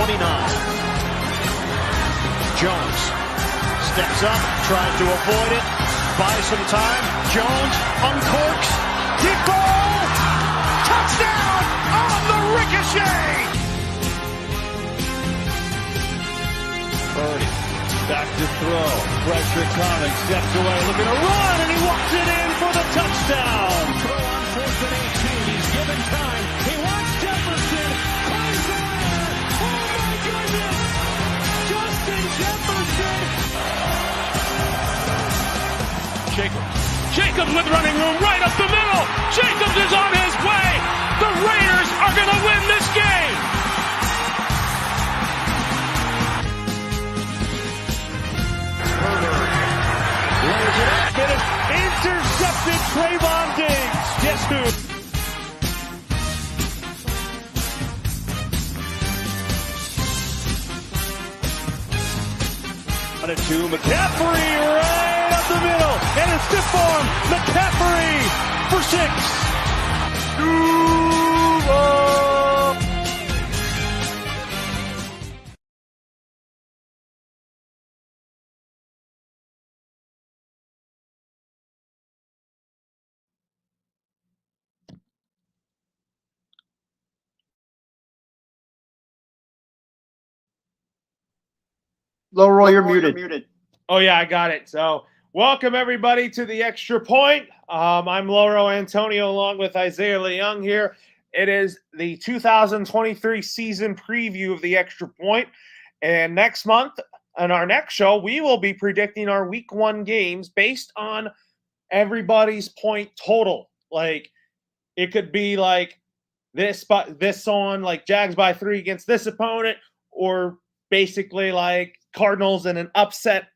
29. Jones steps up, tries to avoid it, buys some time. Jones uncorks, deep ball, touchdown on the ricochet. Purdy back to throw, pressure coming, steps away, looking to run, and he walks it in for the touchdown. Throw on 4th and 18, he's given time, he wants Jefferson, Isaiah, oh my goodness, Justin Jefferson. Jacobs with running room right up the middle, Jacobs is on his way, the Raiders are going to win this game. Intercepted Trayvon Diggs. Guess who? On it to McCaffrey right up the middle. And a stiff arm. McCaffrey for 6. Duval. Leroy, you're muted. Oh, yeah, I got it. So welcome, everybody, to the Extra Point. I'm Lauro Antonio along with Isaiah Leung here. It is the 2023 season preview of the Extra Point. And next month, on our next show, we will be predicting our Week 1 games based on everybody's point total. Like, it could be like this on, like Jags by 3 against this opponent, or basically like Cardinals and an upset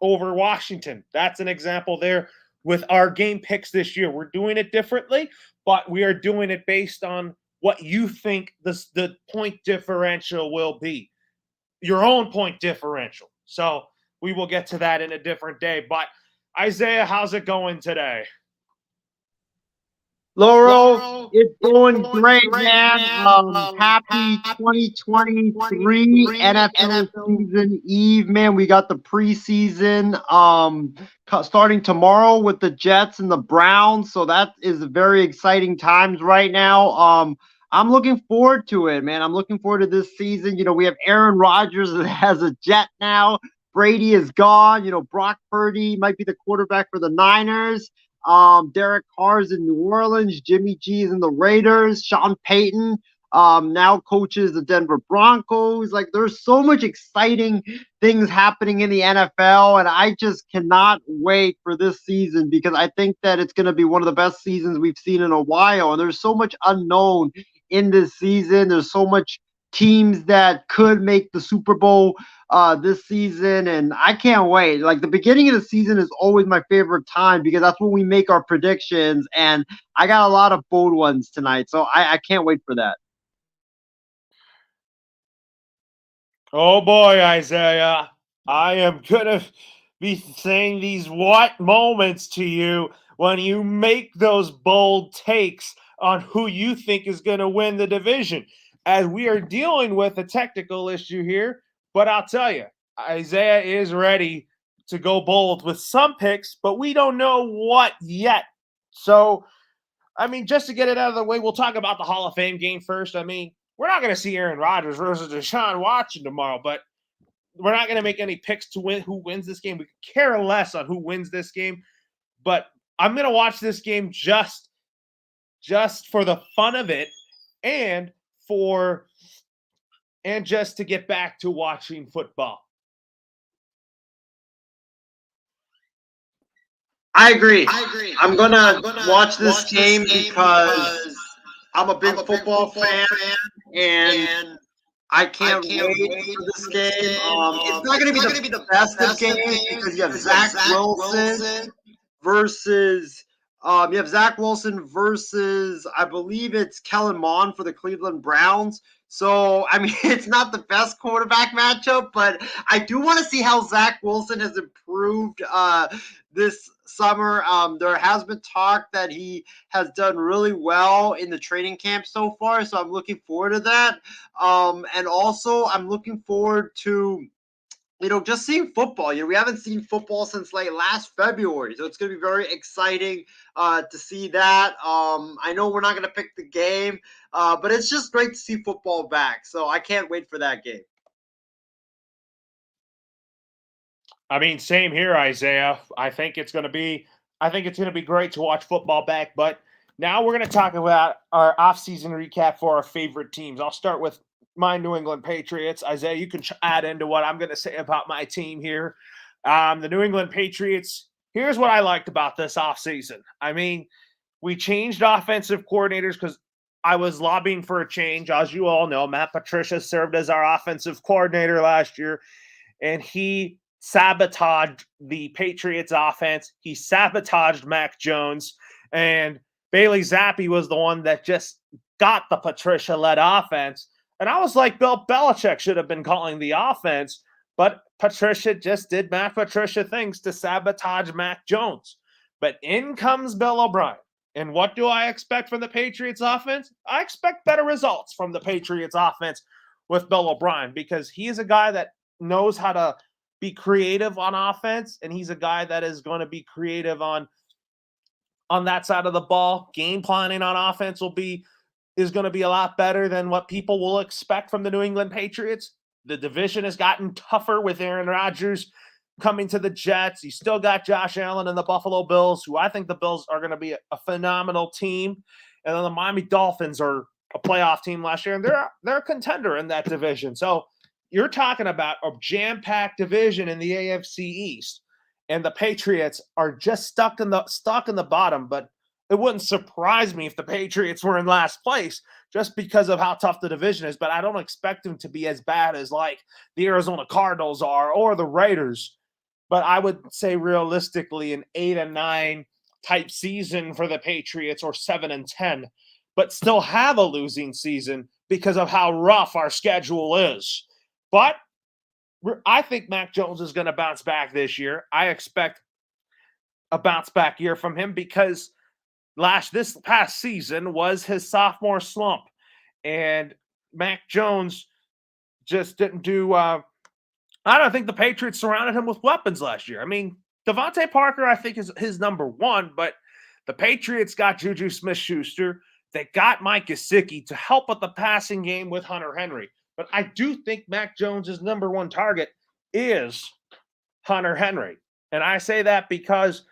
over Washington. That's an example there with our game picks this year. We're doing it differently, but we are doing it based on what you think the point differential will be, your own point differential. So we will get to that in a different day. But Isaiah, how's it going today? Lauro, it's going great, man. Happy 2023 NFL season eve, man. We got the preseason starting tomorrow with the Jets and the Browns, so that is very exciting times right now. I'm looking forward to it, man. I'm looking forward to this season. You know, we have Aaron Rodgers that has a jet now. Brady is gone. You know, Brock Purdy might be the quarterback for the Niners. Derek Carr's in New Orleans, Jimmy G's in the Raiders, Sean Payton now coaches the Denver Broncos. Like, there's so much exciting things happening in the NFL, and I just cannot wait for this season because I think that it's going to be one of the best seasons we've seen in a while, and there's so much unknown in this season. There's so much teams that could make the Super Bowl this season, and I can't wait. Like, the beginning of the season is always my favorite time because that's when we make our predictions, and I got a lot of bold ones tonight, so I can't wait for that. Oh boy, Isaiah, I am gonna be saying these what moments to you when you make those bold takes on who you think is going to win the division, as we are dealing with a technical issue here. But I'll tell you, Isaiah is ready to go bold with some picks, but we don't know what yet. So, I mean, just to get it out of the way, we'll talk about the Hall of Fame game first. I mean, we're not going to see Aaron Rodgers versus Deshaun Watson tomorrow, but we're not going to make any picks to win who wins this game. We care less on who wins this game, but I'm going to watch this game just for the fun of it and just to get back to watching football. I agree. I'm gonna watch this game because I'm a big football fan, and I can't wait for this game. It's not gonna be the best of games because you have Zach Wilson versus You have Zach Wilson versus, I believe it's Kellen Mond for the Cleveland Browns. So, I mean, it's not the best quarterback matchup, but I do want to see how Zach Wilson has improved this summer. There has been talk that he has done really well in the training camp so far, so I'm looking forward to that. And also, I'm looking forward to just seeing football. We haven't seen football since like last February, so it's going to be very exciting to see that. I know we're not going to pick the game, but it's just great to see football back. So I can't wait for that game. I mean, same here, Isaiah. I think it's going to be great to watch football back. But now we're going to talk about our offseason recap for our favorite teams. I'll start with my New England Patriots. Isaiah, you can add into what I'm going to say about my team here. The New England Patriots, here's what I liked about this offseason. I mean, we changed offensive coordinators because I was lobbying for a change. As you all know, Matt Patricia served as our offensive coordinator last year, and he sabotaged the Patriots offense. He sabotaged Mac Jones, and Bailey Zappi was the one that just got the Patricia-led offense. And I was like, Bill Belichick should have been calling the offense, but Patricia just did Matt Patricia things to sabotage Mac Jones. But in comes Bill O'Brien. And what do I expect from the Patriots offense? I expect better results from the Patriots offense with Bill O'Brien because he is a guy that knows how to be creative on offense, and he's a guy that is going to be creative on that side of the ball. Game planning on offense is going to be a lot better than what people will expect from the New England Patriots. The division has gotten tougher with Aaron Rodgers coming to the Jets. You still got Josh Allen and the Buffalo Bills, who I think the Bills are going to be a phenomenal team. And then the Miami Dolphins are a playoff team last year, and they're a contender in that division. So you're talking about a jam-packed division in the AFC East, and the Patriots are just stuck in the bottom. But it wouldn't surprise me if the Patriots were in last place just because of how tough the division is. But I don't expect them to be as bad as like the Arizona Cardinals are or the Raiders. But I would say realistically an 8-9 type season for the Patriots or 7-10, but still have a losing season because of how rough our schedule is. But I think Mac Jones is going to bounce back this year. I expect a bounce back year from him because this past season was his sophomore slump, and Mac Jones just didn't do. I don't think the Patriots surrounded him with weapons last year. I mean, Devontae Parker, I think, is his number one, but the Patriots got Juju Smith-Schuster. They got Mike Gesicki to help with the passing game with Hunter Henry. But I do think Mac Jones' number one target is Hunter Henry. And I say that because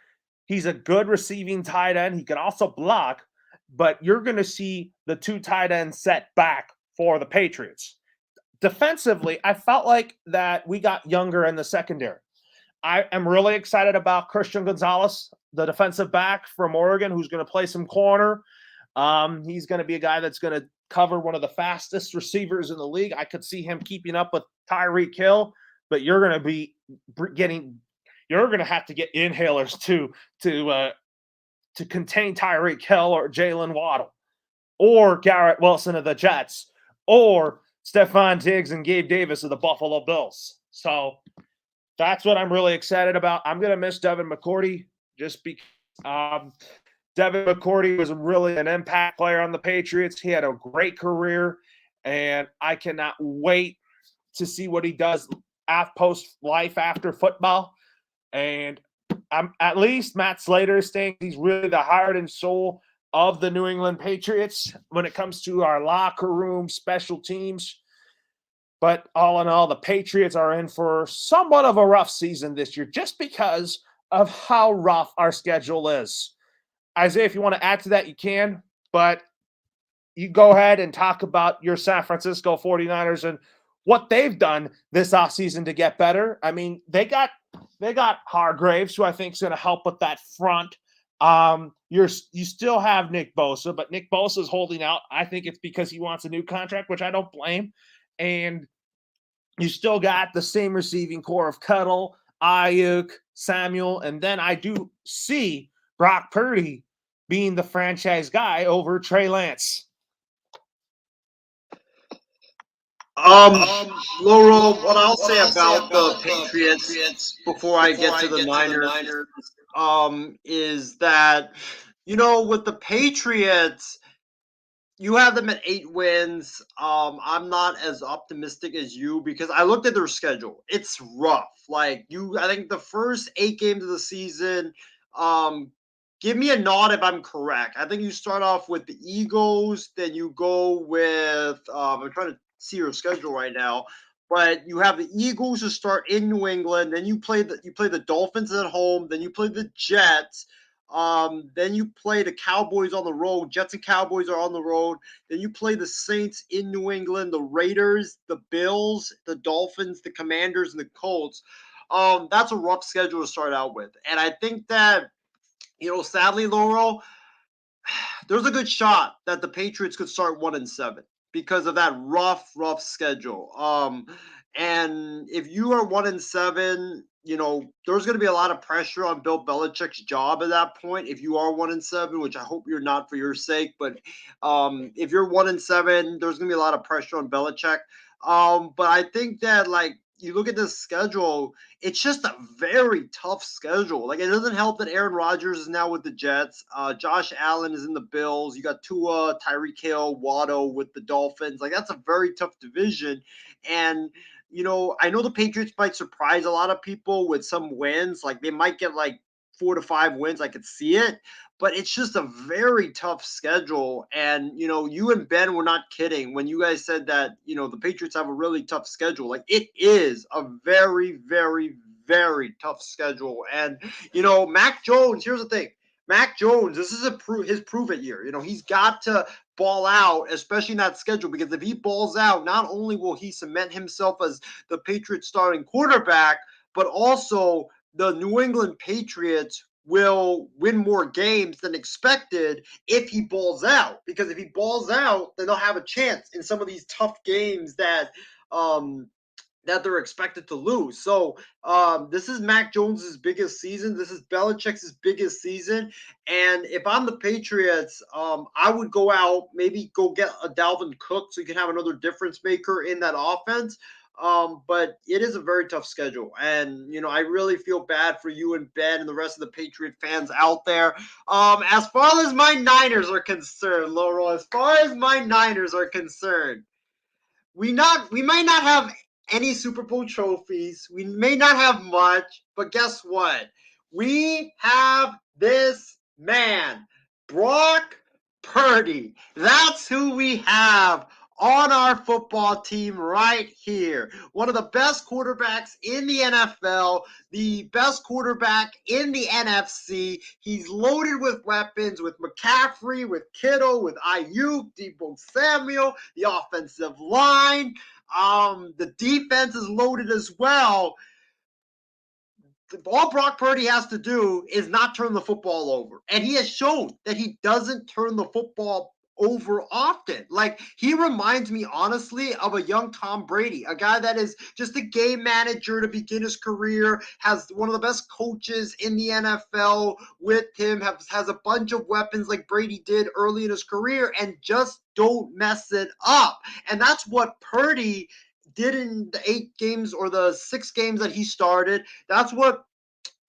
he's a good receiving tight end. He can also block, but you're going to see the two tight ends set back for the Patriots. Defensively, I felt like that we got younger in the secondary. I am really excited about Christian Gonzalez, the defensive back from Oregon, who's going to play some corner. He's going to be a guy that's going to cover one of the fastest receivers in the league. I could see him keeping up with Tyreek Hill, but you're going to have to get inhalers to contain Tyreek Hill or Jalen Waddle or Garrett Wilson of the Jets or Stephon Diggs and Gabe Davis of the Buffalo Bills. So that's what I'm really excited about. I'm going to miss Devin McCourty just because Devin McCourty was really an impact player on the Patriots. He had a great career, and I cannot wait to see what he does post-life after football. And at least Matt Slater is saying he's really the heart and soul of the New England Patriots when it comes to our locker room, special teams. But all in all, the Patriots are in for somewhat of a rough season this year just because of how rough our schedule is. Isaiah, if you want to add to that, you can, but you go ahead and talk about your San Francisco 49ers and what they've done this offseason to get better. I mean, they got Hargraves, who I think is going to help with that front. You still have Nick Bosa, but Nick Bosa is holding out. I think it's because he wants a new contract, which I don't blame. And you still got the same receiving core of Cuddle, Ayuk, Samuel, and then I do see Brock Purdy being the franchise guy over Trey Lance? Laurel, what I'll say about the Patriots before I get to the Niners, is that, with the Patriots, you have them at 8 wins. I'm not as optimistic as you because I looked at their schedule. It's rough. I think the first 8 games of the season, give me a nod if I'm correct. I think you start off with the Eagles, then you go with, I'm trying to see your schedule right now, but you have the Eagles to start in New England, then you play the Dolphins at home, then you play the Jets. Then you play the Cowboys on the road. Jets and Cowboys are on the road. Then you play the Saints in New England, the Raiders, the Bills, the Dolphins, the Commanders, and the Colts. That's a rough schedule to start out with. And I think that, sadly, Laurel, there's a good shot that the Patriots could start 1-7 because of that rough schedule. And if you are 1-7, there's going to be a lot of pressure on Bill Belichick's job at that point. If you are 1-7, which I hope you're not for your sake, but if you're 1-7, there's going to be a lot of pressure on Belichick. But I think that, you look at this schedule, it's just a very tough schedule. It doesn't help that Aaron Rodgers is now with the Jets. Josh Allen is in the Bills. You got Tua, Tyreek Hill, Waddle with the Dolphins. That's a very tough division. And, I know the Patriots might surprise a lot of people with some wins. They might get 4 to 5 wins. I could see it. But it's just a very tough schedule. And, you and Ben were not kidding when you guys said that, the Patriots have a really tough schedule. It is a very, very, very tough schedule. And, Mac Jones, here's the thing. Mac Jones, this is his prove-it year. He's got to ball out, especially in that schedule, because if he balls out, not only will he cement himself as the Patriots starting quarterback, but also the New England Patriots will win more games than expected if he balls out. Because if he balls out, then they'll have a chance in some of these tough games that they're expected to lose. So this is Mac Jones's biggest season. This is Belichick's biggest season. And if I'm the Patriots, I would go out, maybe go get a Dalvin Cook so you can have another difference maker in that offense. But it is a very tough schedule. And, I really feel bad for you and Ben and the rest of the Patriot fans out there. As far as my Niners are concerned, Laurel, we might not have any Super Bowl trophies. We may not have much, but guess what? We have this man, Brock Purdy. That's who we have on our football team right here. One of the best quarterbacks in the NFL, the best quarterback in the NFC. He's loaded with weapons, with McCaffrey, with Kittle, with Ayuk, Deebo Samuel, the offensive line. The defense is loaded as well. All Brock Purdy has to do is not turn the football over. And he has shown that he doesn't turn the football over often. He reminds me, honestly, of a young Tom Brady, a guy that is just a game manager to begin his career, has one of the best coaches in the NFL with him, has a bunch of weapons like Brady did early in his career, and just don't mess it up. And that's what Purdy did in the 8 games or the 6 games that he started. That's what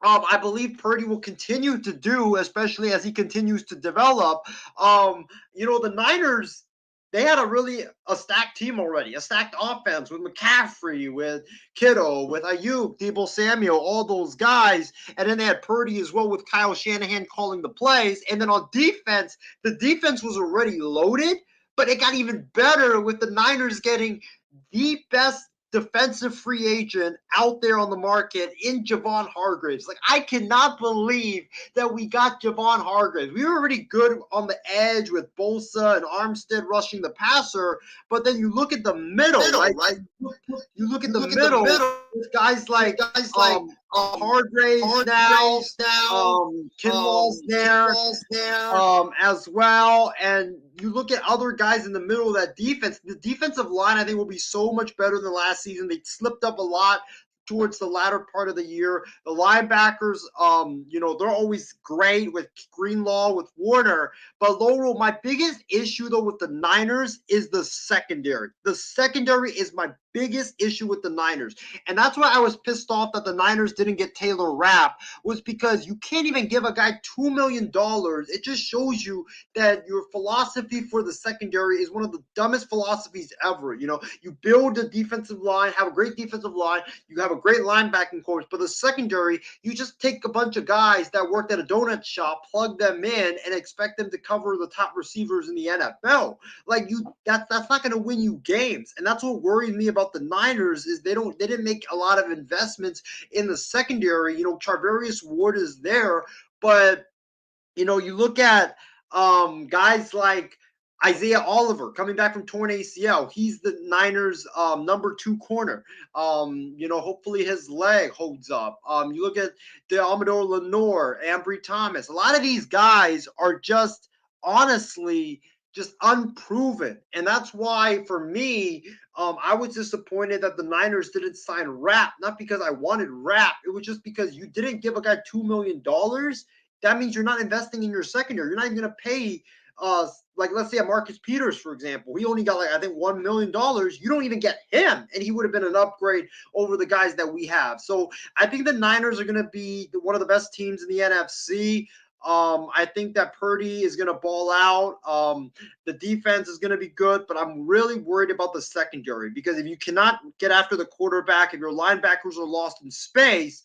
I believe Purdy will continue to do, especially as he continues to develop. The Niners, they had a stacked team already, a stacked offense with McCaffrey, with Kittle, with Ayuk, Deebo Samuel, all those guys. And then they had Purdy as well with Kyle Shanahan calling the plays. And then on defense, the defense was already loaded, but it got even better with the Niners getting the best defensive free agent out there on the market in Javon Hargraves. I cannot believe that we got Javon Hargraves. We were already good on the edge with Bosa and Armstead rushing the passer, but then you look at the middle, right? You look at the middle with guys like Hargraves now, Kinlaw's there as well, and you look at other guys in the middle of that defense. The defensive line, I think, will be so much better than last season. They slipped up a lot towards the latter part of the year. The linebackers, they're always great with Greenlaw, with Warner. But Laurel, my biggest issue though with the Niners is the secondary. The secondary is my biggest issue with the Niners. And that's why I was pissed off that the Niners didn't get Taylor Rapp, was because you can't even give a guy $2 million. It just shows you that your philosophy for the secondary is one of the dumbest philosophies ever. You build a defensive line, have a great defensive line, you have a great linebacking coach, but the secondary, you just take a bunch of guys that worked at a donut shop, plug them in, and expect them to cover the top receivers in the NFL. That's not going to win you games. And that's what worries me about the Niners is they didn't make a lot of investments in the secondary. Charvarius Ward is there, but you look at guys like Isaiah Oliver coming back from torn ACL. He's the Niners' number 2 corner. Hopefully his leg holds up. You look at Amador Lenore, Ambry Thomas. A lot of these guys are just honestly just unproven. And that's why, for me, I was disappointed that the Niners didn't sign Rapp. Not because I wanted Rapp. It was just because you didn't give a guy $2 million. That means you're not investing in your secondary. You're not even going to pay, let's say a Marcus Peters, for example. He only got, I think, $1 million. You don't even get him, and he would have been an upgrade over the guys that we have. So I think the Niners are going to be one of the best teams in the NFC. I think that Purdy is going to ball out. The defense is going to be good, but I'm really worried about the secondary because if you cannot get after the quarterback, if your linebackers are lost in space,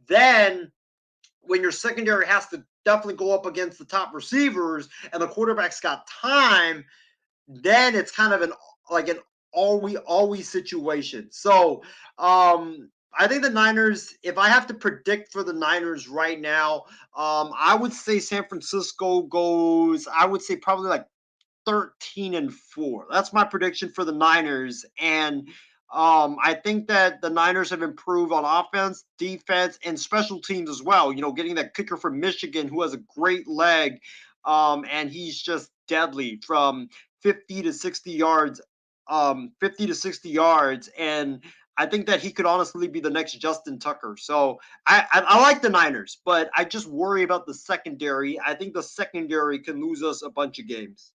then when your secondary has to definitely go up against the top receivers and the quarterback's got time, then it's kind of an always situation. So I think the Niners, if I have to predict for the Niners right now, I would say San Francisco goes, I would say probably 13-4. That's my prediction for the Niners. And I think that the Niners have improved on offense, defense, and special teams as well. Getting that kicker from Michigan who has a great leg, and he's just deadly from 50 to 60 yards. And I think that he could honestly be the next Justin Tucker. So I like the Niners, but I just worry about the secondary. I think the secondary can lose us a bunch of games.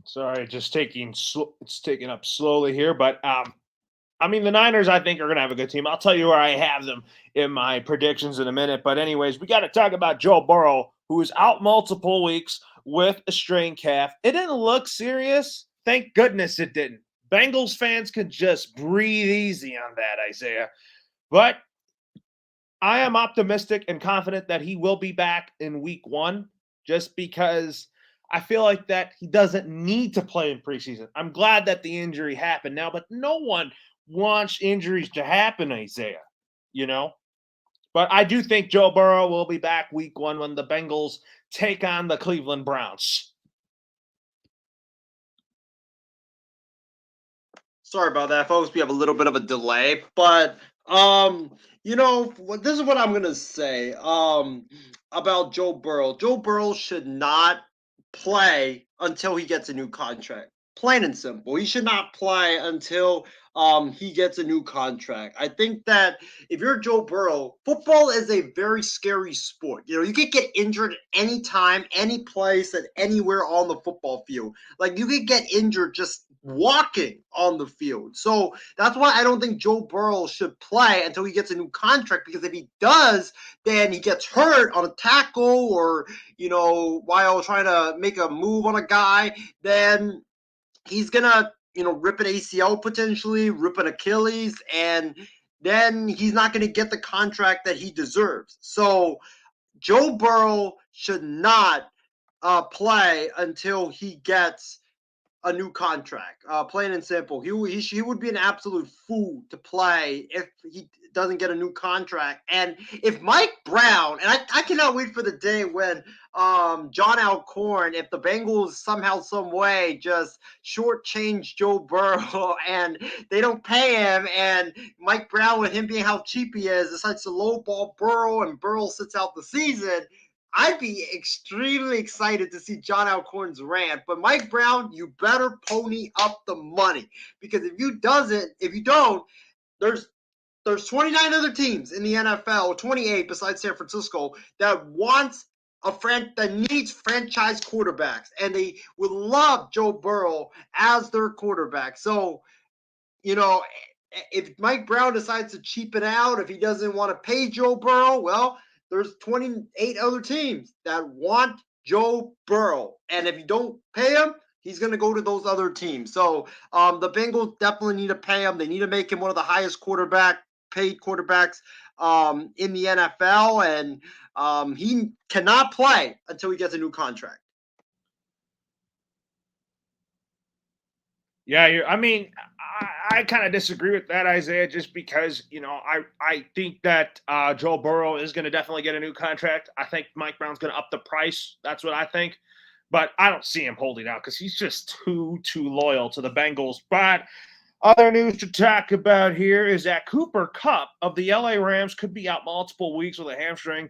Sorry, just it's taking up slowly here, but the Niners I think are going to have a good team. I'll tell you where I have them in my predictions in a minute, but anyways, we got to talk about Joe Burrow, who is out multiple weeks with a strained calf. It didn't look serious. Thank goodness it didn't. Bengals fans could just breathe easy on that, Isaiah. But I am optimistic and confident that he will be back in week 1 just because I feel like that he doesn't need to play in preseason. I'm glad that the injury happened now, but no one wants injuries to happen, Isaiah, But I do think Joe Burrow will be back week 1 when the Bengals take on the Cleveland Browns. Sorry about that, folks. We have a little bit of a delay, but this is what I'm gonna say about Joe Burrow. Joe Burrow should not play until he gets a new contract. Plain and simple. He should not play until he gets a new contract. I think that if you're Joe Burrow, football is a very scary sport. You could get injured anytime, any place, and anywhere on the football field. You could get injured just walking on the field. So that's why I don't think Joe Burrow should play until he gets a new contract, because if he does, then he gets hurt on a tackle or, while trying to make a move on a guy, then he's going to, rip an ACL potentially, rip an Achilles, and then he's not going to get the contract that he deserves. So Joe Burrow should not play until he gets a new contract. Plain and simple. He would be an absolute fool to play if he doesn't get a new contract. And if Mike Brown, and I cannot wait for the day when John Alcorn, if the Bengals somehow, some way just shortchange Joe Burrow and they don't pay him, and Mike Brown, with him being how cheap he is, decides to lowball Burrow and Burrow sits out the season, I'd be extremely excited to see John Alcorn's rant. But Mike Brown, you better pony up the money, because if you don't, there's 29 other teams in the NFL, 28 besides San Francisco, that needs franchise quarterbacks, and they would love Joe Burrow as their quarterback. So, if Mike Brown decides to cheapen out, if he doesn't want to pay Joe Burrow, well, there's 28 other teams that want Joe Burrow, and if you don't pay him, he's going to go to those other teams. So the Bengals definitely need to pay him. They need to make him one of the highest paid quarterbacks in the NFL, and he cannot play until he gets a new contract. Yeah, I kind of disagree with that, Isaiah, just because, I think that Joe Burrow is going to definitely get a new contract. I think Mike Brown's going to up the price. That's what I think. But I don't see him holding out because he's just too loyal to the Bengals. But other news to talk about here is that Cooper Kupp of the LA Rams could be out multiple weeks with a hamstring.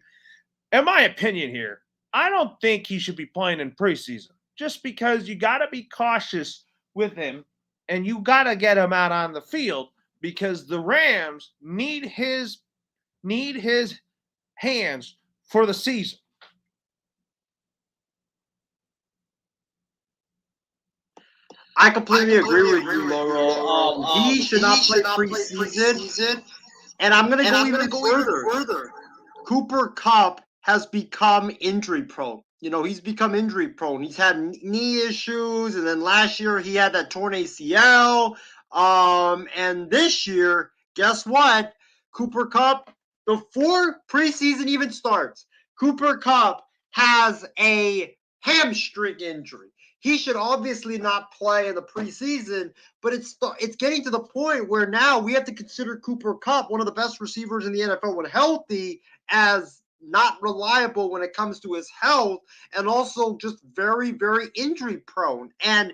In my opinion here, I don't think he should be playing in preseason just because you got to be cautious with him and you got to get him out on the field because the Rams need his hands for the season. I completely agree with you, Laurel. He should not play preseason. And I'm going to go even further. Cooper Kupp has become injury prone. He's become injury prone. He's had knee issues, and then last year he had that torn ACL. And this year, guess what? Cooper Kupp, before preseason even starts, Cooper Kupp has a hamstring injury. He should obviously not play in the preseason, but it's getting to the point where now we have to consider Cooper Kupp one of the best receivers in the NFL when healthy as not reliable when it comes to his health, and also just very, very injury prone. And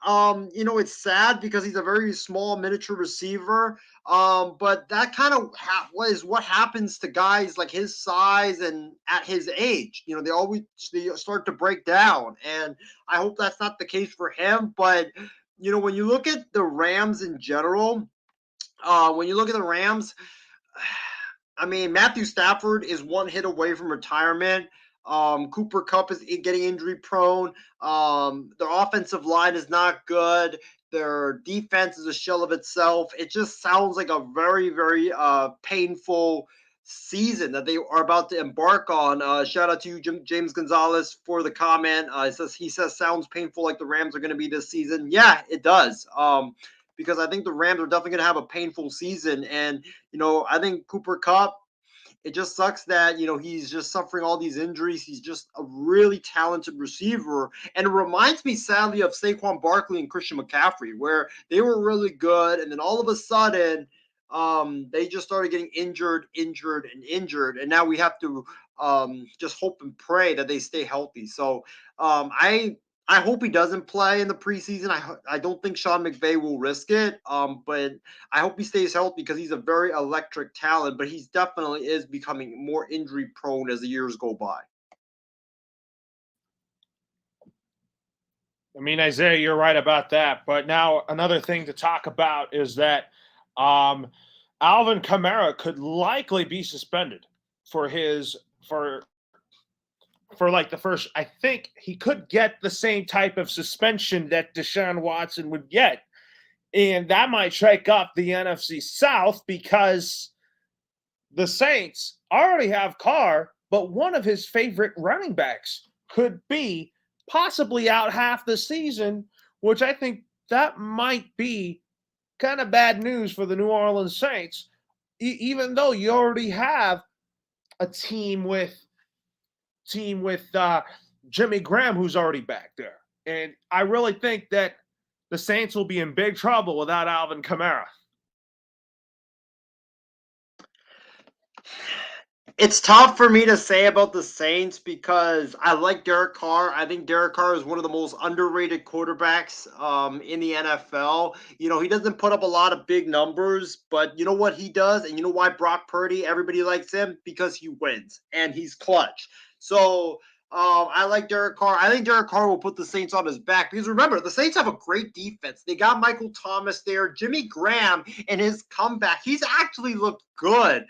it's sad because he's a very small miniature receiver. But that kind of is what happens to guys like his size and at his age. They start to break down, and I hope that's not the case for him. But when you look at the Rams in general, Matthew Stafford is one hit away from retirement. Cooper Kupp is getting injury prone. Their offensive line is not good. Their defense is a shell of itself. It just sounds like a very, very painful season that they are about to embark on. Shout out to you, James Gonzalez, for the comment. He says sounds painful like the Rams are going to be this season. Yeah, it does. Because I think the Rams are definitely going to have a painful season. And, I think Cooper Kupp, it just sucks that, he's just suffering all these injuries. He's just a really talented receiver. And it reminds me, sadly, of Saquon Barkley and Christian McCaffrey, where they were really good. And then all of a sudden, they just started getting injured. And now we have to just hope and pray that they stay healthy. So I hope he doesn't play in the preseason. I don't think Sean McVay will risk it, but I hope he stays healthy because he's a very electric talent, but he definitely is becoming more injury prone as the years go by. Isaiah, you're right about that. But now another thing to talk about is that Alvin Kamara could likely be suspended for like the first. I think he could get the same type of suspension that Deshaun Watson would get. And that might shake up the NFC South because the Saints already have Carr, but one of his favorite running backs could be possibly out half the season, which I think that might be kind of bad news for the New Orleans Saints, even though you already have a team with Jimmy Graham, who's already back there. And I really think that the Saints will be in big trouble without Alvin Kamara. It's tough for me to say about the Saints because I like Derek Carr. I think Derek Carr is one of the most underrated quarterbacks in the NFL. He doesn't put up a lot of big numbers, but you know what he does? And you know why Brock Purdy, everybody likes him? Because he wins and he's clutch. So I like Derek Carr. I think Derek Carr will put the Saints on his back because remember, the Saints have a great defense. They got Michael Thomas there. Jimmy Graham in his comeback, he's actually looked good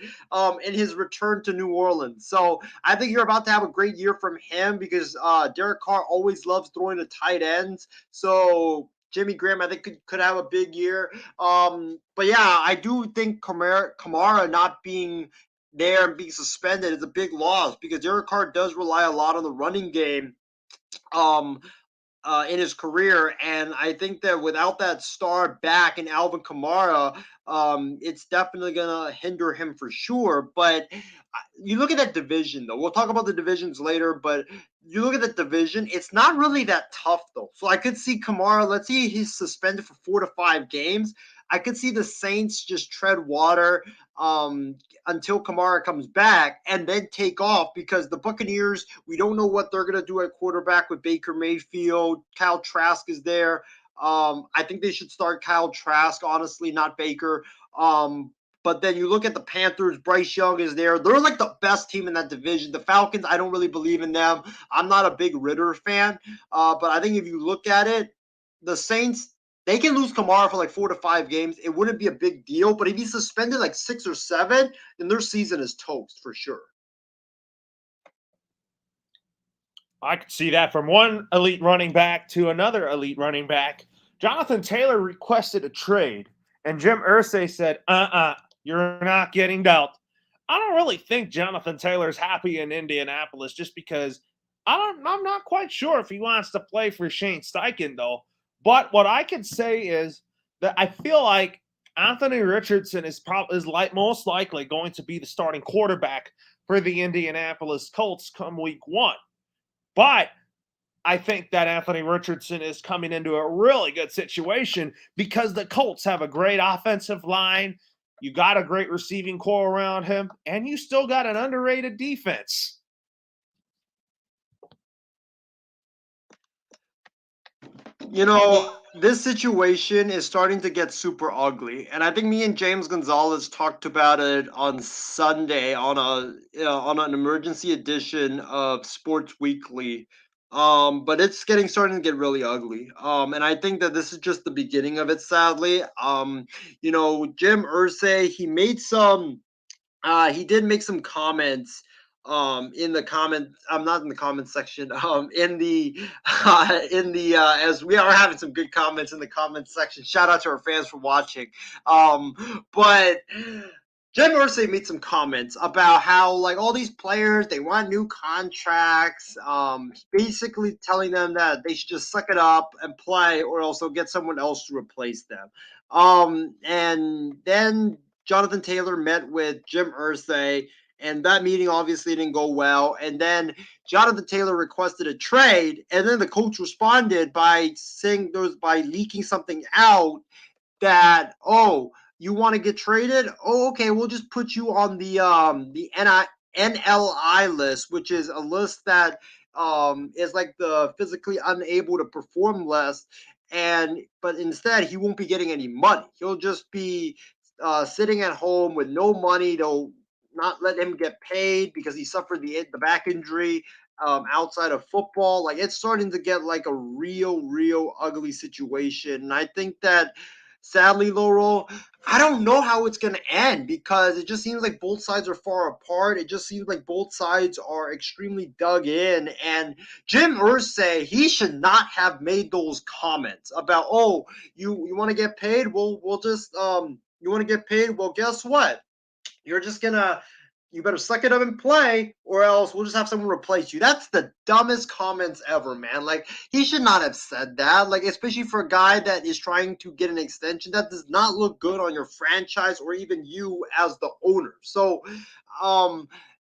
in his return to New Orleans. So I think you're about to have a great year from him because Derek Carr always loves throwing to tight ends. So Jimmy Graham, I think, could have a big year. But yeah, I do think Kamara not being there and being suspended is a big loss because Derek Carr does rely a lot on the running game in his career. And I think that without that star back in Alvin Kamara, it's definitely going to hinder him for sure. But you look at that division, though. We'll talk about the divisions later, but you look at the division, it's not really that tough, though. So I could see Kamara, let's see he's suspended for 4 to 5 games. I could see the Saints just tread water until Kamara comes back and then take off because the Buccaneers, we don't know what they're going to do at quarterback with Baker Mayfield. Kyle Trask is there. I think they should start Kyle Trask, honestly, not Baker. But then you look at the Panthers, Bryce Young is there. They're like the best team in that division. The Falcons, I don't really believe in them. I'm not a big Ritter fan. But I think if you look at it, the Saints, they can lose Kamara for like 4 to 5 games. It wouldn't be a big deal. But if he's suspended like 6 or 7, then their season is toast for sure. I could see that from one elite running back to another elite running back. Jonathan Taylor requested a trade, and Jim Irsay said, you're not getting dealt. I don't really think Jonathan Taylor's happy in Indianapolis just because I'm not quite sure if he wants to play for Shane Steichen, though. But what I can say is that I feel like Anthony Richardson is most likely going to be the starting quarterback for the Indianapolis Colts come week 1. But I think that Anthony Richardson is coming into a really good situation because the Colts have a great offensive line. You got a great receiving core around him, and you still got an underrated defense. You know, this situation is starting to get super ugly, and I think me and James Gonzalez talked about it on Sunday on an emergency edition of Sports Weekly. But it's starting to get really ugly. And I think that this is just the beginning of it, sadly. Jim Irsay, he did make some comments in the comment I'm not in the comment section in the as we are having some good comments in the comment section. Shout out to our fans for watching. But Jim Irsay made some comments about how like all these players, they want new contracts, basically telling them that they should just suck it up and play or else they'll get someone else to replace them. And then Jonathan Taylor met with Jim Irsay, and that meeting obviously didn't go well. And then Jonathan Taylor requested a trade, and then the coach responded by leaking something out that, oh, you want to get traded? Oh, okay, we'll just put you on the NLI list, which is a list that is like the physically unable to perform list. But instead, he won't be getting any money. He'll just be sitting at home with no money. They'll not let him get paid because he suffered the back injury outside of football. Like, it's starting to get like a real ugly situation. And I think that, sadly, Laurel, I don't know how it's going to end because it just seems like both sides are far apart. It just seems like both sides are extremely dug in. And Jim Irsay, he should not have made those comments about, oh, you want to get paid? We'll just you want to get paid? Well, guess what? You better suck it up and play, or else we'll just have someone replace you. That's the dumbest comments ever, man. Like, he should not have said that. Like, especially for a guy that is trying to get an extension. That does not look good on your franchise or even you as the owner. So,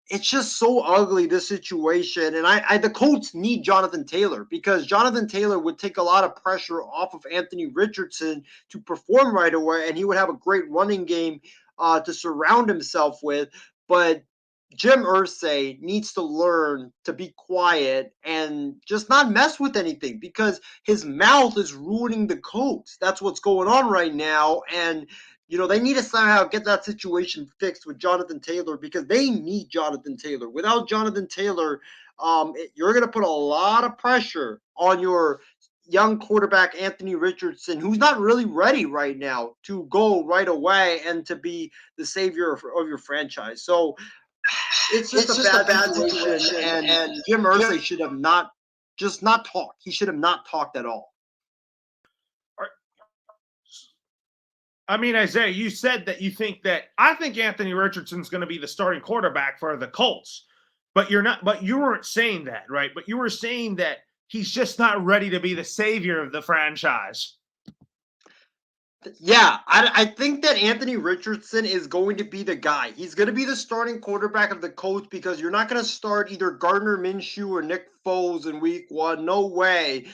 it's just so ugly, this situation. And the Colts need Jonathan Taylor because Jonathan Taylor would take a lot of pressure off of Anthony Richardson to perform right away, and he would have a great running game to surround himself with. But Jim Irsay needs to learn to be quiet and just not mess with anything because his mouth is ruining the Colts. That's what's going on right now. And, they need to somehow get that situation fixed with Jonathan Taylor because they need Jonathan Taylor. Without Jonathan Taylor, you're going to put a lot of pressure on your young quarterback Anthony Richardson, who's not really ready right now to go right away and to be the savior of your franchise. So it's just a bad situation, and Jim Irsay should have not talked. He should have not talked at all. I mean, Isaiah, you said that you think that I think Anthony Richardson's going to be the starting quarterback for the Colts, but you weren't saying that, right? But you were saying that he's just not ready to be the savior of the franchise. Yeah, I think that Anthony Richardson is going to be the guy. He's going to be the starting quarterback of the Colts because you're not going to start either Gardner Minshew or Nick Foles in week 1. No way.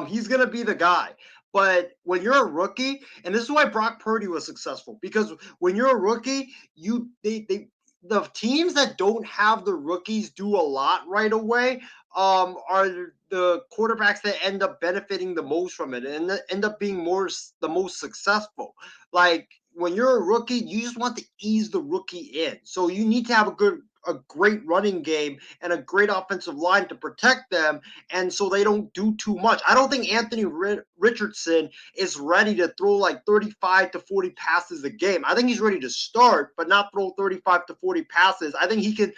He's going to be the guy. But when you're a rookie, and this is why Brock Purdy was successful, because when you're a rookie, the teams that don't have the rookies do a lot right away are the quarterbacks that end up benefiting the most from it and end up being the most successful. Like when you're a rookie, you just want to ease the rookie in. So you need to have a great running game and a great offensive line to protect them, and so they don't do too much. I don't think Anthony Richardson is ready to throw like 35 to 40 passes a game. I think he's ready to start, but not throw 35 to 40 passes. I think he can,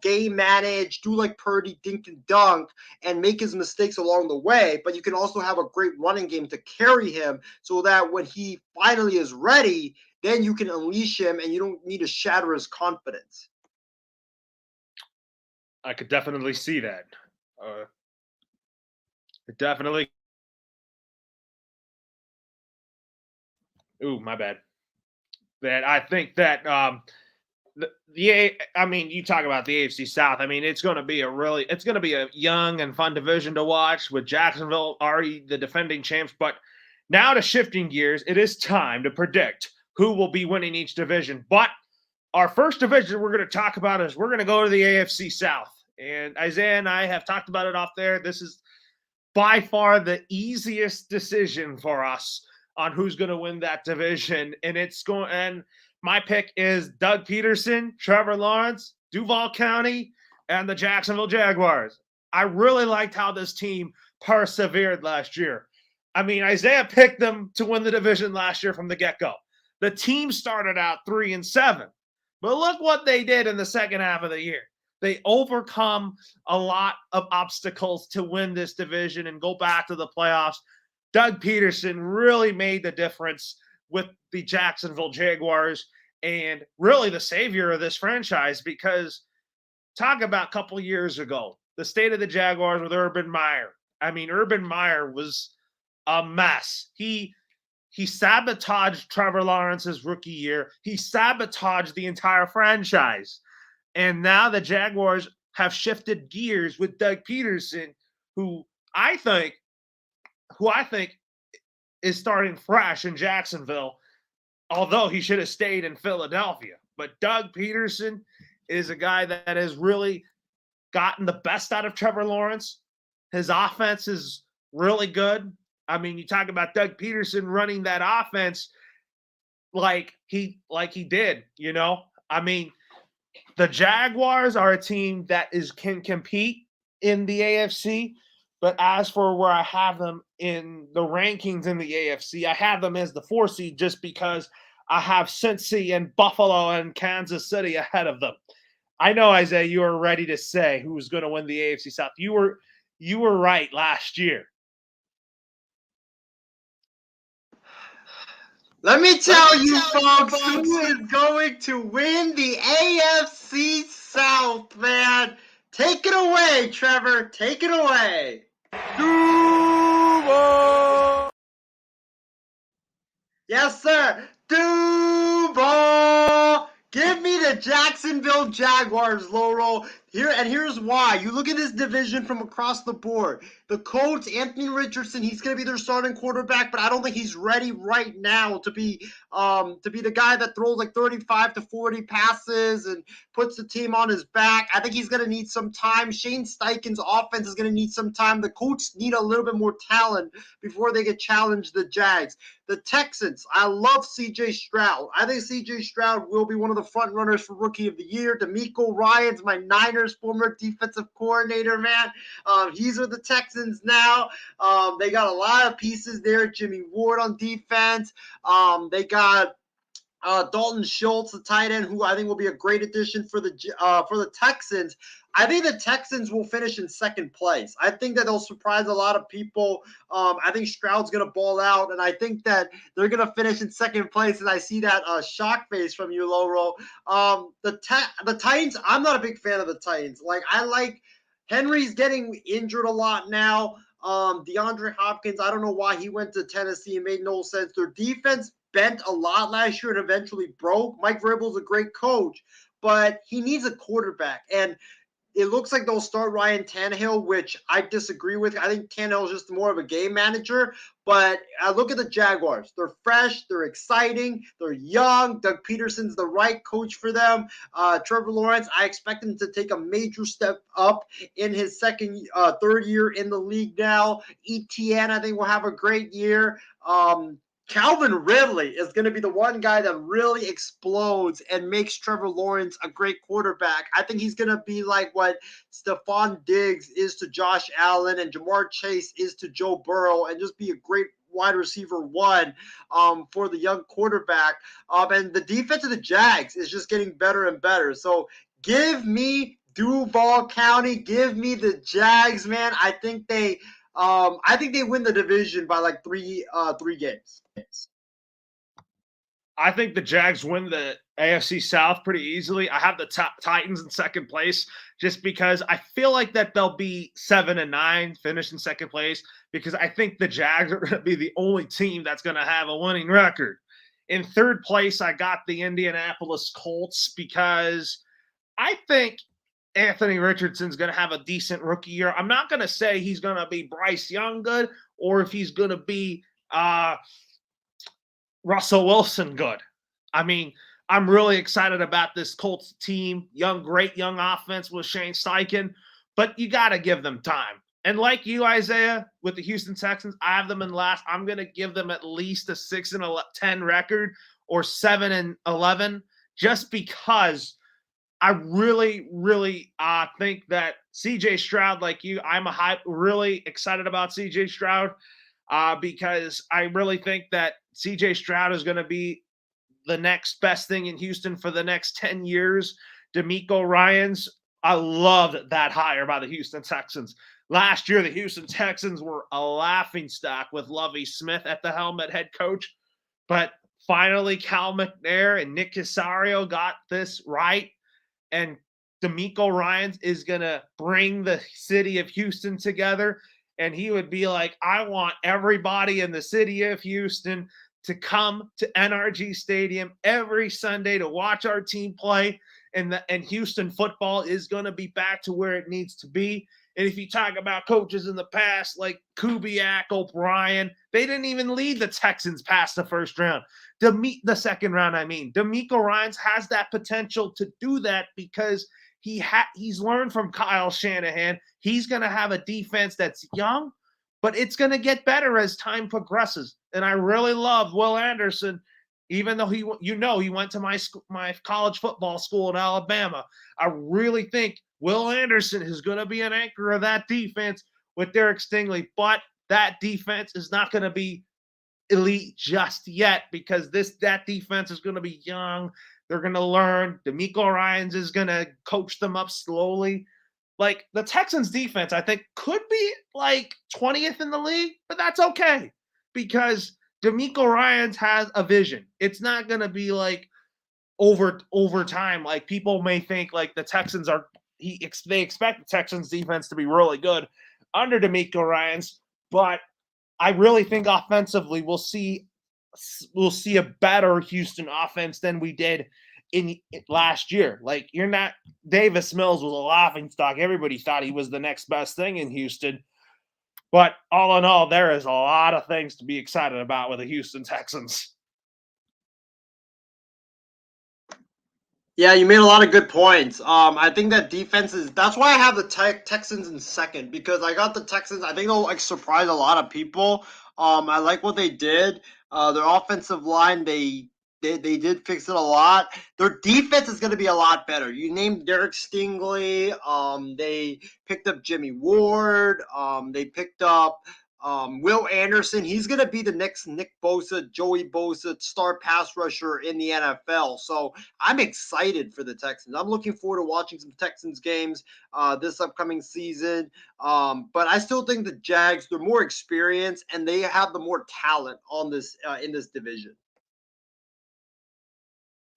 game manage, do like Purdy, dink and dunk, and make his mistakes along the way, but you can also have a great running game to carry him so that when he finally is ready, then you can unleash him and you don't need to shatter his confidence. I could definitely see that. Definitely. Ooh, my bad. That I think that you talk about the AFC South. I mean, it's going to be a young and fun division to watch with Jacksonville already the defending champs. But now to shifting gears, it is time to predict who will be winning each division. But our first division we're going to talk about is we're going to go to the AFC South. And Isaiah and I have talked about it off there. This is by far the easiest decision for us on who's going to win that division. And my pick is Doug Peterson, Trevor Lawrence, Duval County, and the Jacksonville Jaguars. I really liked how this team persevered last year. I mean, Isaiah picked them to win the division last year from the get-go. The team started out 3-7. But look what they did in the second half of the year. They overcome a lot of obstacles to win this division and go back to the playoffs. Doug Peterson really made the difference with the Jacksonville Jaguars and really the savior of this franchise, because talk about a couple years ago, the state of the Jaguars with Urban Meyer. I mean, Urban Meyer was a mess. He sabotaged Trevor Lawrence's rookie year. He sabotaged the entire franchise. And now the Jaguars have shifted gears with Doug Peterson, who I think is starting fresh in Jacksonville, although he should have stayed in Philadelphia. But Doug Peterson is a guy that has really gotten the best out of Trevor Lawrence. His offense is really good. I mean, you talk about Doug Peterson running that offense like he did, I mean, the Jaguars are a team that can compete in the AFC, but as for where I have them in the rankings in the AFC, I have them as the 4 seed just because I have Cincy and Buffalo and Kansas City ahead of them. I know, Isaiah, you are ready to say who's going to win the AFC South. You were right last year. Let me tell you, folks, who is going to win the AFC South, man. Take it away, Trevor. Take it away. Duval. Yes, sir. Duval. Give me the Jacksonville Jaguars, Laurel. Here's why. You look at this division from across the board. The Colts, Anthony Richardson, he's going to be their starting quarterback, but I don't think he's ready right now to be the guy that throws like 35 to 40 passes and puts the team on his back. I think he's going to need some time. Shane Steichen's offense is going to need some time. The Colts need a little bit more talent before they get challenged the Jags. The Texans, I love C.J. Stroud. I think C.J. Stroud will be one of the front runners for Rookie of the Year. DeMeco Ryans, my Niners Sanders, former defensive coordinator, man. He's with the Texans now. They got a lot of pieces there. Jimmy Ward on defense. They got Dalton Schultz, the tight end, who I think will be a great addition for the Texans. I think the Texans will finish in second place. I think that they'll surprise a lot of people. I think Stroud's going to ball out, and I think that they're going to finish in second place. And I see that shock face from you, Loro. The Titans, I'm not a big fan of the Titans. Like, I like Henry's getting injured a lot now. DeAndre Hopkins, I don't know why he went to Tennessee. It made no sense. Their defense bent a lot last year and eventually broke. Mike Vrabel's a great coach, but he needs a quarterback. And it looks like they'll start Ryan Tannehill, which I disagree with. I think Tannehill is just more of a game manager. But I look at the Jaguars. They're fresh. They're exciting. They're young. Doug Peterson's the right coach for them. Trevor Lawrence, I expect him to take a major step up in his third year in the league now. ETN, I think, will have a great year. Calvin Ridley is going to be the one guy that really explodes and makes Trevor Lawrence a great quarterback. I think he's going to be like what Stephon Diggs is to Josh Allen and Jamar Chase is to Joe Burrow, and just be a great wide receiver one for the young quarterback. And the defense of the Jags is just getting better and better. So give me Duval County. Give me the Jags, man. I think they win the division by like three games. I think the Jags win the AFC South pretty easily. I have the Titans in second place just because I feel like that they'll be 7-9, finish in second place, because I think the Jags are going to be the only team that's going to have a winning record. In third place, I got the Indianapolis Colts because I think Anthony Richardson's going to have a decent rookie year. I'm not going to say he's going to be Bryce Young good or if he's going to be Russell Wilson good. I mean, I'm really excited about this Colts team. Great young offense with Shane Steichen, but you got to give them time. And like you, Isaiah, with the Houston Texans, I have them in last. I'm going to give them at least a 6-10 record or 7-11, just because I really, really think that C.J. Stroud, like you, I'm really excited about C.J. Stroud because I really think that C.J. Stroud is going to be the next best thing in Houston for the next 10 years. DeMeco Ryans, I loved that hire by the Houston Texans. Last year, the Houston Texans were a laughingstock with Lovie Smith at the helm at head coach. But finally, Cal McNair and Nick Caserio got this right. And DeMeco Ryans is going to bring the city of Houston together. And he would be like, I want everybody in the city of Houston to come to NRG Stadium every Sunday to watch our team play. And Houston football is going to be back to where it needs to be. And if you talk about coaches in the past, like Kubiak, O'Brien, they didn't even lead the Texans past the first round. The second round, I mean. DeMeco Ryans has that potential to do that because he's learned from Kyle Shanahan. He's going to have a defense that's young, but it's going to get better as time progresses. And I really love Will Anderson, even though he went to my college football school in Alabama. I really think Will Anderson is going to be an anchor of that defense with Derek Stingley, but that defense is not going to be elite just yet because that defense is going to be young. They're going to learn. DeMeco Ryans is going to coach them up slowly. Like, the Texans defense, I think, could be like 20th in the league, but that's okay because DeMeco Ryans has a vision. It's not going to be like over time. Like, people may think like the Texans are they expect the Texans defense to be really good under DeMeco Ryans, but I really think offensively we'll see a better Houston offense than we did in last year. Like, Davis Mills was a laughingstock. Everybody thought he was the next best thing in Houston. But all in all, there is a lot of things to be excited about with the Houston Texans. Yeah, you made a lot of good points. I think that that's why I have the Texans in second, because I got the Texans. I think they'll surprise a lot of people. I like what they did. Their offensive line, they They did fix it a lot. Their defense is going to be a lot better. You named Derek Stingley. They picked up Jimmy Ward. They picked up Will Anderson. He's going to be the next Nick Bosa, Joey Bosa, star pass rusher in the NFL. So I'm excited for the Texans. I'm looking forward to watching some Texans games this upcoming season. But I still think the Jags, they're more experienced and they have the more talent on this in this division.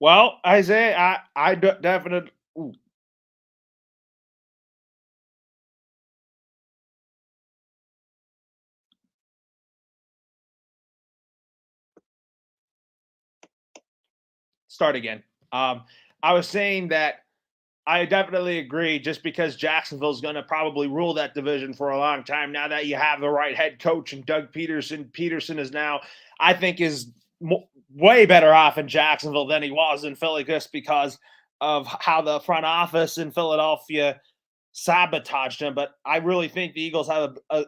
Well, Isaiah, I definitely. Ooh. Start again. I was saying that I definitely agree, just because Jacksonville's going to probably rule that division for a long time now that you have the right head coach and Doug Peterson. Peterson is now, I think, is way better off in Jacksonville than he was in Philly, just because of how the front office in Philadelphia sabotaged him. But I really think the Eagles have a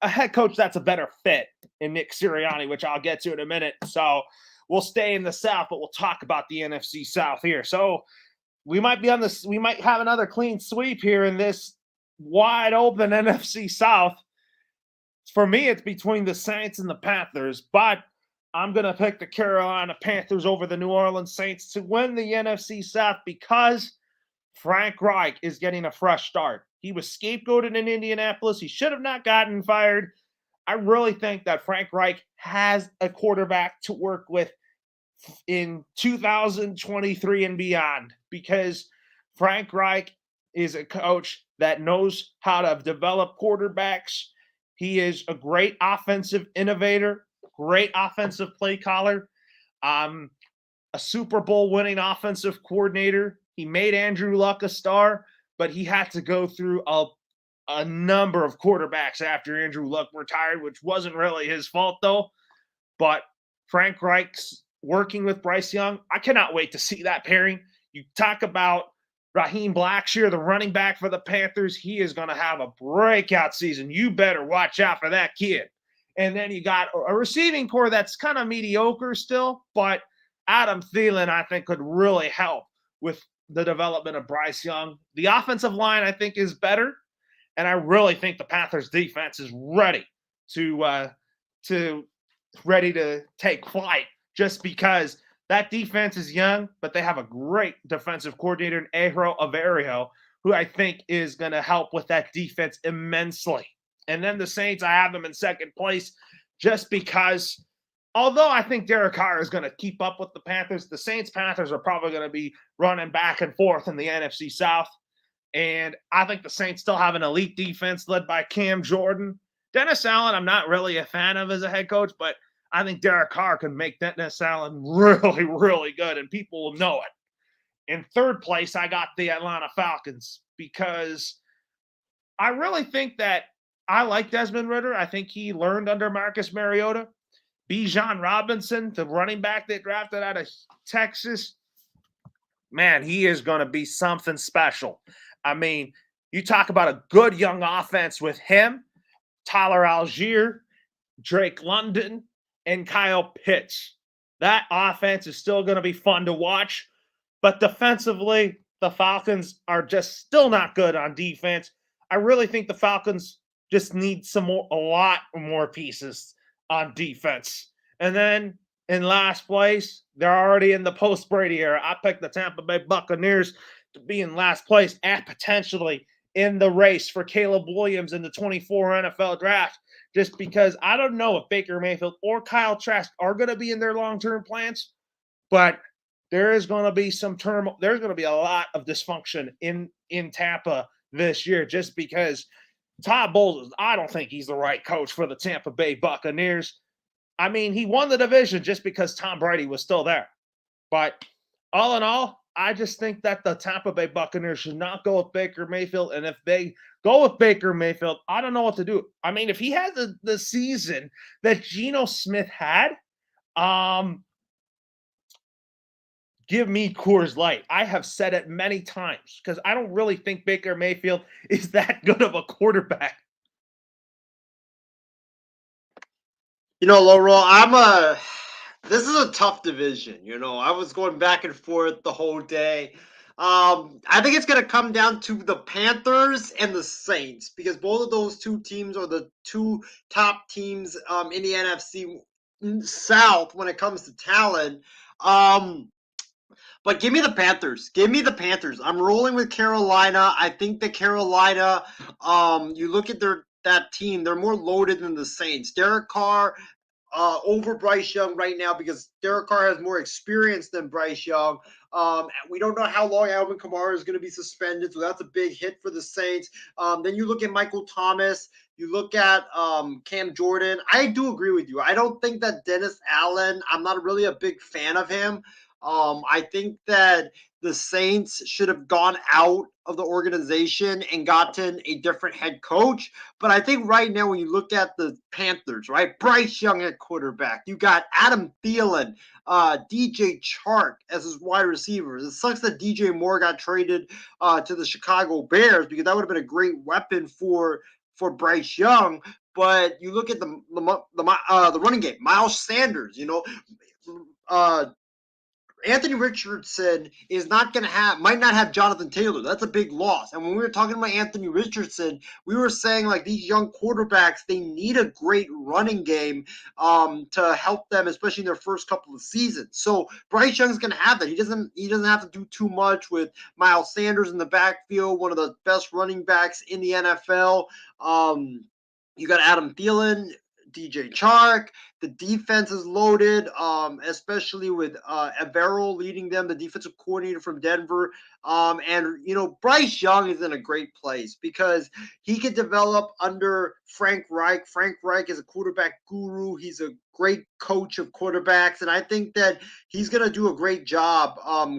head coach that's a better fit in Nick Sirianni, which I'll get to in a minute. So we'll stay in the South, but we'll talk about the NFC South here. So we might be on this. We might have another clean sweep here in this wide open NFC South. For me, it's between the Saints and the Panthers, but I'm going to pick the Carolina Panthers over the New Orleans Saints to win the NFC South because Frank Reich is getting a fresh start. He was scapegoated in Indianapolis. He should have not gotten fired. I really think that Frank Reich has a quarterback to work with in 2023 and beyond, because Frank Reich is a coach that knows how to develop quarterbacks. He is a great offensive innovator, great offensive play caller, a Super Bowl winning offensive coordinator. He made Andrew Luck a star, but he had to go through a number of quarterbacks after Andrew Luck retired, which wasn't really his fault though. But Frank Reich's working with Bryce Young, I cannot wait to see that pairing. You talk about Raheem Blackshear, the running back for the Panthers. He is going to have a breakout season. You better watch out for that kid. And then you got a receiving core that's kind of mediocre still, but Adam Thielen, I think, could really help with the development of Bryce Young. The offensive line, I think, is better, and I really think the Panthers defense is ready to take flight, just because that defense is young, but they have a great defensive coordinator in Ejiro Evero, who I think is going to help with that defense immensely. And then the Saints, I have them in second place just because, although I think Derek Carr is going to keep up with the Panthers, the Saints-Panthers are probably going to be running back and forth in the NFC South. And I think the Saints still have an elite defense led by Cam Jordan. Dennis Allen, I'm not really a fan of as a head coach, but I think Derek Carr can make Dennis Allen really, really good, and people will know it. In third place, I got the Atlanta Falcons because I really think that I like Desmond Ridder. I think he learned under Marcus Mariota. Bijan Robinson, the running back they drafted out of Texas, man, he is going to be something special. I mean, you talk about a good young offense with him, Tyler Algier, Drake London, and Kyle Pitts. That offense is still going to be fun to watch, but defensively, the Falcons are just still not good on defense. I really think the Falcons just need a lot more pieces on defense. And then in last place, they're already in the post-Brady era. I picked the Tampa Bay Buccaneers to be in last place and potentially in the race for Caleb Williams in the 24 NFL draft, just because I don't know if Baker Mayfield or Kyle Trask are going to be in their long-term plans, but there is going to be some turmoil. There's going to be a lot of dysfunction in Tampa this year, just because Todd Bowles, I don't think he's the right coach for the Tampa Bay Buccaneers. I mean, he won the division just because Tom Brady was still there. But all in all, I just think that the Tampa Bay Buccaneers should not go with Baker Mayfield. And if they go with Baker Mayfield, I don't know what to do. I mean, if he has the season that Geno Smith had, give me Coors Light. I have said it many times because I don't really think Baker Mayfield is that good of a quarterback. You know, Laurel, This is a tough division. I was going back and forth the whole day. I think it's going to come down to the Panthers and the Saints because both of those two teams are the two top teams in the NFC South when it comes to talent. But give me the Panthers. Give me the Panthers. I'm rolling with Carolina. I think that Carolina, you look at that team, they're more loaded than the Saints. Derek Carr over Bryce Young right now because Derek Carr has more experience than Bryce Young. We don't know how long Alvin Kamara is going to be suspended, so that's a big hit for the Saints. Then you look at Michael Thomas. You look at Cam Jordan. I do agree with you. I don't think that Dennis Allen, I'm not really a big fan of him. I think that the Saints should have gone out of the organization and gotten a different head coach. But I think right now, when you look at the Panthers, right, Bryce Young at quarterback, you got Adam Thielen, DJ Chark as his wide receivers. It sucks that DJ Moore got traded to the Chicago Bears because that would have been a great weapon for Bryce Young. But you look at the running game, Miles Sanders, Anthony Richardson might not have Jonathan Taylor. That's a big loss. And when we were talking about Anthony Richardson, we were saying like these young quarterbacks, they need a great running game to help them, especially in their first couple of seasons. So Bryce Young's going to have that. He doesn't have to do too much with Miles Sanders in the backfield, one of the best running backs in the NFL. You got Adam Thielen, DJ Chark. The defense is loaded, especially with Averill leading them, the defensive coordinator from Denver. And Bryce Young is in a great place because he could develop under Frank Reich. Frank Reich is a quarterback guru. He's a great coach of quarterbacks. And I think that he's going to do a great job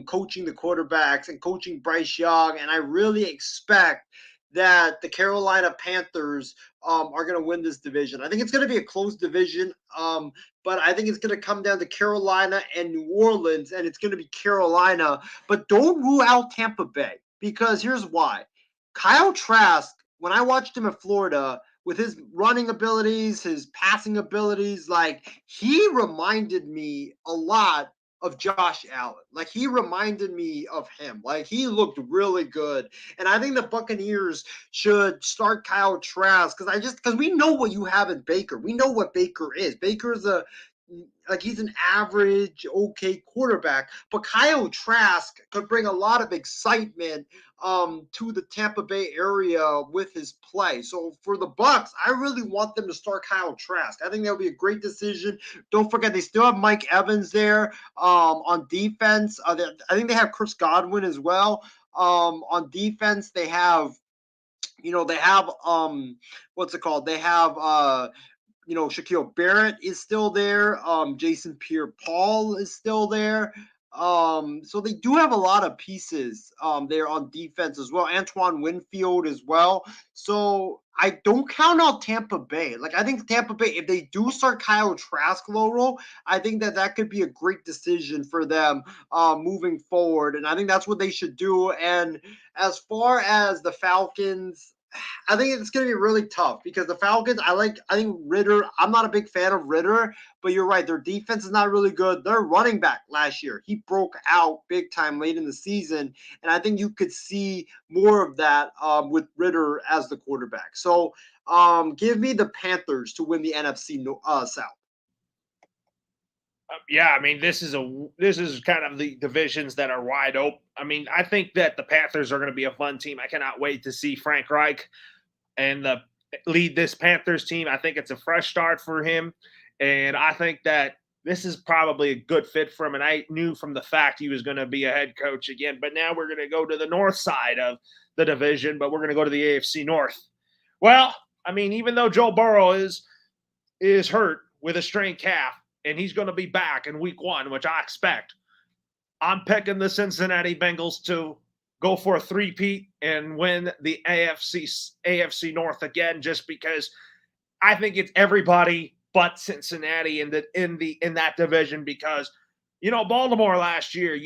coaching the quarterbacks and coaching Bryce Young. And I really expect that the Carolina Panthers are going to win this division. I think it's going to be a close division, but I think it's going to come down to Carolina and New Orleans, and it's going to be Carolina. But don't rule out Tampa Bay because here's why. Kyle Trask, when I watched him in Florida, with his running abilities, his passing abilities, like he reminded me a lot of Josh Allen. Like he reminded me of him. Like he looked really good. And I think the Buccaneers should start Kyle Trask because we know what you have in Baker. We know what Baker is. Baker's he's an average, okay quarterback, but Kyle Trask could bring a lot of excitement to the Tampa Bay area with his play. So for the Bucks, I really want them to start Kyle Trask. I think that would be a great decision. Don't forget, they still have Mike Evans there on defense. I think they have Chris Godwin as well. On defense, they have, what's it called? They have, Shaquille Barrett is still there. Jason Pierre-Paul is still there. So they do have a lot of pieces there on defense as well. Antoine Winfield as well. So I don't count out Tampa Bay. Like I think Tampa Bay, if they do start Kyle Trask, Loro, I think that could be a great decision for them moving forward. And I think that's what they should do. And as far as the Falcons, I think it's going to be really tough because the Falcons, I think Ridder, I'm not a big fan of Ridder, but you're right. Their defense is not really good. Their running back last year, he broke out big time late in the season. And I think you could see more of that with Ridder as the quarterback. So give me the Panthers to win the NFC South. Yeah, I mean, this is kind of the divisions that are wide open. I mean, I think that the Panthers are going to be a fun team. I cannot wait to see Frank Reich and lead this Panthers team. I think it's a fresh start for him, and I think that this is probably a good fit for him. And I knew from the fact he was going to be a head coach again. But now we're going to go to the north side of the division, but we're going to go to the AFC North. Well, I mean, even though Joe Burrow is hurt with a strained calf, and he's going to be back in week 1, which I expect, I'm picking the Cincinnati Bengals to go for a three-peat and win the AFC North again, just because I think it's everybody but Cincinnati in that division because, Baltimore last year,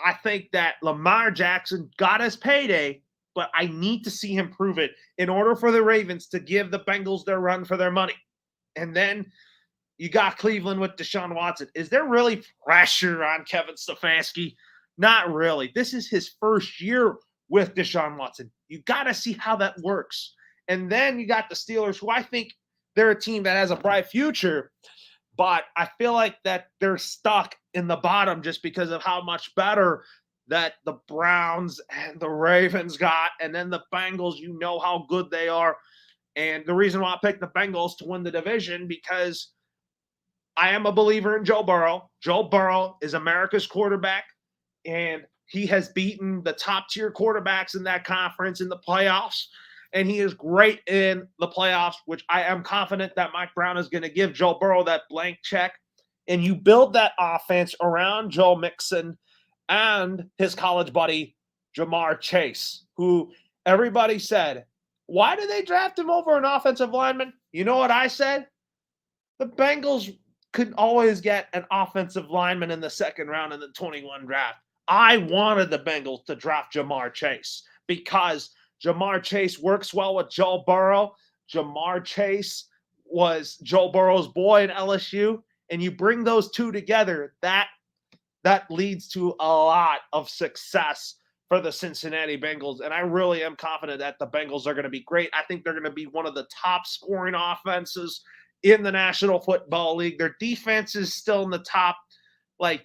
I think that Lamar Jackson got his payday, but I need to see him prove it in order for the Ravens to give the Bengals their run for their money. And then You got Cleveland with Deshaun Watson. Is there really pressure on Kevin Stefanski? Not really. This is his first year with Deshaun Watson. You got to see how that works. And then you got the Steelers, who I think they're a team that has a bright future, but I feel like that they're stuck in the bottom just because of how much better that the Browns and the Ravens got. And then the Bengals, you know how good they are. And the reason why I picked the Bengals to win the division, because I am a believer in Joe Burrow. Joe Burrow is America's quarterback, and he has beaten the top tier quarterbacks in that conference in the playoffs. And he is great in the playoffs, which I am confident that Mike Brown is going to give Joe Burrow that blank check. And you build that offense around Joe Mixon and his college buddy, Ja'Marr Chase, who everybody said, why did they draft him over an offensive lineman? You know what I said? The Bengals could always get an offensive lineman in the second round in the 21 draft. I wanted the Bengals to draft Ja'Marr Chase because Ja'Marr Chase works well with Joe Burrow. Ja'Marr Chase was Joe Burrow's boy at LSU. And you bring those two together, that leads to a lot of success for the Cincinnati Bengals. And I really am confident that the Bengals are going to be great. I think they're going to be one of the top scoring offenses in the National Football League. Their defense is still in the top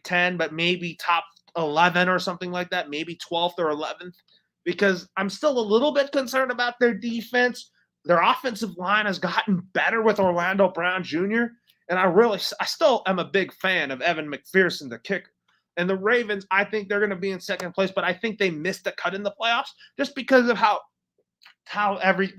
10, but maybe top 11 or something like that, maybe 12th or 11th, because I'm still a little bit concerned about their defense. Their offensive line has gotten better with Orlando Brown Jr., and I still am a big fan of Evan McPherson, the kicker. And the Ravens, I think they're going to be in second place, but I think they missed a cut in the playoffs just because of how the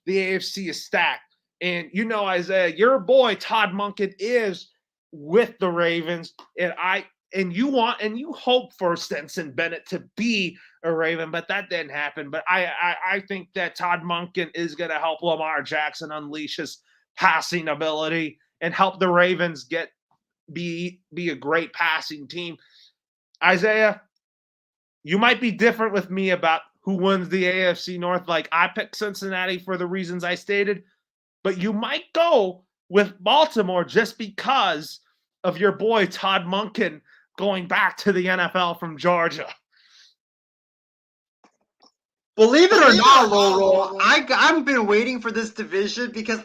AFC is stacked. And you know, Isaiah, your boy Todd Monken is with the Ravens, and you hope for Stetson Bennett to be a Raven, but that didn't happen. But I think that Todd Monken is going to help Lamar Jackson unleash his passing ability and help the Ravens be a great passing team. Isaiah, you might be different with me about who wins the AFC North. Like, I picked Cincinnati for the reasons I stated, but you might go with Baltimore just because of your boy Todd Monken going back to the NFL from Georgia. Believe it or not, Loro, I've been waiting for this division because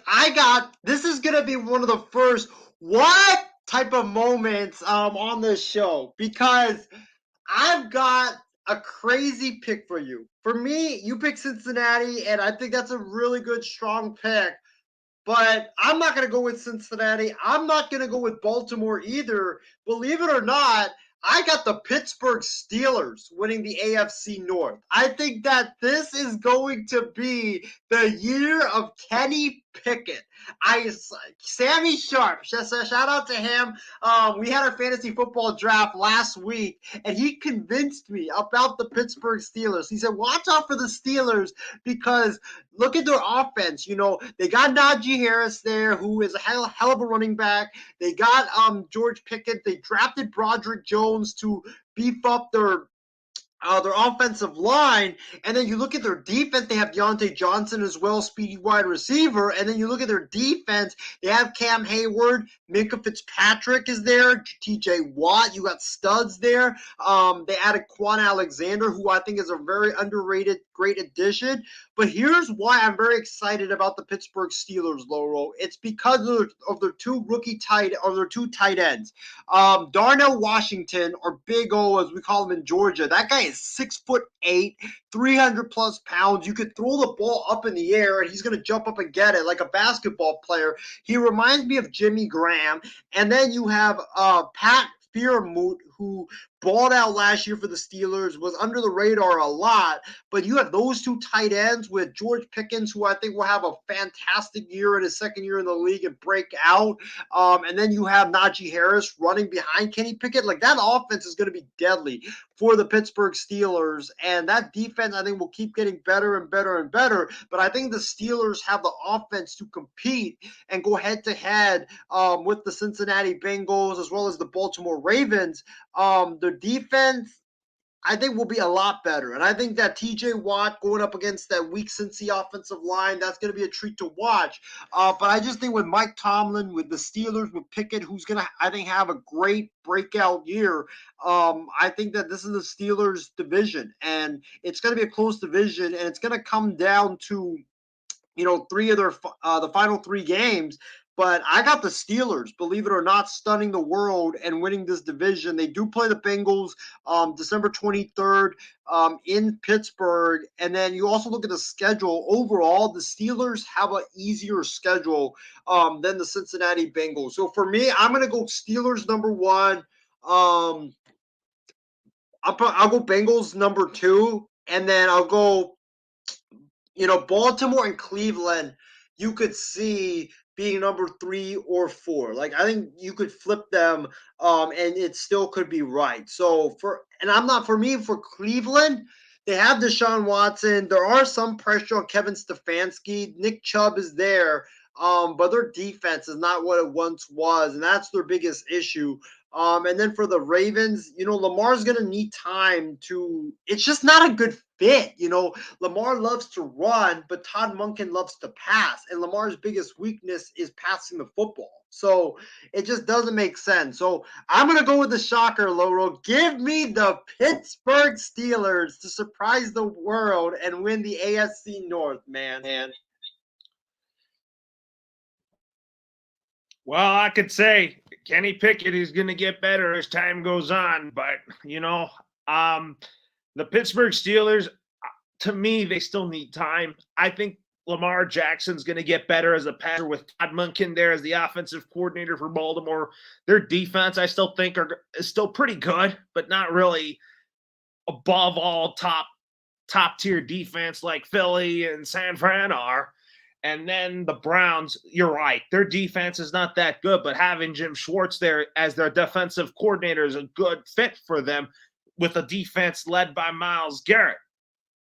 this is going to be one of the first what type of moments on this show, because I've got a crazy pick for you. For me, you pick Cincinnati, and I think that's a really good, strong pick. But I'm not going to go with Cincinnati. I'm not going to go with Baltimore either. Believe it or not, I got the Pittsburgh Steelers winning the AFC North. I think that this is going to be the year of Kenny Pickett. Sammy Sharp, shout out to him. We had our fantasy football draft last week, and he convinced me about the Pittsburgh Steelers. He said, watch out for the Steelers because look at their offense. You know, they got Najee Harris there, who is a hell of a running back. They got George Pickens. They drafted Broderick Jones to beef up their offensive line, and then you look at their defense, they have Deontay Johnson as well, speedy wide receiver, and then you look at their defense, they have Cam Hayward, Minkah Fitzpatrick is there, TJ Watt, you got studs there. They added Quan Alexander, who I think is a very underrated, great addition. But here's why I'm very excited about the Pittsburgh Steelers, Loro. It's because of their two tight ends. Darnell Washington, or Big O as we call him in Georgia, that guy is 6'8", 300 plus pounds. You could throw the ball up in the air and he's going to jump up and get it like a basketball player. He reminds me of Jimmy Graham. And then you have Pat Freiermuth, who balled out last year for the Steelers, was under the radar a lot, but you have those two tight ends with George Pickens, who I think will have a fantastic year in his second year in the league and break out. And then you have Najee Harris running behind Kenny Pickett. Like, that offense is going to be deadly for the Pittsburgh Steelers, and that defense I think will keep getting better and better and better. But I think the Steelers have the offense to compete and go head to head with the Cincinnati Bengals as well as the Baltimore Ravens. Their defense, I think will be a lot better. And I think that TJ Watt going up against that weak Cincy offensive line, that's going to be a treat to watch. But I just think with Mike Tomlin, with the Steelers, with Pickett, who's going to, I think, have a great breakout year, I think that this is the Steelers division. And it's going to be a close division. And it's going to come down to, three of the final three games. But I got the Steelers, believe it or not, stunning the world and winning this division. They do play the Bengals December 23rd in Pittsburgh. And then you also look at the schedule. Overall, the Steelers have an easier schedule than the Cincinnati Bengals. So for me, I'm going to go Steelers number one. I'll go Bengals number two. And then I'll go Baltimore and Cleveland, you could see being number 3 or 4. Like, I think you could flip them, and it still could be right. So for Cleveland, they have Deshaun Watson. There are some pressure on Kevin Stefanski. Nick Chubb is there, but their defense is not what it once was, and that's their biggest issue. And then for the Ravens, Lamar's going to need time to – it's just not a good fit. Lamar loves to run, but Todd Monken loves to pass. And Lamar's biggest weakness is passing the football. So it just doesn't make sense. So I'm going to go with the shocker, Loro. Give me the Pittsburgh Steelers to surprise the world and win the AFC North, man. Well, I could say Kenny Pickett is going to get better as time goes on, but the Pittsburgh Steelers, to me, they still need time. I think Lamar Jackson's going to get better as a passer with Todd Monken there as the offensive coordinator for Baltimore. Their defense, I still think, is still pretty good, but not really above all top tier defense like Philly and San Fran are. And then the Browns, you're right. Their defense is not that good, but having Jim Schwartz there as their defensive coordinator is a good fit for them with a defense led by Myles Garrett.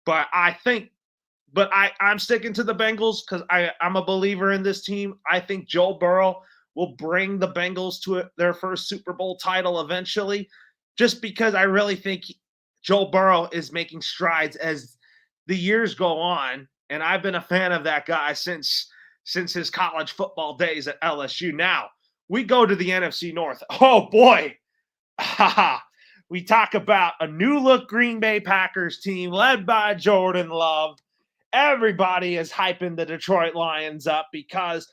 But I'm sticking to the Bengals because I'm a believer in this team. I think Joe Burrow will bring the Bengals to their first Super Bowl title eventually, just because I really think Joe Burrow is making strides as the years go on. And I've been a fan of that guy since his college football days at LSU. Now, we go to the NFC North. Oh, boy. We talk about a new-look Green Bay Packers team led by Jordan Love. Everybody is hyping the Detroit Lions up because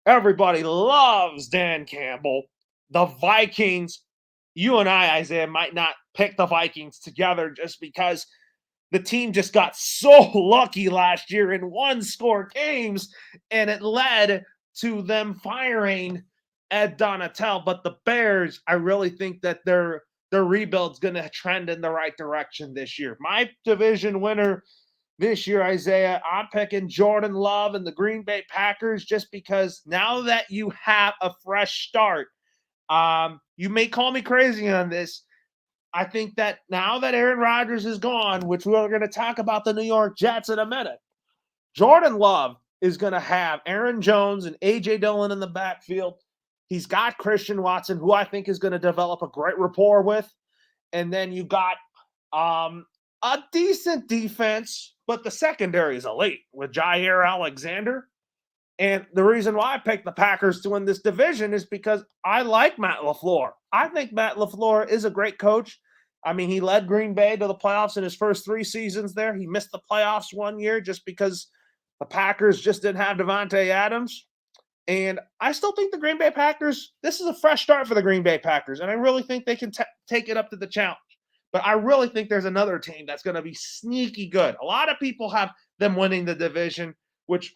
everybody loves Dan Campbell. The Vikings, you and I, Isaiah, might not pick the Vikings together just because the team just got so lucky last year in one-score games, and it led to them firing Ed Donatel. But the Bears, I really think that their rebuild's going to trend in the right direction this year. My division winner this year, Isaiah, I'm picking Jordan Love and the Green Bay Packers just because now that you have a fresh start, you may call me crazy on this, I think that now that Aaron Rodgers is gone, which we're going to talk about the New York Jets in a minute, Jordan Love is going to have Aaron Jones and A.J. Dillon in the backfield. He's got Christian Watson, who I think is going to develop a great rapport with. And then you got a decent defense, but the secondary is elite with Jair Alexander. And the reason why I picked the Packers to win this division is because I like Matt LaFleur. I think Matt LaFleur is a great coach. I mean, he led Green Bay to the playoffs in his first 3 seasons there. He missed the playoffs 1 year just because the Packers just didn't have Devontae Adams. And I still think the Green Bay Packers, this is a fresh start for the Green Bay Packers, and I really think they can take it up to the challenge. But I really think there's another team that's going to be sneaky good. A lot of people have them winning the division, which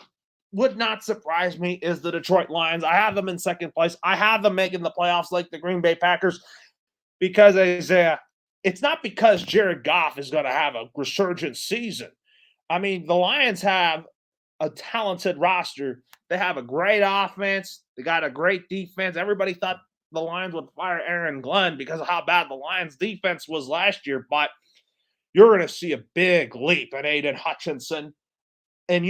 would not surprise me, is the Detroit Lions. I have them in second place. I have them making the playoffs like the Green Bay Packers because, Isaiah, it's not because Jared Goff is going to have a resurgent season. I mean, the Lions have a talented roster. They have a great offense. They got a great defense. Everybody thought the Lions would fire Aaron Glenn because of how bad the Lions defense was last year, but you're going to see a big leap in Aiden Hutchinson. And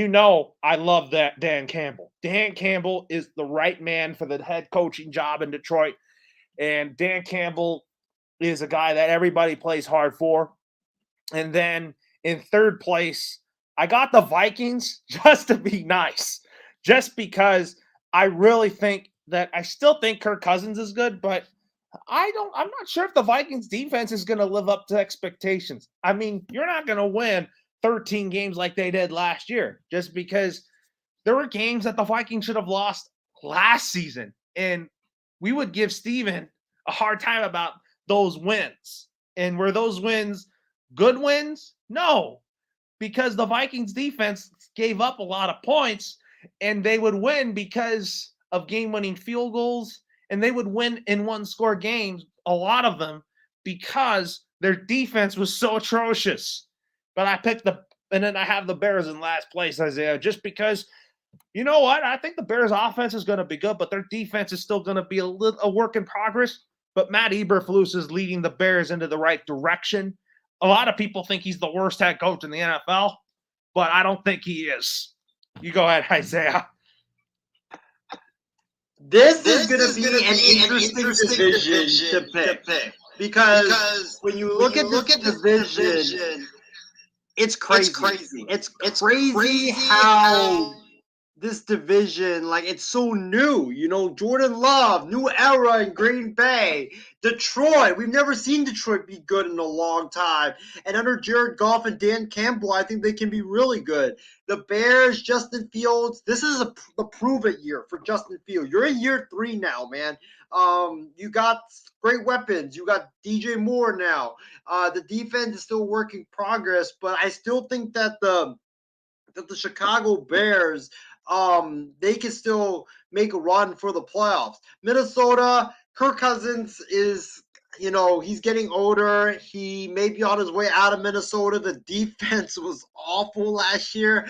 I love that Dan Campbell. Dan Campbell is the right man for the head coaching job in Detroit. And Dan Campbell is a guy that everybody plays hard for. And then in third place, I got the Vikings just to be nice, just because I really think that I still think Kirk Cousins is good, but I'm not sure if the Vikings defense is going to live up to expectations. I mean, you're not going to win 13 games like they did last year just because there were games that the Vikings should have lost last season. And we would give Steven a hard time about those wins. And were those wins good wins? No, because the Vikings defense gave up a lot of points and they would win because of game-winning field goals, and they would win in one-score games, a lot of them, because their defense was so atrocious. But and then I have the Bears in last place, Isaiah, just because, you know what? I think the Bears offense is going to be good, but their defense is still going to be a work in progress. But Matt Eberflus is leading the Bears into the right direction. A lot of people think he's the worst head coach in the NFL, but I don't think he is. You go ahead, Isaiah. This is going to be an interesting division to pick because when you look at this division, it's crazy. It's crazy how this division, like, it's so new. You know, Jordan Love, new era in Green Bay. Detroit, we've never seen Detroit be good in a long time. And under Jared Goff and Dan Campbell, I think they can be really good. The Bears, Justin Fields, this is the prove-it year for Justin Fields. You're in year 3 now, man. You got great weapons. You got DJ Moore now. The defense is still work in progress, but I still think that the Chicago Bears, they can still make a run for the playoffs. Minnesota, Kirk Cousins is, you know, he's getting older. He may be on his way out of Minnesota. The defense was awful last year.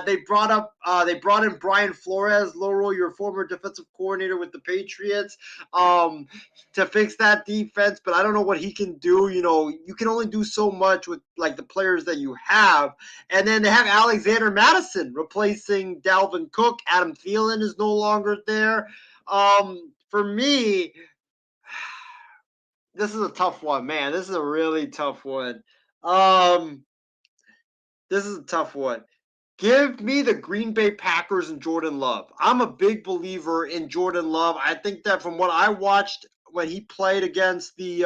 They brought in Brian Flores, Laurel, your former defensive coordinator with the Patriots, to fix that defense. But I don't know what he can do. You know, you can only do so much with like the players that you have. And then they have Alexander Madison replacing Dalvin Cook. Adam Thielen is no longer there. For me, this is a tough one, man. This is a really tough one. This is a tough one. Give me the Green Bay Packers and Jordan Love. I'm a big believer in Jordan Love. I think that from what I watched when he played against the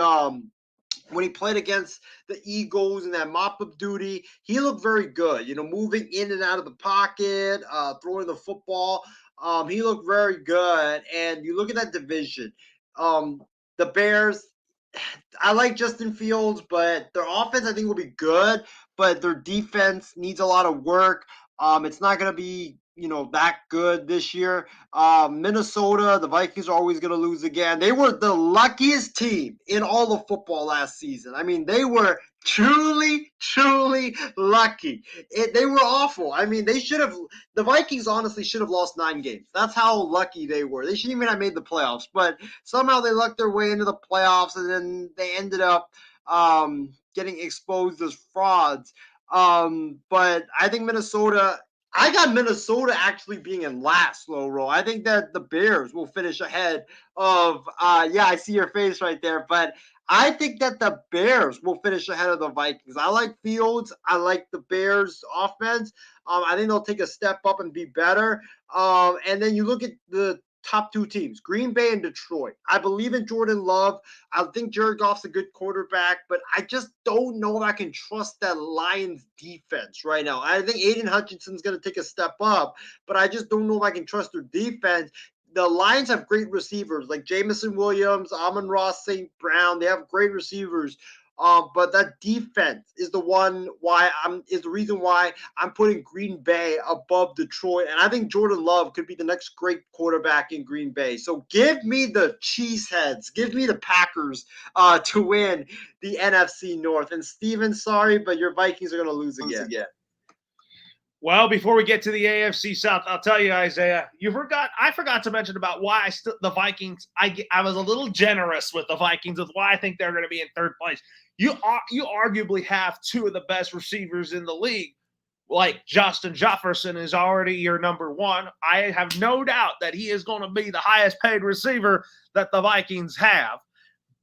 Eagles in that mop-up duty, he looked very good. You know, moving in and out of the pocket, throwing the football. He looked very good. And you look at that division. The Bears, I like Justin Fields, but their offense I think will be good, but their defense needs a lot of work. It's not going to be, you know, that good this year. Minnesota, the Vikings are always going to lose again. They were the luckiest team in all of football last season. I mean, they were truly, truly lucky. They were awful. I mean, the Vikings honestly should have lost 9 games. That's how lucky they were. They shouldn't even have made the playoffs, but somehow they lucked their way into the playoffs, and then they ended up getting exposed as frauds. But I think I got Minnesota actually being in last, Loro. I think that the Bears will finish ahead of, I see your face right there, but I think that the Bears will finish ahead of the Vikings. I like Fields. I like the Bears offense. I think they'll take a step up and be better. And then you look at the top 2 teams, Green Bay and Detroit. I believe in Jordan Love. I think Jared Goff's a good quarterback, but I just don't know if I can trust that Lions defense right now. I think Aiden Hutchinson's going to take a step up, but I just don't know if I can trust their defense. The Lions have great receivers like Jamison Williams, Amon-Ra St. Brown. They have great receivers. But that defense is the reason why I'm putting Green Bay above Detroit. And I think Jordan Love could be the next great quarterback in Green Bay. So give me the Cheeseheads. Give me the Packers to win the NFC North. And Steven, sorry, but your Vikings are going to lose again. Well, before we get to the AFC South, I'll tell you, Isaiah, I forgot to mention about why the Vikings, I was a little generous with the Vikings with why I think they're going to be in third place. You arguably have 2 of the best receivers in the league. Like Justin Jefferson is already your number 1. I have no doubt that he is going to be the highest paid receiver that the Vikings have.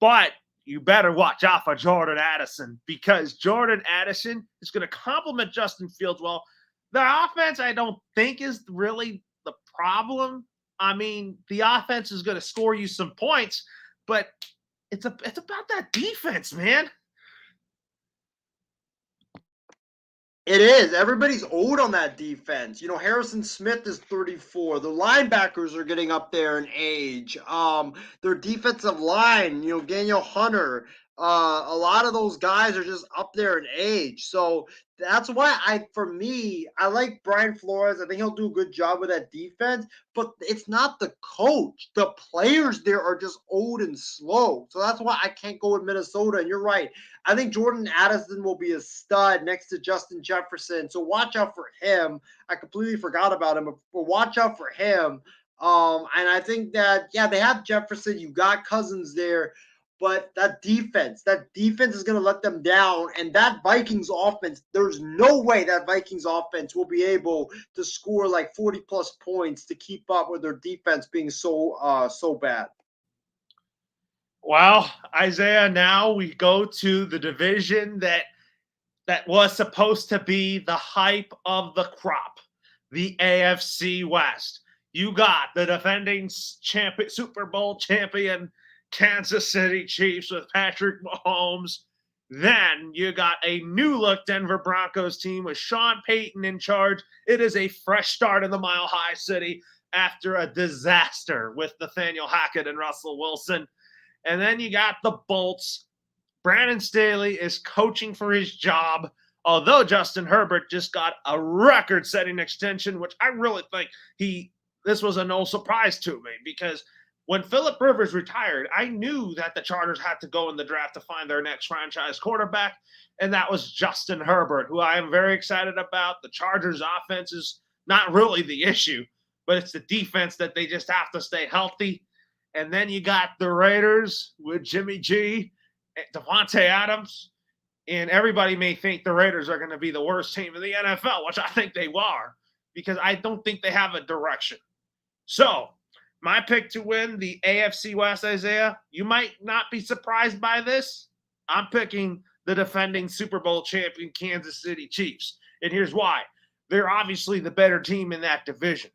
But you better watch out for Jordan Addison, because Jordan Addison is going to complement Justin Fields well. The offense, I don't think, is really the problem. I mean, the offense is going to score you some points, but it's about that defense, man. It is. Everybody's old on that defense. You know, Harrison Smith is 34. The linebackers are getting up there in age. Their defensive line, you know, Daniel Hunter, a lot of those guys are just up there in age. So that's why I like Brian Flores. I think he'll do a good job with that defense, but it's not the coach. The players there are just old and slow. So that's why I can't go with Minnesota. And you're right. I think Jordan Addison will be a stud next to Justin Jefferson. So watch out for him. I completely forgot about him, but watch out for him. And I think that, yeah, they have Jefferson. You got Cousins there. But that defense is going to let them down. And that Vikings offense, there's no way that Vikings offense will be able to score like 40-plus points to keep up with their defense being so bad. Well, Isaiah, now we go to the division that was supposed to be the hype of the crop, the AFC West. You got the defending Super Bowl champion Kansas City Chiefs with Patrick Mahomes. Then you got a new-look Denver Broncos team with Sean Payton in charge. It is a fresh start in the Mile High City after a disaster with Nathaniel Hackett and Russell Wilson. And then you got the Bolts. Brandon Staley is coaching for his job, although Justin Herbert just got a record-setting extension, which I really think this was a no surprise to me, because when Phillip Rivers retired, I knew that the Chargers had to go in the draft to find their next franchise quarterback, and that was Justin Herbert, who I am very excited about. The Chargers' offense is not really the issue, but it's the defense that they just have to stay healthy. And then you got the Raiders with Jimmy G, Davante Adams, and everybody may think the Raiders are going to be the worst team in the NFL, which I think they are, because I don't think they have a direction. So my pick to win the AFC West, Isaiah, you might not be surprised by this. I'm picking the defending Super Bowl champion Kansas City Chiefs. And here's why. They're obviously the better team in that division.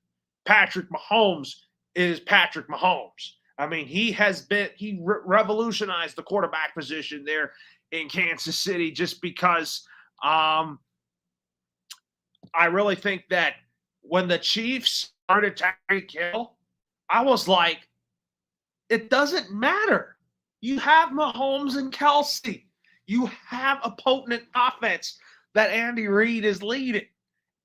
Patrick Mahomes is Patrick Mahomes. I mean, he revolutionized the quarterback position there in Kansas City, just because I really think that when the Chiefs started Tyreek Hill, I was like, it doesn't matter. You have Mahomes and Kelsey. You have a potent offense that Andy Reid is leading.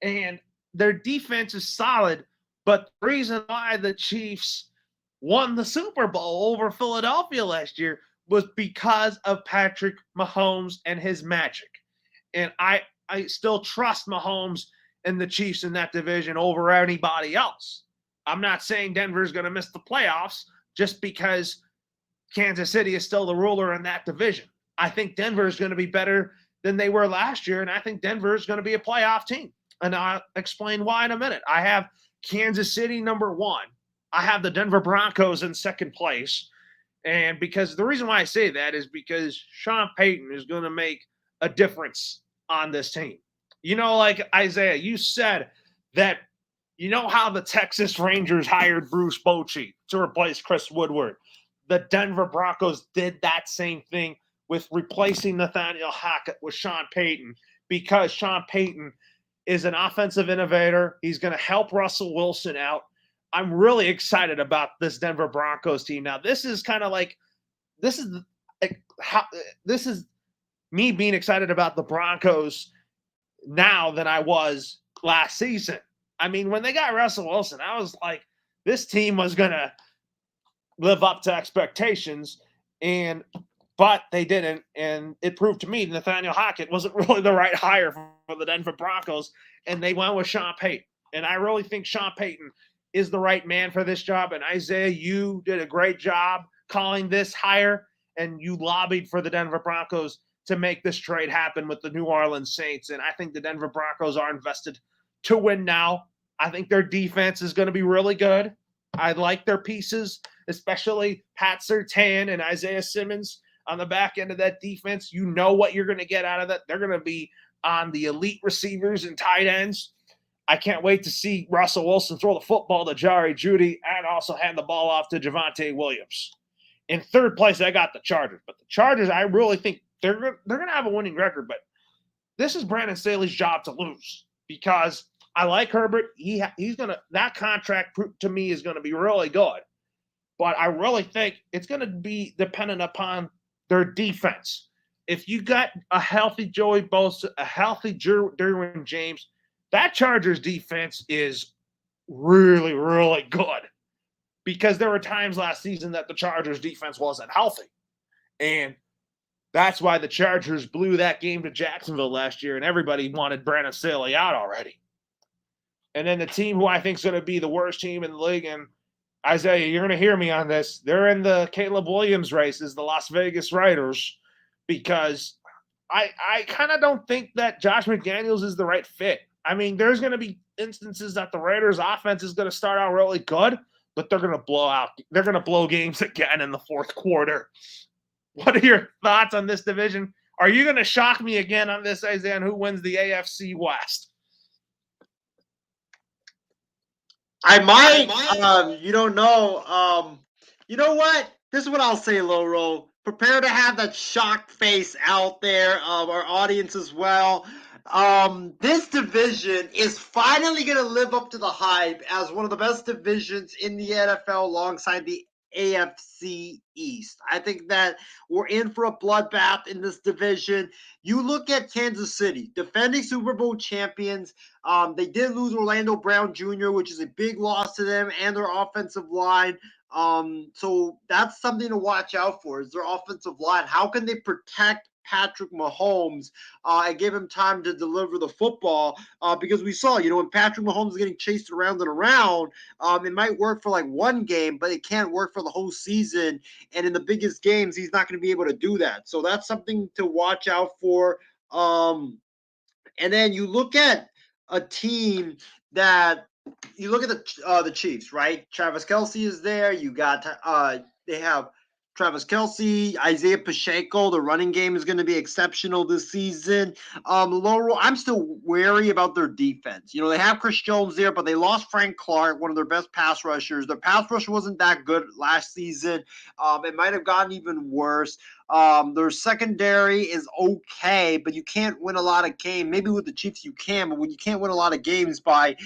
And their defense is solid. But the reason why the Chiefs won the Super Bowl over Philadelphia last year was because of Patrick Mahomes and his magic. And I still trust Mahomes and the Chiefs in that division over anybody else. I'm not saying Denver is going to miss the playoffs just because Kansas City is still the ruler in that division. I think Denver is going to be better than they were last year, and I think Denver is going to be a playoff team. And I'll explain why in a minute. I have Kansas City number 1. I have the Denver Broncos in second place. And because the reason why I say that is because Sean Payton is going to make a difference on this team. You know, like Isaiah, you said that, you know how the Texas Rangers hired Bruce Bochy to replace Chris Woodward? The Denver Broncos did that same thing with replacing Nathaniel Hackett with Sean Payton, because Sean Payton is an offensive innovator. He's going to help Russell Wilson out. I'm really excited about this Denver Broncos team. Now, this is me being excited about the Broncos now than I was last season. I mean, when they got Russell Wilson, I was like, this team was going to live up to expectations, but they didn't. And it proved to me Nathaniel Hackett wasn't really the right hire for the Denver Broncos, and they went with Sean Payton. And I really think Sean Payton is the right man for this job. And Isaiah, you did a great job calling this hire, and you lobbied for the Denver Broncos to make this trade happen with the New Orleans Saints. And I think the Denver Broncos are invested to win now. I think their defense is going to be really good. I like their pieces, especially Pat Surtain and Isaiah Simmons. on the back end of that defense. You know what you're going to get out of that. They're going to be on the elite receivers and tight ends. I can't wait to see Russell Wilson throw the football to Jerry Jeudy and also hand the ball off to Javonte Williams. In third place, I got the Chargers. But the Chargers, I really think they're going to have a winning record. But this is Brandon Staley's job to lose because I like Herbert. He's going to – that contract to me is going to be really good. But I really think it's going to be dependent upon their defense. If you got a healthy Joey Bosa, a healthy Derwin James, that Chargers defense is really, really good. Because there were times last season that the Chargers defense wasn't healthy. And that's why the Chargers blew that game to Jacksonville last year, and everybody wanted Brandon Staley out already. And then the team who I think is going to be the worst team in the league, and Isaiah, you're going to hear me on this, they're in the Caleb Williams race, is the Las Vegas Raiders, because I kind of don't think that Josh McDaniels is the right fit. I mean, there's going to be instances that the Raiders' offense is going to start out really good, but they're going to blow out. They're going to blow games again in the fourth quarter. What are your thoughts on this division? Are you going to shock me again on this, Isaiah, on who wins the AFC West? I might. You don't know. You know what? This is what I'll say, Loro. Prepare to have that shocked face out there of our audience as well. This division is finally going to live up to the hype as one of the best divisions in the NFL alongside the AFC East. I think that we're in for a bloodbath in this division. You look at Kansas City, defending Super Bowl champions. They did lose Orlando Brown Jr., which is a big loss to them and their offensive line. So that's something to watch out for is their offensive line. How can they protect Patrick Mahomes and give him time to deliver the football? Because we saw, when Patrick Mahomes is getting chased around and around, it might work for like one game, but it can't work for the whole season. And in the biggest games, he's not going to be able to do that. So that's something to watch out for. And then you look at a team that you look at the Chiefs, right? Travis Kelce is there. You got they have Travis Kelce, Isaiah Pacheco. The running game is going to be exceptional this season. Laurel, I'm still wary about their defense. They have Chris Jones there, but they lost Frank Clark, one of their best pass rushers. Their pass rush wasn't that good last season. It might have gotten even worse. Their secondary is okay, but you can't win a lot of games. Maybe with the Chiefs you can, but when you can't win a lot of games by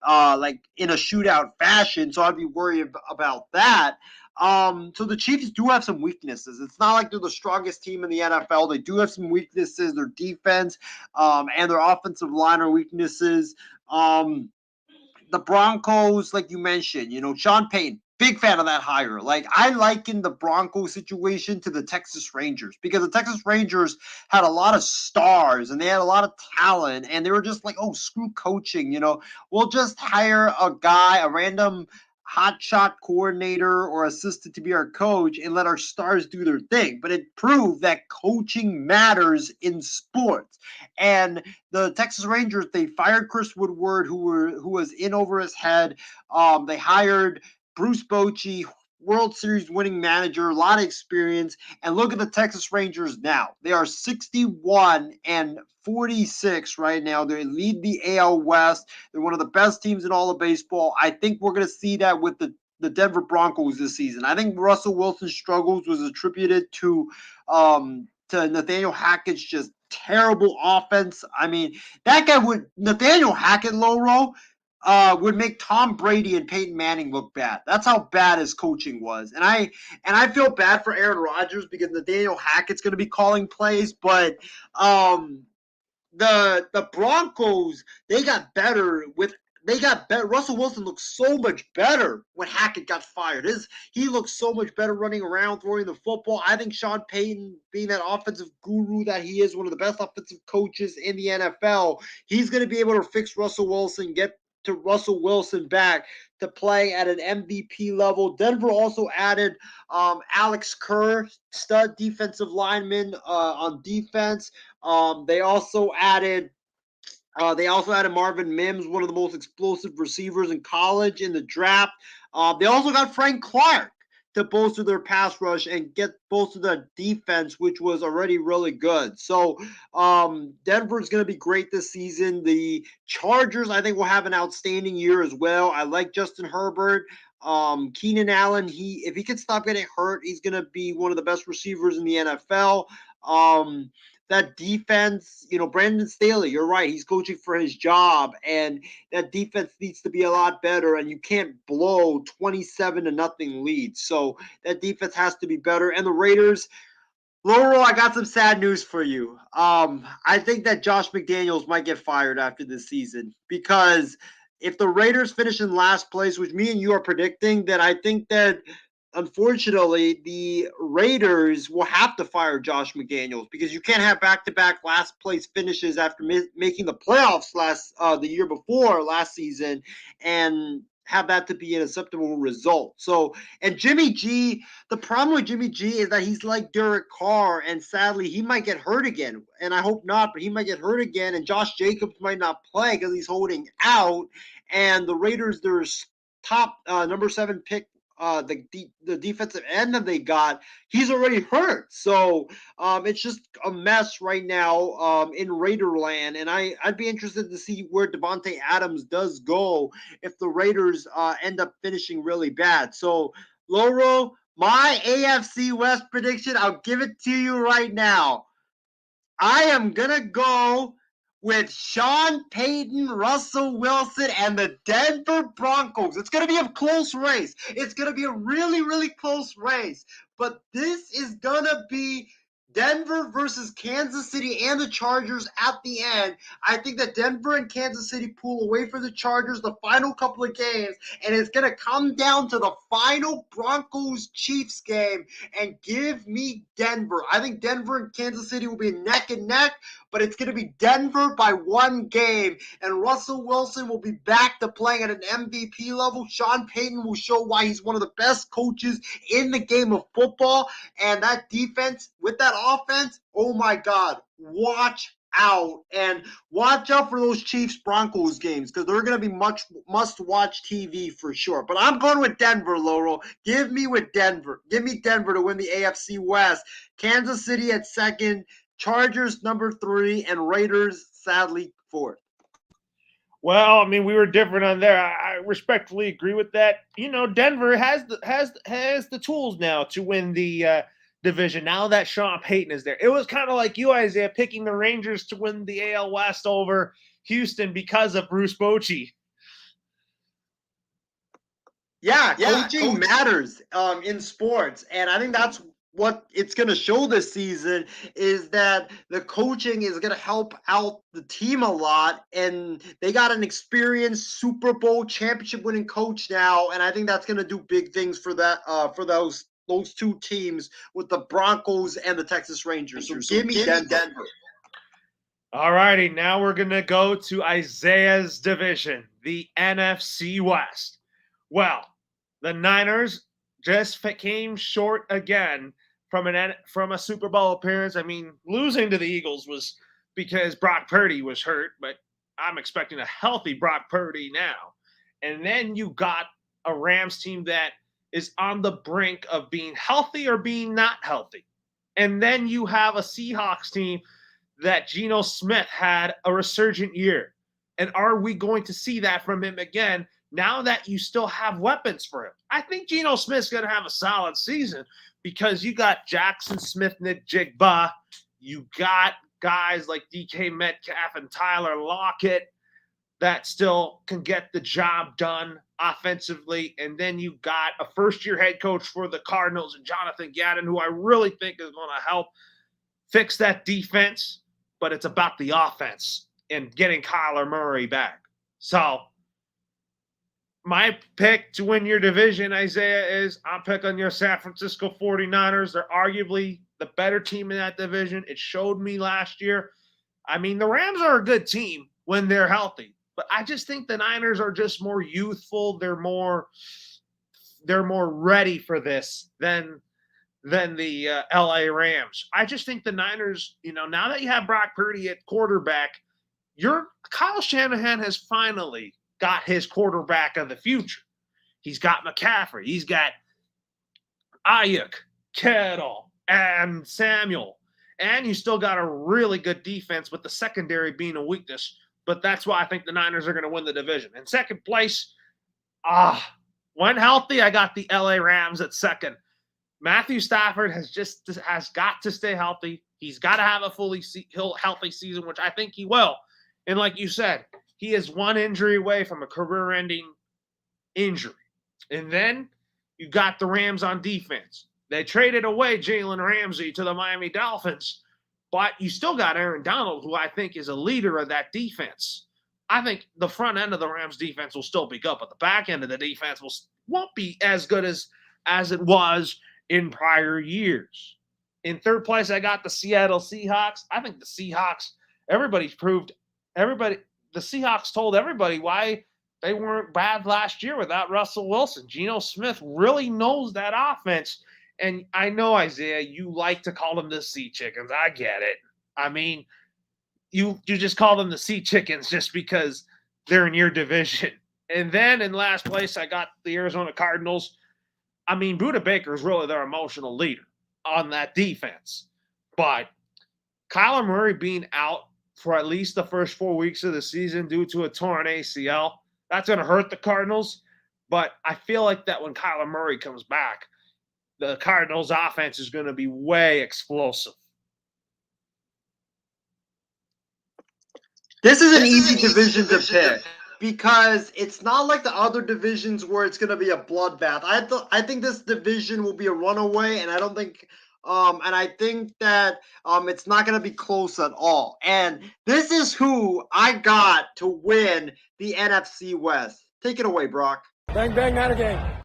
like in a shootout fashion, so I'd be worried about that. So the Chiefs do have some weaknesses. It's not like they're the strongest team in the NFL. They do have some weaknesses. Their defense and their offensive line are weaknesses. The Broncos, like you mentioned, Sean Payton, big fan of that hire. Like, I liken the Broncos situation to the Texas Rangers because the Texas Rangers had a lot of stars and they had a lot of talent and they were just like, oh, screw coaching, we'll just hire a guy, a random hotshot coordinator or assistant to be our coach and let our stars do their thing. But it proved that coaching matters in sports. And the Texas Rangers, they fired Chris Woodward, who was in over his head. They hired Bruce Bochy, World Series winning manager, a lot of experience. And look at the Texas Rangers now. They are 61-46 right now. They lead the AL West. They're one of the best teams in all of baseball. I think we're going to see that with the Denver Broncos this season. I think Russell Wilson's struggles was attributed to Nathaniel Hackett's just terrible offense. I mean, Nathaniel Hackett, Loro, would make Tom Brady and Peyton Manning look bad. That's how bad his coaching was. And I feel bad for Aaron Rodgers because Nathaniel Hackett's going to be calling plays, but the Broncos, they got better. Russell Wilson looked so much better when Hackett got fired. He looks so much better running around, throwing the football. I think Sean Payton, being that offensive guru that he is, one of the best offensive coaches in the NFL, he's going to be able to fix Russell Wilson, get to Russell Wilson back to play at an MVP level. Denver also added Alex Kerr, stud defensive lineman on defense. They also added Marvin Mims, one of the most explosive receivers in college in the draft. They also got Frank Clark to bolster their pass rush and get bolster their defense, which was already really good. So Denver's going to be great this season. The Chargers, I think, will have an outstanding year as well. I like Justin Herbert. Keenan Allen, if he can stop getting hurt, he's going to be one of the best receivers in the NFL. That defense, Brandon Staley, you're right. He's coaching for his job, and that defense needs to be a lot better, and you can't blow 27-0 leads. So that defense has to be better. And the Raiders, Laurel, I got some sad news for you. I think that Josh McDaniels might get fired after this season, because if the Raiders finish in last place, which me and you are predicting, then I think that unfortunately, the Raiders will have to fire Josh McDaniels, because you can't have back-to-back last-place finishes after making the playoffs the year before last season and have that to be an acceptable result. So, and Jimmy G, the problem with Jimmy G is that he's like Derek Carr, and sadly, he might get hurt again. And I hope not, but he might get hurt again, and Josh Jacobs might not play because he's holding out. And the Raiders, their top number 7 pick, the defensive end that they got, he's already hurt. So it's just a mess right now in Raiderland, and I'd be interested to see where Devontae Adams does go if the Raiders end up finishing really bad. So Loro, my AFC West prediction, I'll give it to you right now. I am gonna go with Sean Payton, Russell Wilson, and the Denver Broncos. It's going to be a close race. It's going to be a really, really close race. But this is going to be Denver versus Kansas City and the Chargers at the end. I think that Denver and Kansas City pull away for the Chargers the final couple of games, and it's going to come down to the final Broncos-Chiefs game, and give me Denver. I think Denver and Kansas City will be neck and neck, but it's going to be Denver by 1 game, and Russell Wilson will be back to playing at an MVP level. Sean Payton will show why he's one of the best coaches in the game of football, and that defense with that offense, oh my God, watch out. And watch out for those Chiefs-Broncos games, because they're going to be must-watch TV for sure. But I'm going with Denver, Laurel. Give me Denver to win the AFC West. Kansas City at 2nd, Chargers number 3, and Raiders, sadly, 4th. Well, I mean, we were different on there. I respectfully agree with that. Denver has the tools now to win the division. Now that Sean Payton is there, it was kind of like you, Isaiah, picking the Rangers to win the AL West over Houston because of Bruce Bochy. Yeah, coaching matters in sports, and I think that's what it's going to show this season, is that the coaching is going to help out the team a lot, and they got an experienced Super Bowl championship winning coach now, and I think that's going to do big things for that for those 2 teams with the Broncos and the Texas Rangers. So give me Denver. All righty, now we're going to go to Isaiah's division, the NFC West. Well, the Niners just came short again from a Super Bowl appearance. I mean, losing to the Eagles was because Brock Purdy was hurt, but I'm expecting a healthy Brock Purdy now. And then you got a Rams team that is on the brink of being healthy or being not healthy. And then you have a Seahawks team that Geno Smith had a resurgent year. And are we going to see that from him again now that you still have weapons for him? I think Geno Smith's going to have a solid season, because you got Jackson Smith-Njigba, you got guys like DK Metcalf and Tyler Lockett that still can get the job done offensively. And then you got a first-year head coach for the Cardinals, and Jonathan Gannon, who I really think is going to help fix that defense. But it's about the offense and getting Kyler Murray back. So my pick to win your division, Isaiah, is I'm picking your San Francisco 49ers. They're arguably the better team in that division. It showed me last year. I mean, the Rams are a good team when they're healthy, but I just think the Niners are just more youthful. They're more ready for this than the LA Rams. I just think the Niners, now that you have Brock Purdy at quarterback, Kyle Shanahan has finally got his quarterback of the future. He's got McCaffrey. He's got Ayuk, Kittle, and Samuel. And you still got a really good defense with the secondary being a weakness. But that's why I think the Niners are going to win the division. In second place, when healthy, I got the LA Rams at second. Matthew Stafford has got to stay healthy. He's got to have a fully healthy season, which I think he will. And like you said, he is one injury away from a career-ending injury. And then you got the Rams on defense. They traded away Jalen Ramsey to the Miami Dolphins, but you still got Aaron Donald, who I think is a leader of that defense. I think the front end of the Rams defense will still be good, but the back end of the defense won't be as good as it was in prior years. In third place, I got the Seattle Seahawks. I think the Seahawks, the Seahawks told everybody why they weren't bad last year without Russell Wilson. Geno Smith really knows that offense. And I know, Isaiah, you like to call them the Sea Chickens. I get it. I mean, you just call them the Sea Chickens just because they're in your division. And then in last place, I got the Arizona Cardinals. I mean, Budda Baker is really their emotional leader on that defense. But Kyler Murray being out for at least the first 4 weeks of the season due to a torn ACL, that's going to hurt the Cardinals. But I feel like that when Kyler Murray comes back, the Cardinals' offense is going to be way explosive. This is an easy division to pick because it's not like the other divisions where it's going to be a bloodbath. I think this division will be a runaway, and I don't think and I think that it's not going to be close at all. And this is who I got to win the NFC West. Take it away, Brock. Bang, bang, Niner gang.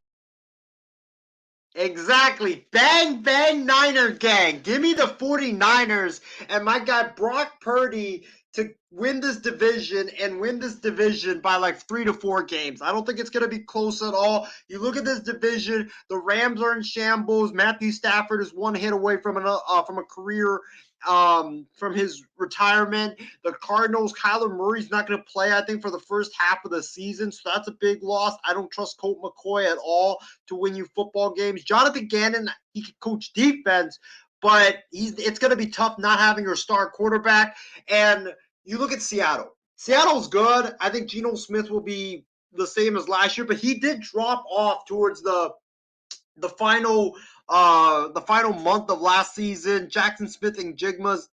Exactly. Bang, bang, Niner gang. Give me the 49ers and my guy Brock Purdy to win this division and win this division by like 3 to 4 games. I don't think it's going to be close at all. You look at this division, the Rams are in shambles. Matthew Stafford is one hit away from a career from his retirement. The Cardinals, Kyler Murray's not going to play, I think, for the first half of the season, so that's a big loss. I don't trust Colt McCoy at all to win you football games. Jonathan Gannon, he can coach defense, but it's going to be tough not having your star quarterback. And you look at Seattle. Seattle's good. I think Geno Smith will be the same as last year, but he did drop off towards the final month of last season. Jackson Smith and Jigba's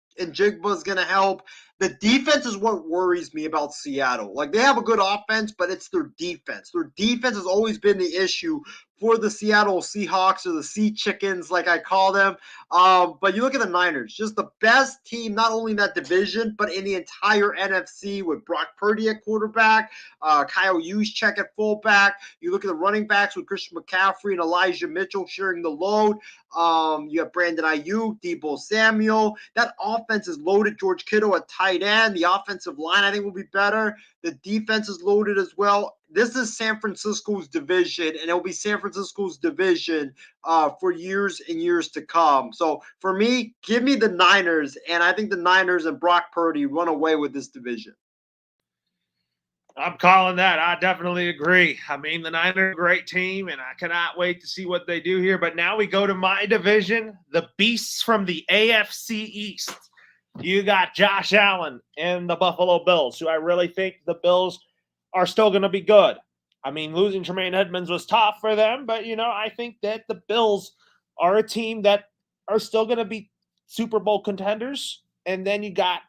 going to help. The defense is what worries me about Seattle. Like, they have a good offense, but it's their defense. Their defense has always been the issue for the Seattle Seahawks, or the Sea Chickens, like I call them. But you look at the Niners, just the best team, not only in that division, but in the entire NFC, with Brock Purdy at quarterback, Kyle Juszczyk at fullback. You look at the running backs with Christian McCaffrey and Elijah Mitchell sharing the load. You have Brandon Ayuk, Deebo Samuel. That offense is loaded. George Kittle at tight end. The offensive line, I think, will be better. The defense is loaded as well. This is San Francisco's division, and it'll be San Francisco's division for years and years to come. So for me, give me the Niners, and I think the Niners and Brock Purdy run away with this division. I'm calling that. I definitely agree. I mean, the Niners are a great team, and I cannot wait to see what they do here. But now we go to my division, the Beasts from the AFC East. You got Josh Allen and the Buffalo Bills, who I really think the Bills are still going to be good. I mean, losing Tremaine Edmonds was tough for them, but, I think that the Bills are a team that are still going to be Super Bowl contenders. And then you got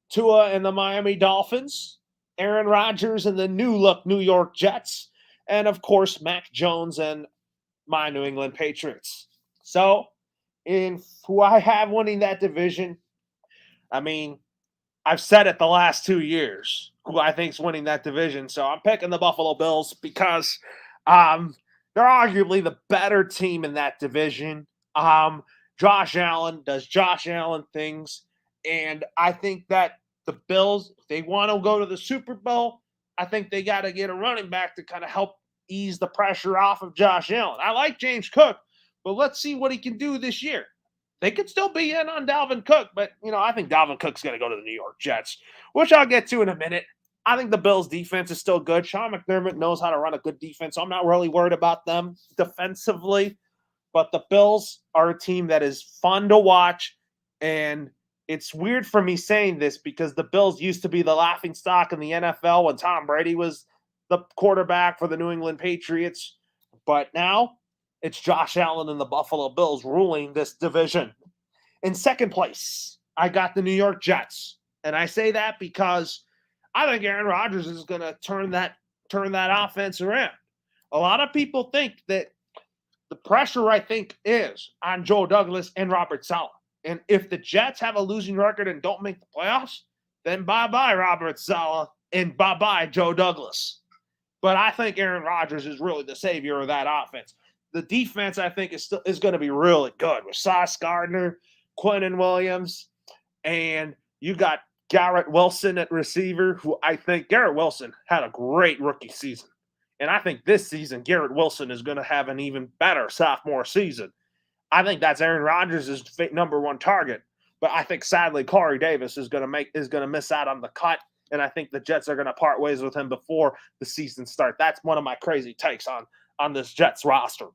Tua and the Miami Dolphins, Aaron Rodgers and the new-look New York Jets, and, of course, Mac Jones and my New England Patriots. So, in who I have winning that division, I mean, I've said it the last 2 years who I think is winning that division. So I'm picking the Buffalo Bills because they're arguably the better team in that division. Josh Allen does Josh Allen things. And I think that the Bills, if they want to go to the Super Bowl, I think they got to get a running back to kind of help ease the pressure off of Josh Allen. I like James Cook, but let's see what he can do this year. They could still be in on Dalvin Cook, but, I think Dalvin Cook's going to go to the New York Jets, which I'll get to in a minute. I think the Bills' defense is still good. Sean McDermott knows how to run a good defense, so I'm not really worried about them defensively. But the Bills are a team that is fun to watch, and it's weird for me saying this because the Bills used to be the laughingstock in the NFL when Tom Brady was the quarterback for the New England Patriots. But now it's Josh Allen and the Buffalo Bills ruling this division. In second place, I got the New York Jets. And I say that because I think Aaron Rodgers is going to turn that offense around. A lot of people think that the pressure, I think, is on Joe Douglas and Robert Saleh. And if the Jets have a losing record and don't make the playoffs, then bye-bye Robert Saleh and bye-bye Joe Douglas. But I think Aaron Rodgers is really the savior of that offense. The defense, I think, is going to be really good with Sauce Gardner, Quinnen Williams, and you got Garrett Wilson at receiver, who I think Garrett Wilson had a great rookie season. And I think this season, Garrett Wilson is going to have an even better sophomore season. I think that's Aaron Rodgers' number one target. But I think, sadly, Corey Davis is going to miss out on the cut. And I think the Jets are going to part ways with him before the season starts. That's one of my crazy takes on this Jets roster.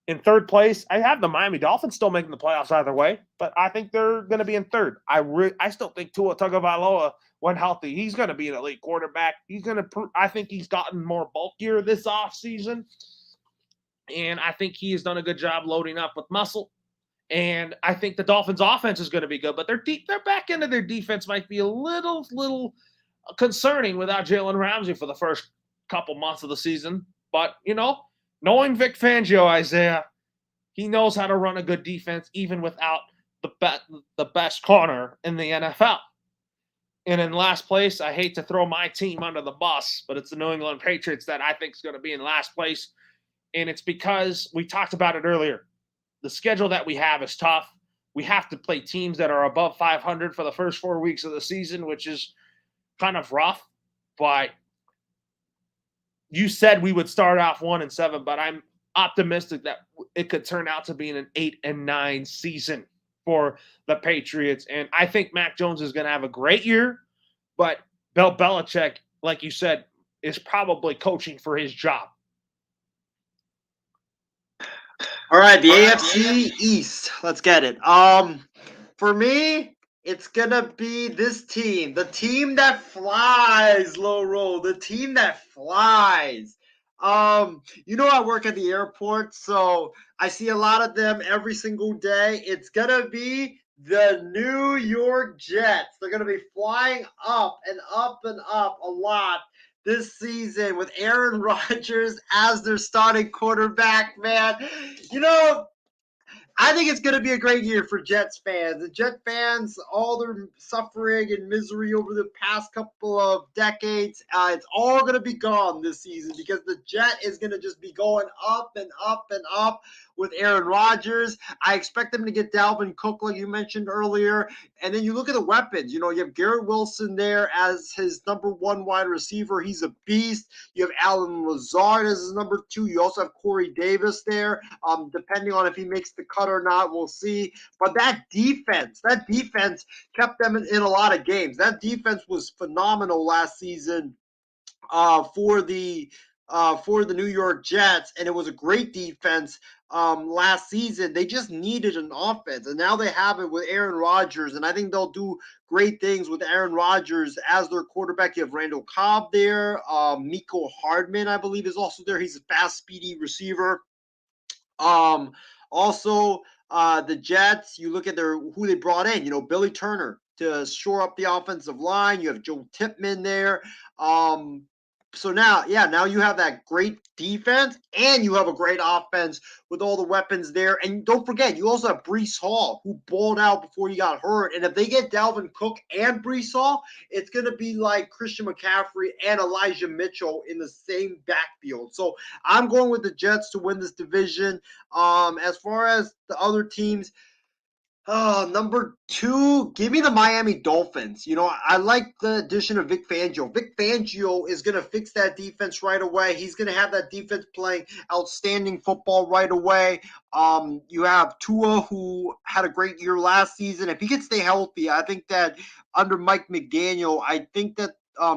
In third place, I have the Miami Dolphins still making the playoffs either way, but I think they're going to be in third. I still think Tua Tagovailoa, when healthy, he's going to be an elite quarterback. I think he's gotten more bulkier this offseason, and I think he has done a good job loading up with muscle. And I think the Dolphins' offense is going to be good, but their back end of their defense might be a little concerning without Jalen Ramsey for the first couple months of the season. But, knowing Vic Fangio, Isaiah, he knows how to run a good defense even without the best corner in the NFL. And in last place, I hate to throw my team under the bus, but it's the New England Patriots that I think is going to be in last place. And it's because we talked about it earlier. The schedule that we have is tough. We have to play teams that are above 500 for the first 4 weeks of the season, which is kind of rough. But you said we would start off 1-7, but I'm optimistic that it could turn out to be an 8-9 season for the Patriots. And I think Mac Jones is going to have a great year, but Bill Belichick, like you said, is probably coaching for his job. All right, the AFC East. Let's get it. For me, it's gonna be this team, the team that flies, low roll, the team that flies. I work at the airport, so I see a lot of them every single day. It's gonna be the New York Jets. They're gonna be flying up and up and up a lot this season with Aaron Rodgers as their starting quarterback, man. I think it's going to be a great year for Jets fans. The Jet fans, all their suffering and misery over the past couple of decades, it's all going to be gone this season because the Jet is going to just be going up and up and up with Aaron Rodgers. I expect them to get Dalvin Cook, like you mentioned earlier. And then you look at the weapons. You have Garrett Wilson there as his number one wide receiver. He's a beast. You have Allen Lazard as his number two. You also have Corey Davis there. Depending on if he makes the cut or not, we'll see. But that defense kept them in a lot of games. That defense was phenomenal last season for the New York Jets, and it was a great defense last season. They just needed an offense, and now they have it with Aaron Rodgers, and I think they'll do great things with Aaron Rodgers as their quarterback. You have Randall Cobb there. Mecole Hardman, I believe, is also there. He's a fast, speedy receiver. Also, the Jets, you look at who they brought in, Billy Turner to shore up the offensive line. You have Joe Tippmann there. So now you have that great defense and you have a great offense with all the weapons there. And don't forget, you also have Breece Hall, who balled out before he got hurt. And if they get Dalvin Cook and Breece Hall, it's going to be like Christian McCaffrey and Elijah Mitchell in the same backfield. So I'm going with the Jets to win this division. As far as the other teams, number two, give me the Miami Dolphins. I like the addition of Vic Fangio. Vic Fangio is going to fix that defense right away. He's going to have that defense playing outstanding football right away. You have Tua, who had a great year last season. If he could stay healthy, I think that under Mike McDaniel, I think that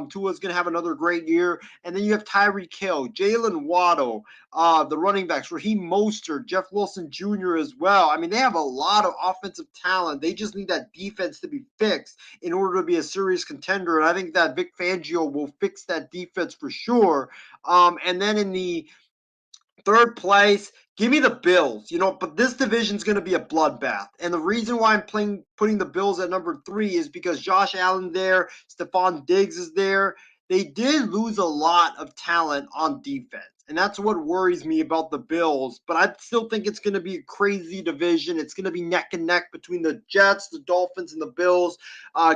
Tua's going to have another great year. And then you have Tyreek Hill, Jalen Waddle, the running backs, Raheem Mostert, Jeff Wilson Jr. as well. I mean, they have a lot of offensive talent. They just need that defense to be fixed in order to be a serious contender. And I think that Vic Fangio will fix that defense for sure. And then in the third place, give me the Bills. But this division's going to be a bloodbath. And the reason why I'm putting the Bills at number 3 is because Josh Allen there, Stephon Diggs is there. They did lose a lot of talent on defense. And that's what worries me about the Bills. But I still think it's going to be a crazy division. It's going to be neck and neck between the Jets, the Dolphins, and the Bills.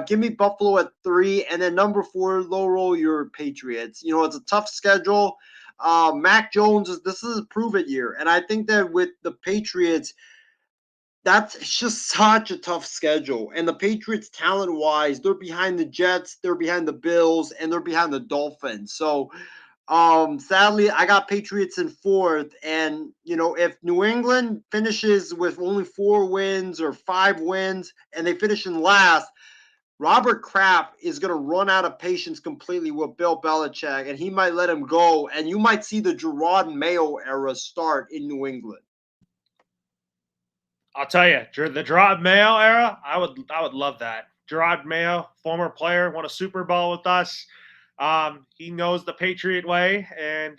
Give me Buffalo at 3. And then number 4, low roll your Patriots. It's a tough schedule. Mac Jones, this is a prove-it year. And I think that with the Patriots, that's just such a tough schedule. And the Patriots, talent-wise, they're behind the Jets, they're behind the Bills, and they're behind the Dolphins. So, sadly, I got Patriots in 4th. And, if New England finishes with only 4 wins or 5 wins, and they finish in last, Robert Kraft is going to run out of patience completely with Bill Belichick, and he might let him go, and you might see the Gerard Mayo era start in New England. I'll tell you, the Gerard Mayo era, I would love that. Gerard Mayo, former player, won a Super Bowl with us. He knows the Patriot way, and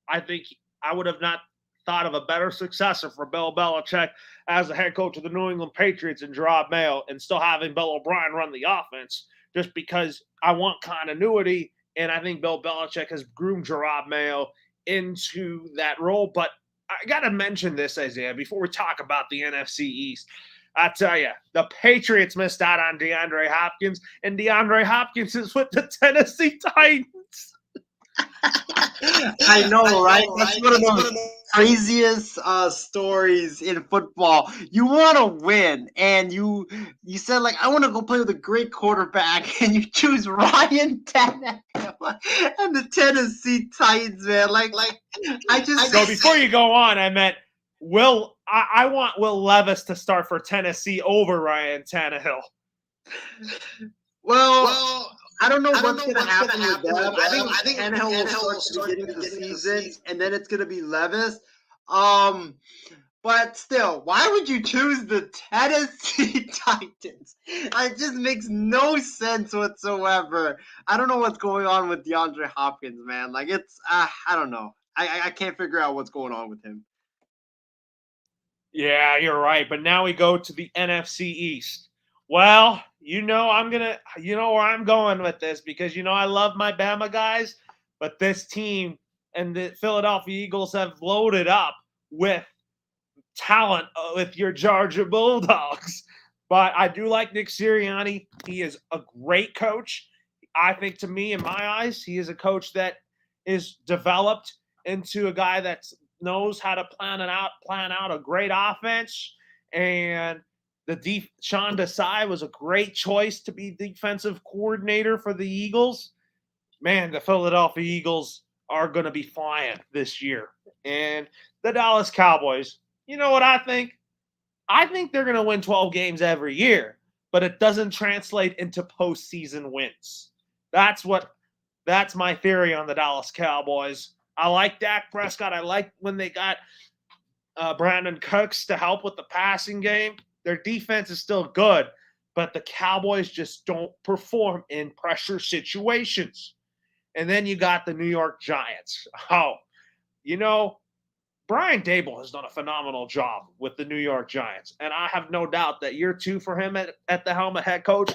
I think I would have not thought of a better successor for Bill Belichick as the head coach of the New England Patriots and Gerard Mayo, and still having Bill O'Brien run the offense, just because I want continuity, and I think Bill Belichick has groomed Gerard Mayo into that role. But I got to mention this, Isaiah, before we talk about the NFC East. I tell you, the Patriots missed out on DeAndre Hopkins, and DeAndre Hopkins is with the Tennessee Titans. I know, right? That's one of the craziest stories in football. You want to win, and you said, like, I want to go play with a great quarterback, and you choose Ryan Tannehill and the Tennessee Titans, man. So before you go on, I meant I want Will Levis to start for Tennessee over Ryan Tannehill. Well, I don't know what's going to happen with them. I think Tannehill will start at the beginning of the season, and then it's going to be Levis. But still, why would you choose the Tennessee Titans? It just makes no sense whatsoever. I don't know what's going on with DeAndre Hopkins, man. I don't know. I can't figure out what's going on with him. Yeah, you're right. But now we go to the NFC East. Well, where I'm going with this, because I love my Bama guys, but this team and the Philadelphia Eagles have loaded up with talent with your Georgia Bulldogs. But I do like Nick Sirianni. He is a great coach. I think, to me, in my eyes, he is a coach that is developed into a guy that knows how to plan out a great offense. And Sean Desai was a great choice to be defensive coordinator for the Eagles. Man, the Philadelphia Eagles are going to be flying this year. And the Dallas Cowboys, you know what I think? I think they're going to win 12 games every year, but it doesn't translate into postseason wins. That's my theory on the Dallas Cowboys. I like Dak Prescott. I like when they got Brandon Cooks to help with the passing game. Their defense is still good, but the Cowboys just don't perform in pressure situations. And then you got the New York Giants. Brian Daboll has done a phenomenal job with the New York Giants. And I have no doubt that year 2 for him at the helm of head coach,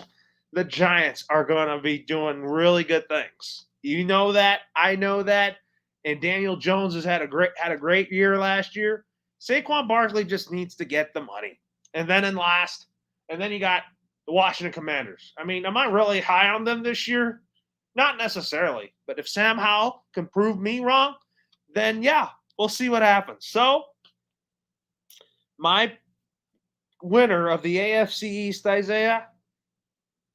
the Giants are going to be doing really good things. You know that. I know that. And Daniel Jones has had a great year last year. Saquon Barkley just needs to get the money. And then you got the Washington Commanders. I mean, am I really high on them this year? Not necessarily. But if Sam Howell can prove me wrong, then yeah, we'll see what happens. So, my winner of the AFC East, Isaiah,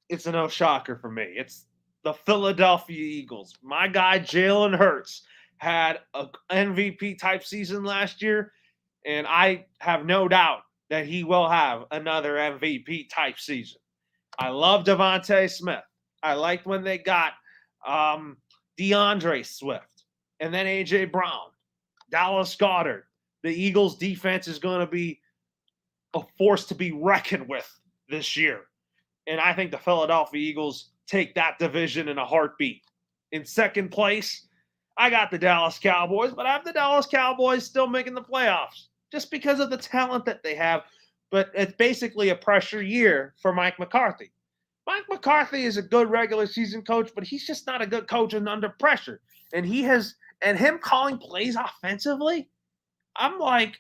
it's a no shocker for me. It's the Philadelphia Eagles. My guy, Jalen Hurts, had an MVP-type season last year, and I have no doubt that he will have another MVP-type season. I love Devontae Smith. I liked when they got DeAndre Swift, and then A.J. Brown, Dallas Goedert. The Eagles' defense is going to be a force to be reckoned with this year. And I think the Philadelphia Eagles take that division in a heartbeat. In second place, I got the Dallas Cowboys, but I have the Dallas Cowboys still making the playoffs just because of the talent that they have. But it's basically a pressure year for Mike McCarthy. Mike McCarthy is a good regular season coach, but he's just not a good coach under pressure. And him calling plays offensively, I'm like,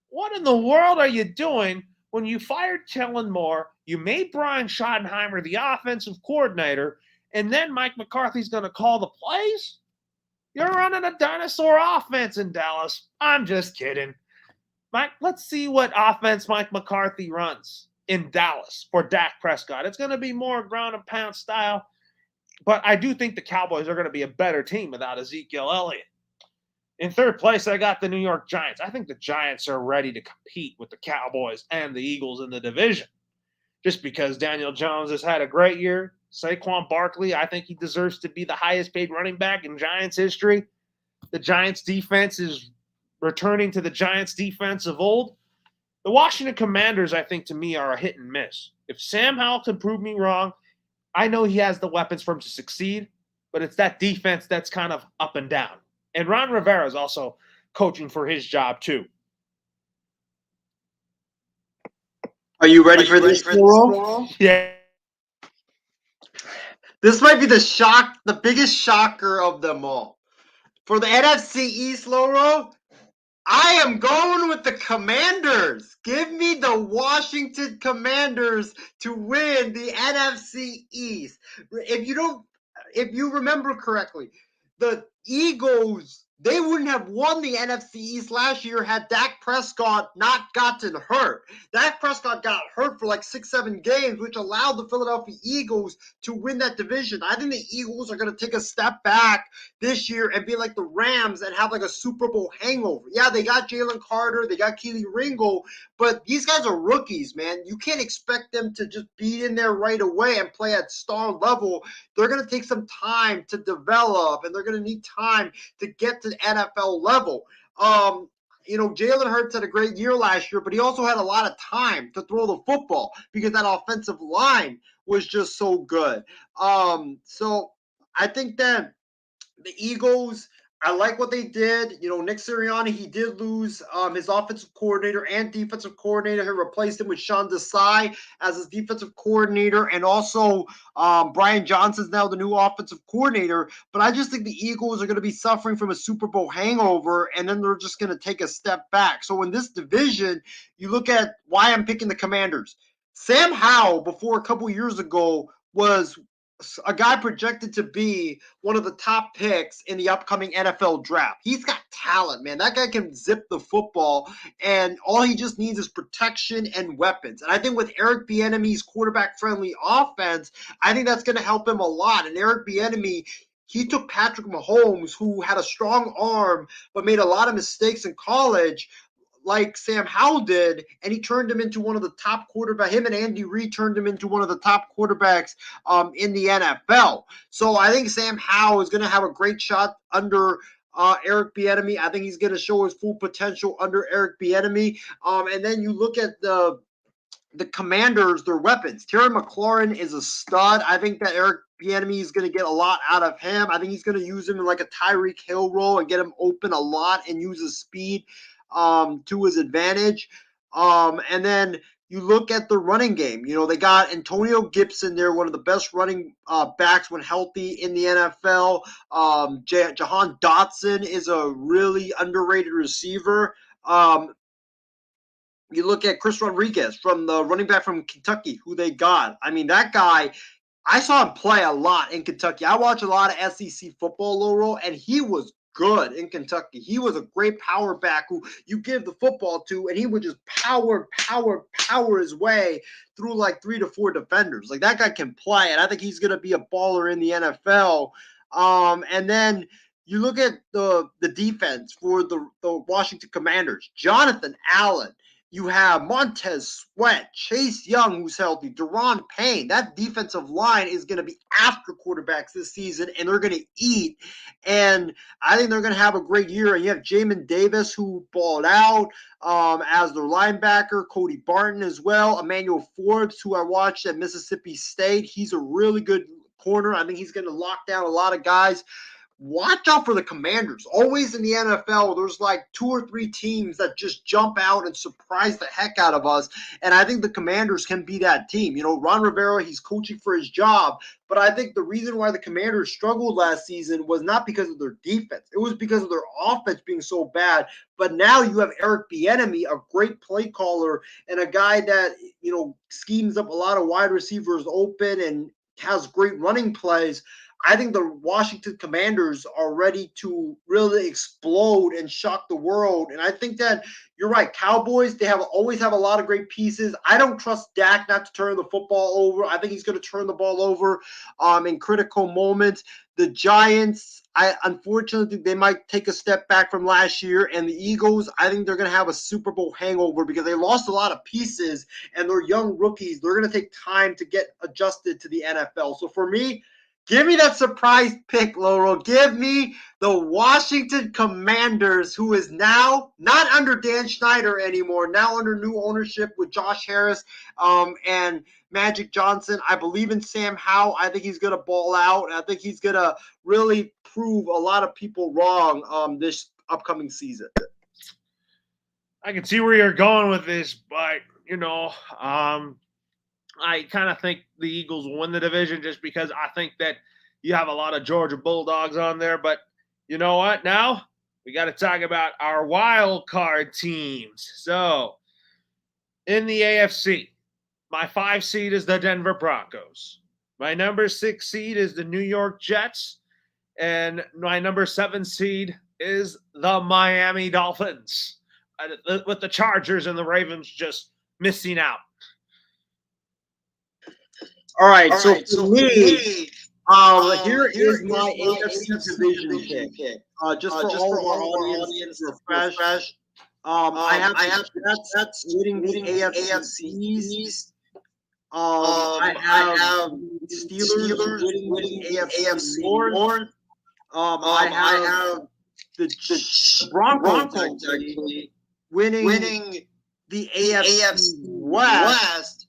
what in the world are you doing when you fired Kellen Moore, you made Brian Schottenheimer the offensive coordinator, and then Mike McCarthy's going to call the plays? You're running a dinosaur offense in Dallas. I'm just kidding. Mike, let's see what offense Mike McCarthy runs in Dallas for Dak Prescott. It's going to be more ground and pound style, but I do think the Cowboys are going to be a better team without Ezekiel Elliott. In third place, I got the New York Giants. I think the Giants are ready to compete with the Cowboys and the Eagles in the division. Just because Daniel Jones has had a great year. Saquon Barkley, I think he deserves to be the highest paid running back in Giants history. The Giants defense is returning to the Giants defense of old. The Washington Commanders, I think, to me, are a hit and miss. If Sam Howell can prove me wrong, I know he has the weapons for him to succeed, but it's that defense that's kind of up and down. And Ron Rivera is also coaching for his job, too. Are you ready for this, Laurel? Yeah. This might be the biggest shocker of them all. For the NFC East, Laurel, I am going with the Commanders. Give me the Washington Commanders to win the NFC East. If you remember correctly, the Eagles, they wouldn't have won the NFC East last year had Dak Prescott not gotten hurt. Dak Prescott got hurt for like 6-7 games, which allowed the Philadelphia Eagles to win that division. I think the Eagles are going to take a step back this year and be like the Rams and have like a Super Bowl hangover. Yeah, they got Jalen Carter, they got Keely Ringo, but these guys are rookies, man. You can't expect them to just be in there right away and play at star level. They're going to take some time to develop, and they're going to need time to get to the NFL level. Jalen Hurts had a great year last year, but he also had a lot of time to throw the football because that offensive line was just so good. So I think that the Eagles, I like what they did. Nick Sirianni, he did lose his offensive coordinator and defensive coordinator. He replaced him with Sean Desai as his defensive coordinator. And also Brian Johnson's now the new offensive coordinator. But I just think the Eagles are going to be suffering from a Super Bowl hangover, and then they're just going to take a step back. So in this division, you look at why I'm picking the Commanders. Sam Howell, before a couple years ago, was a guy projected to be one of the top picks in the upcoming NFL draft. He's got talent, man. That guy can zip the football, and all he just needs is protection and weapons. And I think with Eric Bieniemy's quarterback-friendly offense, I think that's going to help him a lot. And Eric Bieniemy, he took Patrick Mahomes, who had a strong arm but made a lot of mistakes in college, like Sam Howell did, and he turned him into one of the top quarterbacks. Him and Andy Reid turned him into one of the top quarterbacks in the NFL. So I think Sam Howell is going to have a great shot under Eric Bieniemy. I think he's going to show his full potential under Eric Bieniemy. And then you look at the Commanders, their weapons. Terry McLaurin is a stud. I think that Eric Bieniemy is going to get a lot out of him. I think he's going to use him in like a Tyreek Hill role and get him open a lot and use his speed to his advantage. And then you look at the running game. They got Antonio Gibson there, one of the best running backs when healthy in the NFL. Jahan Dotson is a really underrated receiver. You look at Chris Rodriguez from the running back from Kentucky, who they got. I mean, that guy, I saw him play a lot in Kentucky. I watch a lot of SEC football, Laurel, and he was good in Kentucky. He was a great power back who you give the football to, and he would just power his way through like 3 to 4 defenders. Like, that guy can play, and I think he's going to be a baller in the NFL. And then you look at the defense for the Washington Commanders. Jonathan Allen You have Montez Sweat, Chase Young, who's healthy, Deron Payne. That defensive line is going to be after quarterbacks this season, and they're going to eat. And I think they're going to have a great year. And you have Jamin Davis, who balled out as their linebacker, Cody Barton as well, Emmanuel Forbes, who I watched at Mississippi State. He's a really good corner. I think he's going to lock down a lot of guys. Watch out for the Commanders. Always in the NFL, there's like 2 or 3 teams that just jump out and surprise the heck out of us. And I think the Commanders can be that team. You know, Ron Rivera, he's coaching for his job. But I think the reason why the Commanders struggled last season was not because of their defense. It was because of their offense being so bad. But now you have Eric Bieniemy, a great play caller, and a guy that, you know, schemes up a lot of wide receivers open and has great running plays. I think the Washington Commanders are ready to really explode and shock the world. And I think that you're right. Cowboys, they always have a lot of great pieces. I don't trust Dak not to turn the football over. I think he's going to turn the ball over in critical moments. The Giants, unfortunately, they might take a step back from last year. And the Eagles, I think they're going to have a Super Bowl hangover because they lost a lot of pieces and they're young rookies. They're going to take time to get adjusted to the NFL. So for me, give me that surprise pick, Laurel. Give me the Washington Commanders, who is now not under Dan Snyder anymore, now under new ownership with Josh Harris and Magic Johnson. I believe in Sam Howell. I think he's going to ball out, and I think he's going to really prove a lot of people wrong this upcoming season. I can see where you're going with this, but, you know, I kind of think the Eagles will win the division just because I think that you have a lot of Georgia Bulldogs on there. But you know what? Now we got to talk about our wild card teams. So in the AFC, my 5 seed is the Denver Broncos. My number 6 seed is the New York Jets. And my number 7 seed is the Miami Dolphins, with the Chargers and the Ravens just missing out. All right, so for me, here is my AFC division pick. Just for all of our audience to refresh. I have that's leading the AFC East. I have Steelers winning AFC North. I have the Broncos actually winning the AFC West.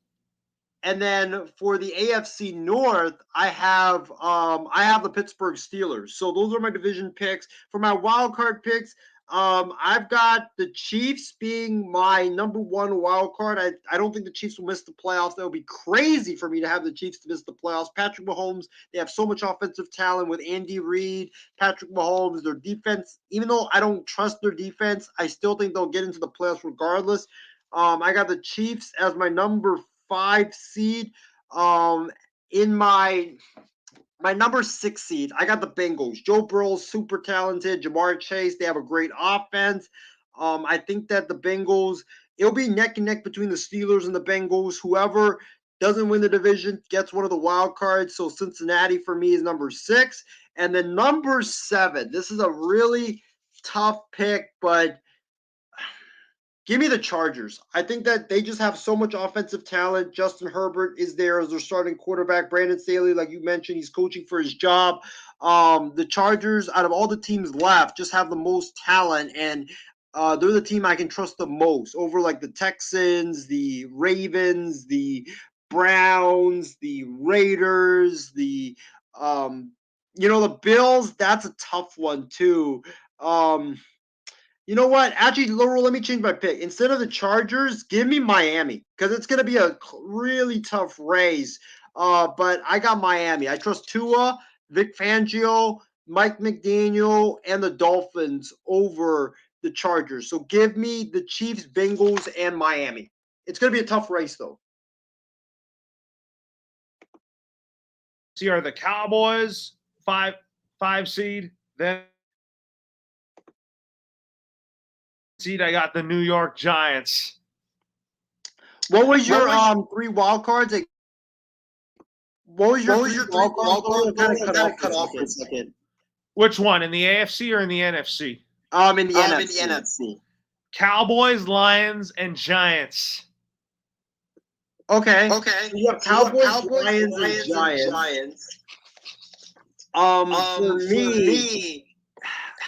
And then for the AFC North, I have the Pittsburgh Steelers. So those are my division picks. For my wild card picks, I've got the Chiefs being my number 1 wild card. I don't think the Chiefs will miss the playoffs. That would be crazy for me to have the Chiefs to miss the playoffs. Patrick Mahomes, they have so much offensive talent with Andy Reid, Patrick Mahomes, their defense. Even though I don't trust their defense, I still think they'll get into the playoffs regardless. I got the Chiefs as my number 5 seed. In my number 6 seed, I got the Bengals. Joe Burrow's super talented. Jamar Chase, they have a great offense. I think that the Bengals, it'll be neck and neck between the Steelers and the Bengals. Whoever doesn't win the division gets one of the wild cards. So Cincinnati for me is number 6. And then number 7, this is a really tough pick, but give me the Chargers. I think that they just have so much offensive talent. Justin Herbert is there as their starting quarterback. Brandon Staley, like you mentioned, he's coaching for his job. The Chargers, out of all the teams left, just have the most talent, and they're the team I can trust the most over like the Texans, the Ravens, the Browns, the Raiders, the the Bills. That's a tough one too. You know what? Actually, Laurel, let me change my pick. Instead of the Chargers, give me Miami because it's going to be a really tough race. But I got Miami. I trust Tua, Vic Fangio, Mike McDaniel, and the Dolphins over the Chargers. So give me the Chiefs, Bengals, and Miami. It's going to be a tough race, though. See, are the Cowboys 5 seed? Then seed, I got the New York Giants. What was your 3 wild cards? What was your 3 wild cards? Cut off for a second. Which one, in the AFC or in the NFC? In the NFC. Cowboys, Lions, and Giants. Okay. You have Cowboys, Lions, and Giants. For me,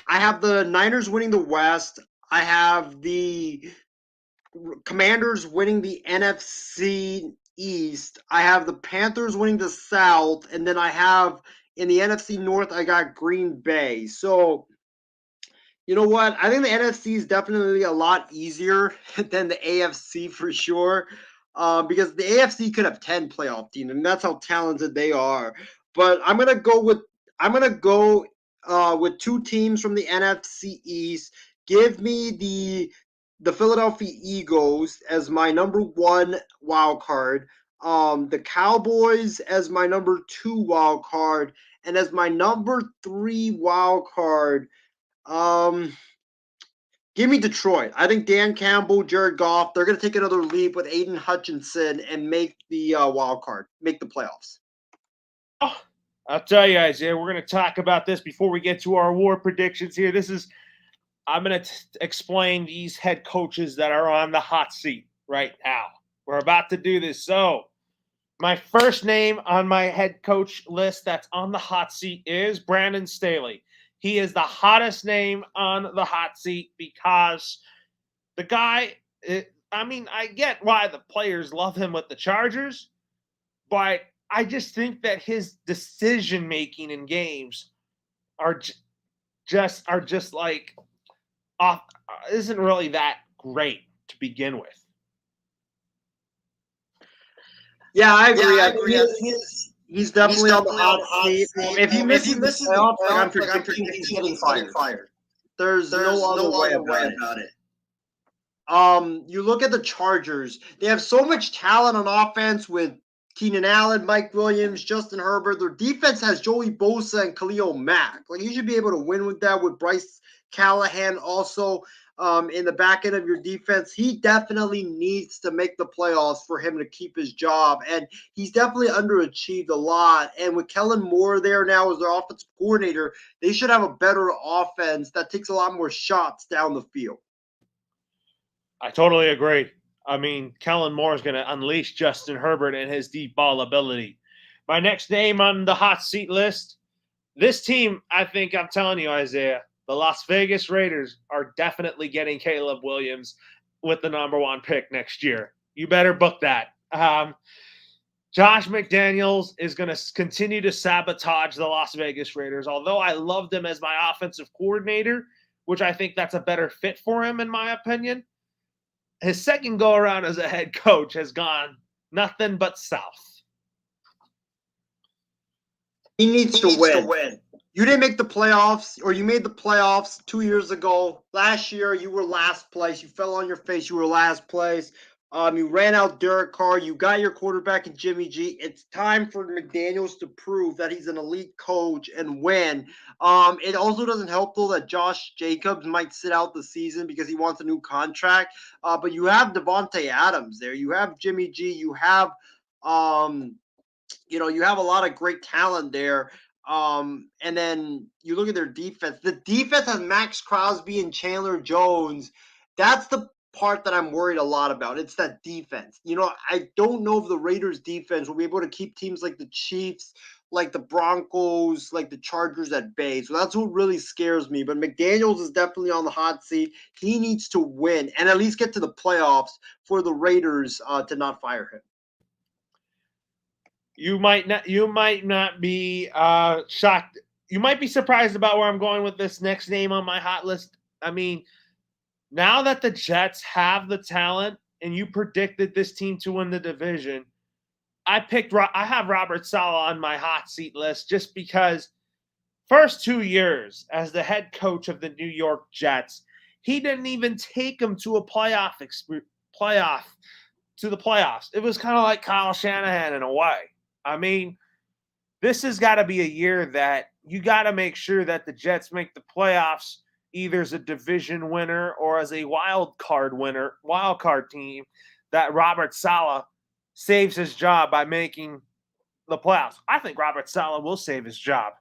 I have the Niners winning the West. I have the Commanders winning the NFC East. I have the Panthers winning the South. And then I have in the NFC North, I got Green Bay. So, you know what? I think the NFC is definitely a lot easier than the AFC for sure. Because the AFC could have 10 playoff teams, and that's how talented they are. But I'm gonna go with two teams from the NFC East. Give me the Philadelphia Eagles as my number 1 wild card. The Cowboys as my number 2 wild card, and as my number 3 wild card. Give me Detroit. I think Dan Campbell, Jared Goff, they're going to take another leap with Aiden Hutchinson and make the wild card, make the playoffs. Oh, I'll tell you, Isaiah, we're going to talk about this before we get to our award predictions here. I'm going to explain these head coaches that are on the hot seat right now. We're about to do this. So, my first name on my head coach list that's on the hot seat is Brandon Staley. He is the hottest name on the hot seat because the guy, I get why the players love him with the Chargers, but I just think that his decision-making in games are just like isn't really that great to begin with. Yeah, I agree. He's definitely on the hot seat. If he misses the playoffs, I'm predicting he's getting fired. There's no other way about it. You look at the Chargers. They have so much talent on offense with Keenan Allen, Mike Williams, Justin Herbert. Their defense has Joey Bosa and Khalil Mack. Like, you should be able to win with that, with Bryce Callahan also in the back end of your defense. He definitely needs to make the playoffs for him to keep his job, and he's definitely underachieved a lot. And with Kellen Moore there now as their offensive coordinator, they should have a better offense that takes a lot more shots down the field. I totally agree. I mean, Kellen Moore is going to unleash Justin Herbert and his deep ball ability. My next name on the hot seat list, this team, I think I'm telling you, Isaiah, the Las Vegas Raiders are definitely getting Caleb Williams with the number 1 pick next year. You better book that. Josh McDaniels is going to continue to sabotage the Las Vegas Raiders. Although I loved him as my offensive coordinator, which I think that's a better fit for him in my opinion, his second go-around as a head coach has gone nothing but south. He needs to win. You didn't make the playoffs, or you made the playoffs 2 years ago. Last year, you were last place. You fell on your face. You were last place. You ran out Derek Carr. You got your quarterback in Jimmy G. It's time for McDaniels to prove that he's an elite coach and win. It also doesn't help, though, that Josh Jacobs might sit out the season because he wants a new contract. But you have Devontae Adams there. You have Jimmy G. You have, you have a lot of great talent there. And then you look at their defense. The defense has Max Crosby and Chandler Jones. That's the part that I'm worried a lot about. It's that defense. I don't know if the Raiders defense will be able to keep teams like the Chiefs, like the Broncos, like the Chargers at bay. So that's what really scares me. But McDaniels is definitely on the hot seat. He needs to win and at least get to the playoffs for the Raiders to not fire him. You might not be shocked. You might be surprised about where I'm going with this next name on my hot list. I mean, now that the Jets have the talent and you predicted this team to win the division, I have Robert Saleh on my hot seat list just because first 2 years as the head coach of the New York Jets, he didn't even take them to a playoff to the playoffs. It was kind of like Kyle Shanahan in a way. I mean, this has got to be a year that you got to make sure that the Jets make the playoffs either as a division winner or as a wild card team, that Robert Saleh saves his job by making the playoffs. I think Robert Saleh will save his job.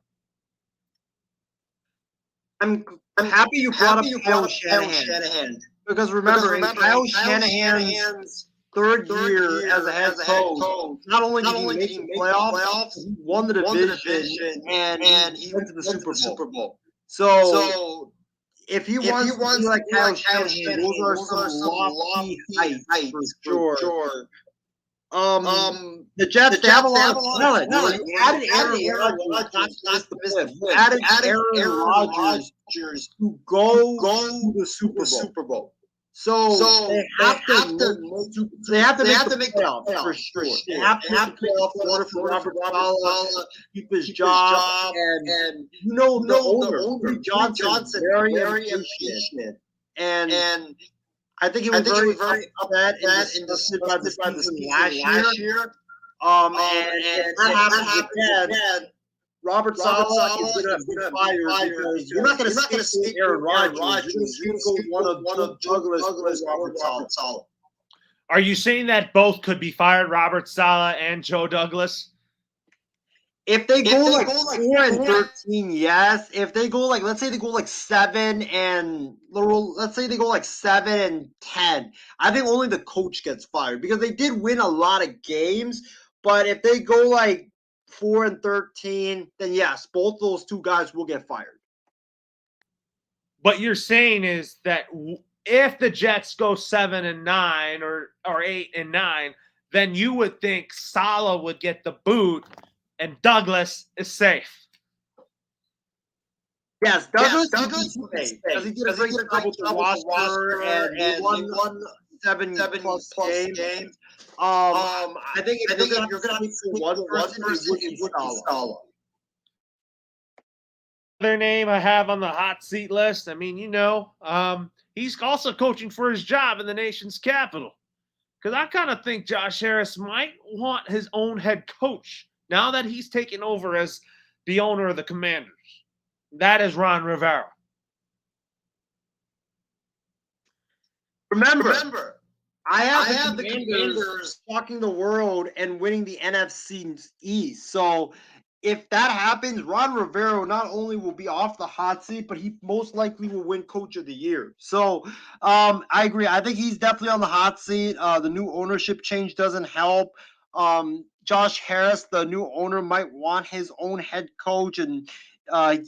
I'm happy you brought up Kyle Shanahan. Because remember, in Kyle Shanahan's third year as a head coach, not only did he make the playoffs, he won the division and he went to the Super Bowl. So if he wants to be like Kyle Shanahan, those are some lofty heights for sure. The Jets, they have a lot of talent. You added Aaron Rodgers, not the business. You added Aaron Rodgers to go to the Super Bowl. So they have to make the playoffs for sure. They have to make the playoffs in order for Robert Saleh to keep his job. And the owner, Lee Johnson, very impatient. And I think he was very upset and disgusted by the season last year. And if that happens again, Robert Saleh is going to be fired because you're not going to escape Aaron Rodgers. You're going to go one of Douglas Robert Saleh. Are you saying that both could be fired, Robert Saleh and Joe Douglas? If they go like 4-13, yes. If they go let's say they go 7 and let's say they go 7 and 10, I think only the coach gets fired because they did win a lot of games. But if they go 4-13, then yes, both those two guys will get fired. What you're saying is that if the Jets go 7 and 9 or 8 and 9, then you would think Saleh would get the boot and Douglas is safe. Yes, Douglas is safe because he did a great job with the roster and he won 7 plus games. I think if you're going to pick one person, it would be Saleh. Other name I have on the hot seat list, I mean, he's also coaching for his job in the nation's capital. Because I kind of think Josh Harris might want his own head coach now that he's taken over as the owner of the Commanders. That is Ron Rivera. Remember, I have the Commanders shocking the world and winning the NFC East. So if that happens, Ron Rivera not only will be off the hot seat, but he most likely will win Coach of the Year. So I agree. I think he's definitely on the hot seat. The new ownership change doesn't help. Josh Harris, the new owner, might want his own head coach, and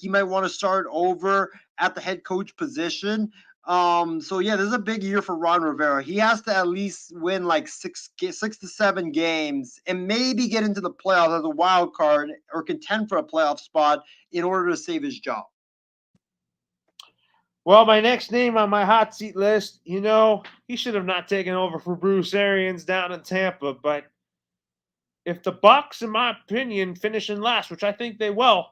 he might want to start over at the head coach position. So yeah, this is a big year for Ron Rivera. He has to at least win 6 to 7 games and maybe get into the playoffs as a wild card or contend for a playoff spot in order to save his job. Well, my next name on my hot seat list, he should have not taken over for Bruce Arians down in Tampa, but if the Bucs, in my opinion, finish in last, which I think they will,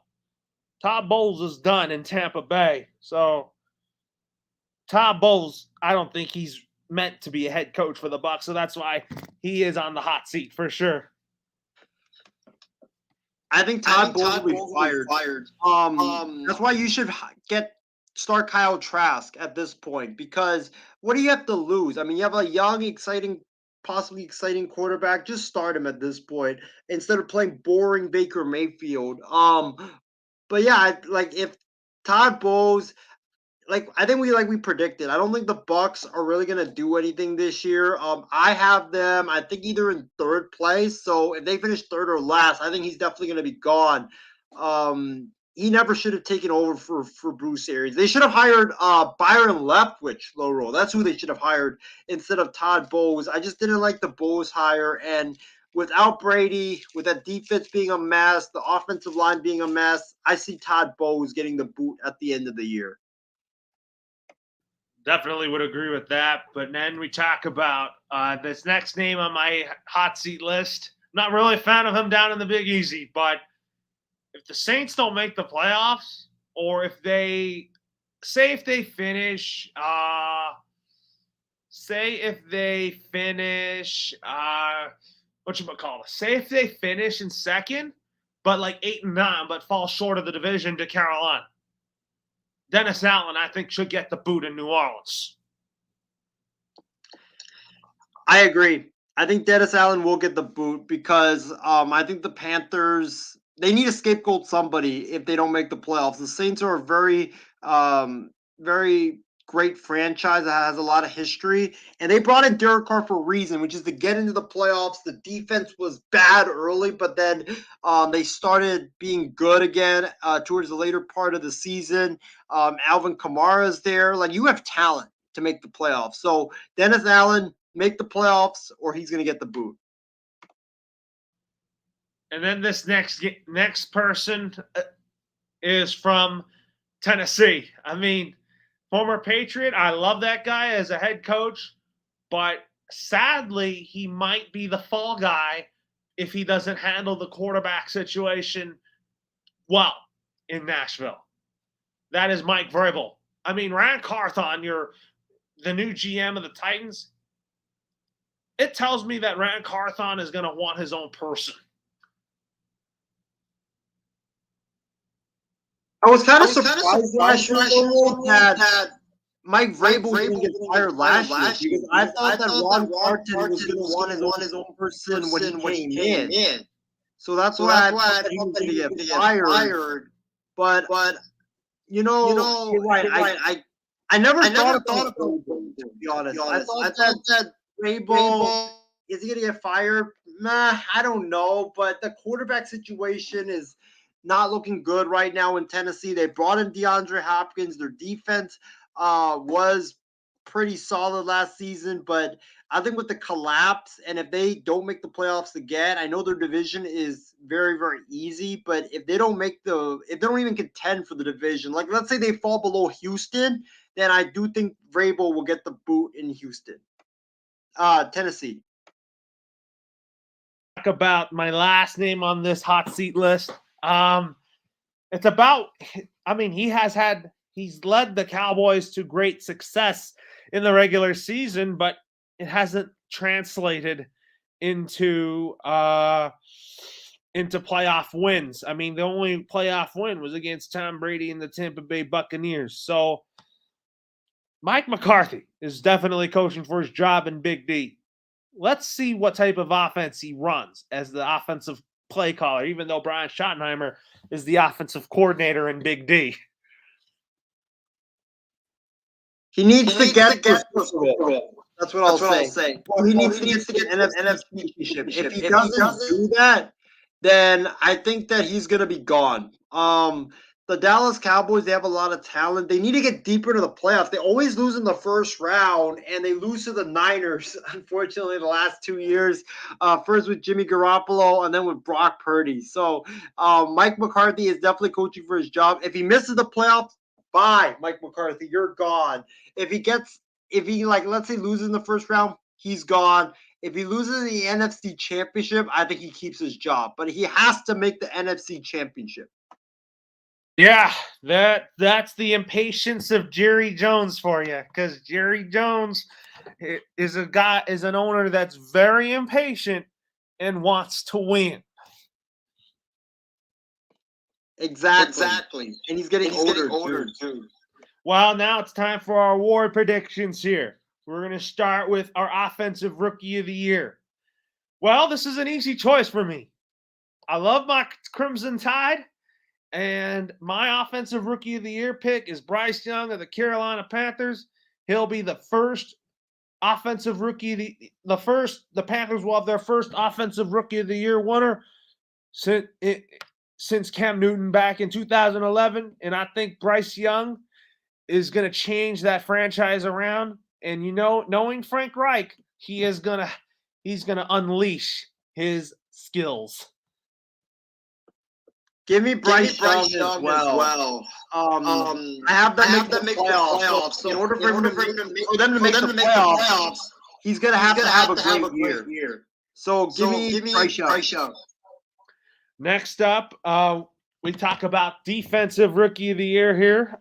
Todd Bowles is done in Tampa Bay. So Todd Bowles, I don't think he's meant to be a head coach for the Bucs, so that's why he is on the hot seat for sure. I think Todd Bowles will be fired. That's why you should start Kyle Trask at this point, because what do you have to lose? I mean, you have a young, possibly exciting quarterback. Just start him at this point instead of playing boring Baker Mayfield. But yeah, if Todd Bowles, I think we predicted. I don't think the Bucs are really gonna do anything this year. I have them, I think, either in third place. So if they finish third or last, I think he's definitely gonna be gone. He never should have taken over for Bruce Arians. They should have hired Byron Leftwich, low roll. That's who they should have hired instead of Todd Bowles. I just didn't like the Bowles hire. And without Brady, with that defense being a mess, the offensive line being a mess, I see Todd Bowles getting the boot at the end of the year. Definitely would agree with that. But then we talk about this next name on my hot seat list. Not really a fan of him down in the Big Easy, but if the Saints don't make the playoffs, or if they finish in second, but 8 and 9, but fall short of the division to Carolina, Dennis Allen, I think, should get the boot in New Orleans. I agree. I think Dennis Allen will get the boot because I think the Panthers, they need to scapegoat somebody if they don't make the playoffs. The Saints are a very great franchise that has a lot of history. And they brought in Derek Carr for a reason, which is to get into the playoffs. The defense was bad early, but then they started being good again towards the later part of the season. Alvin Kamara's there. Like, you have talent to make the playoffs. So Dennis Allen, make the playoffs or he's going to get the boot. And then this next person is from Tennessee. I mean, former Patriot. I love that guy as a head coach, but sadly, he might be the fall guy if he doesn't handle the quarterback situation well in Nashville. That is Mike Vrabel. I mean, Ryan Carthon, the new GM of the Titans. It tells me that Ryan Carthon is going to want his own person. I was kind of surprised last year that Mike Vrabel didn't get fired last year because I thought that Ron Carton was going to want his own person when he came in. So that's why I thought he was going to get fired. But you're right. I never thought about Vrabel, to be honest. I thought that Vrabel, is he going to get fired? Nah, I don't know. But the quarterback situation is not looking good right now in Tennessee. They brought in DeAndre Hopkins. Their defense was pretty solid last season, but I think with the collapse, and if they don't make the playoffs again, I know their division is very, very easy, but if they don't even contend for the division, like let's say they fall below Houston, then I do think Vrabel will get the boot in Houston. Tennessee. Talk about my last name on this hot seat list. It's about, I mean, he's led the Cowboys to great success in the regular season, but it hasn't translated into playoff wins. I mean, the only playoff win was against Tom Brady and the Tampa Bay Buccaneers. So Mike McCarthy is definitely coaching for his job in Big D. Let's see what type of offense he runs as the offensive play caller, even though Brian Schottenheimer is the offensive coordinator in Big D. He needs to get the Super Bowl. That's what I'll say. Well, he needs to get the NFC Championship. If he doesn't do that, then I think that he's going to be gone. The Dallas Cowboys, they have a lot of talent. They need to get deeper into the playoffs. They always lose in the first round, and they lose to the Niners, unfortunately, the last 2 years. First with Jimmy Garoppolo, and then with Brock Purdy. So Mike McCarthy is definitely coaching for his job. If he misses the playoffs, bye, Mike McCarthy. You're gone. If he let's say loses in the first round, he's gone. If he loses in the NFC Championship, I think he keeps his job. But he has to make the NFC Championship. Yeah, that's the impatience of Jerry Jones for you, because Jerry Jones is an owner that's very impatient and wants to win. Exactly. And he's getting older too. Well, now it's time for our award predictions here. We're going to start with our Offensive Rookie of the Year. Well, this is an easy choice for me. I love my Crimson Tide, and my Offensive Rookie of the Year pick is Bryce Young of the Carolina Panthers. He'll be the first Offensive Rookie. The Panthers will have their first Offensive Rookie of the Year winner since Cam Newton back in 2011, and I think Bryce Young is going to change that franchise around. And knowing Frank Reich, he's going to unleash his skills. Give me Bryce Young as well. I have them make the playoffs. So in order for them to make the playoffs, he's going to have to have a great year. So give me Bryce Young. Next up, we talk about Defensive Rookie of the Year here.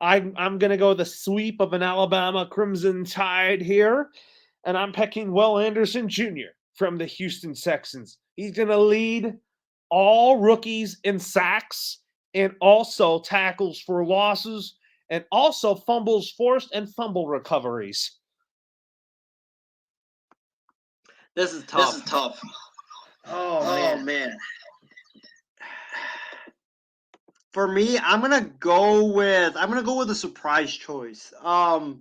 I'm going to go the sweep of an Alabama Crimson Tide here, and I'm picking Will Anderson Jr. from the Houston Texans. He's going to lead all rookies in sacks and also tackles for losses and also fumbles forced and fumble recoveries. This is tough. Oh, man. For me, I'm gonna go with a surprise choice. Wow.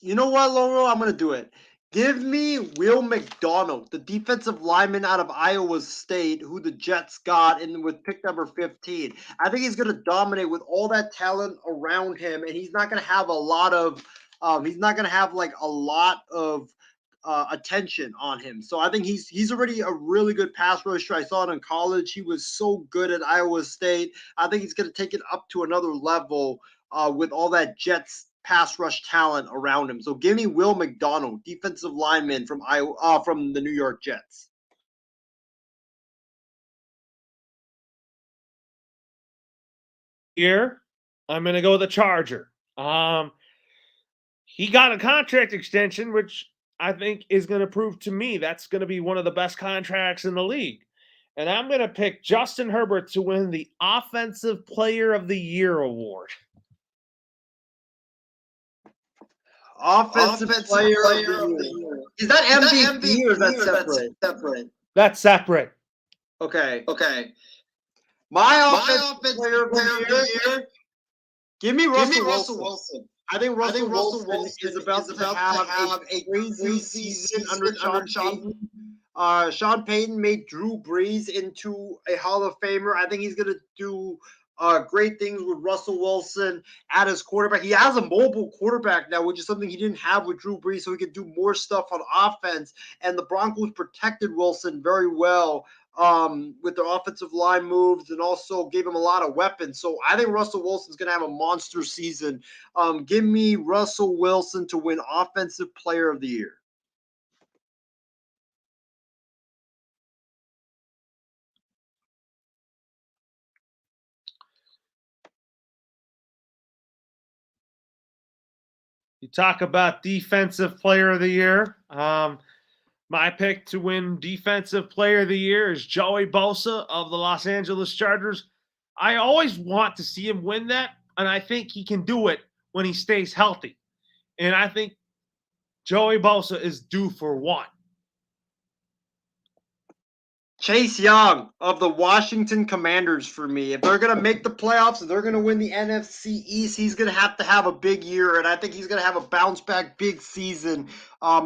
You know what, Laurel? I'm gonna do it. Give me Will McDonald, the defensive lineman out of Iowa State, who the Jets got in with pick number 15. I think he's gonna dominate with all that talent around him, and he's not gonna have a lot of attention on him. So I think he's already a really good pass rusher. I saw it in college. He was so good at Iowa State. I think he's going to take it up to another level with all that Jets pass rush talent around him. So give me Will McDonald, defensive lineman from from the New York Jets. Here, I'm going to go with the Charger. He got a contract extension, which I think is going to prove to me that's going to be one of the best contracts in the league. And I'm going to pick Justin Herbert to win the Offensive Player of the Year award. Offensive player of the year. Is that MVP or is that separate? That's separate. Okay. My offensive player of the year. Give me Russell Wilson. I think Russell Wilson is about to have a crazy season under Sean Payton. Sean Payton made Drew Brees into a Hall of Famer. I think he's going to do great things with Russell Wilson at his quarterback. He has a mobile quarterback now, which is something he didn't have with Drew Brees, so he could do more stuff on offense. And the Broncos protected Wilson very well with their offensive line moves and also gave him a lot of weapons. So I think Russell Wilson's going to have a monster season. Give me Russell Wilson to win Offensive Player of the Year. You talk about Defensive Player of the Year. My pick to win Defensive Player of the Year is Joey Bosa of the Los Angeles Chargers. I always want to see him win that, and I think he can do it when he stays healthy. And I think Joey Bosa is due for one. Chase Young of the Washington Commanders for me. If they're going to make the playoffs and they're going to win the NFC East, he's going to have a big year, and I think he's going to have a bounce-back big season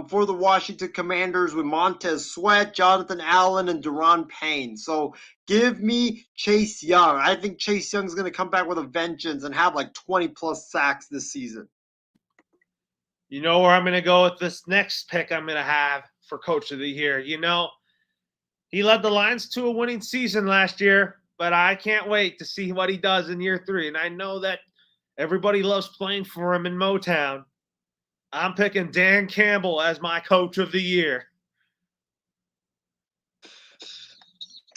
for the Washington Commanders with Montez Sweat, Jonathan Allen, and Daron Payne. So give me Chase Young. I think Chase Young's going to come back with a vengeance and have like 20-plus sacks this season. You know where I'm going to go with this next pick I'm going to have for Coach of the Year. You know, he led the Lions to a winning season last year, but I can't wait to see what he does in year 3. And I know that everybody loves playing for him in Motown. I'm picking Dan Campbell as my Coach of the Year.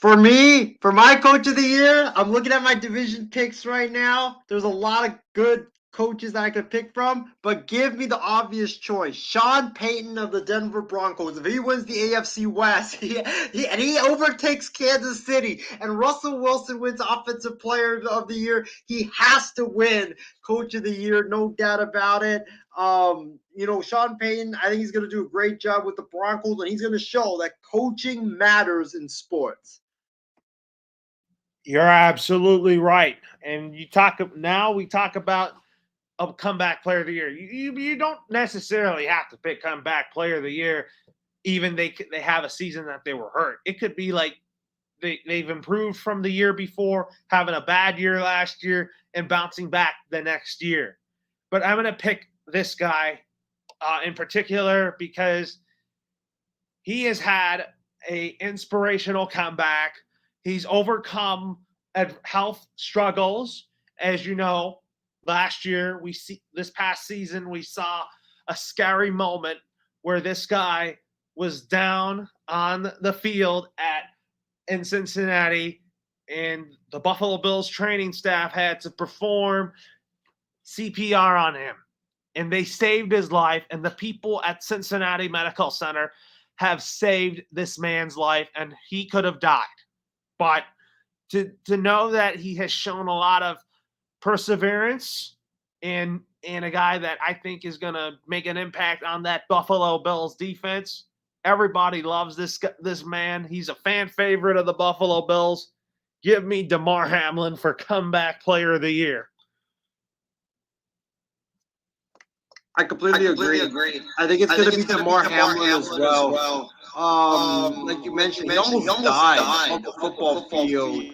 For me, for my Coach of the Year, I'm looking at my division picks right now. There's a lot of good coaches that I could pick from, but give me the obvious choice. Sean Payton of the Denver Broncos. If he wins the AFC West, he overtakes Kansas City, and Russell Wilson wins Offensive Player of the Year, he has to win Coach of the Year, no doubt about it. Sean Payton, I think he's going to do a great job with the Broncos, and he's going to show that coaching matters in sports. You're absolutely right. And we talk about a comeback player of the year. You don't necessarily have to pick comeback player of the year, even they have a season that they were hurt. It could be like they've improved from the year before, having a bad year last year, and bouncing back the next year. But I'm going to pick this guy in particular because he has had an inspirational comeback. He's overcome health struggles, as you know. Last year, this past season, we saw a scary moment where this guy was down on the field in Cincinnati, and the Buffalo Bills training staff had to perform CPR on him, and they saved his life. And the people at Cincinnati Medical Center have saved this man's life, and he could have died. But to know that he has shown a lot of perseverance and a guy that I think is going to make an impact on that Buffalo Bills defense. Everybody loves this man. He's a fan favorite of the Buffalo Bills. Give me Damar Hamlin for comeback player of the year. I completely agree. I think it's going to be Damar Hamlin as well. Like you mentioned, he almost died on the football field.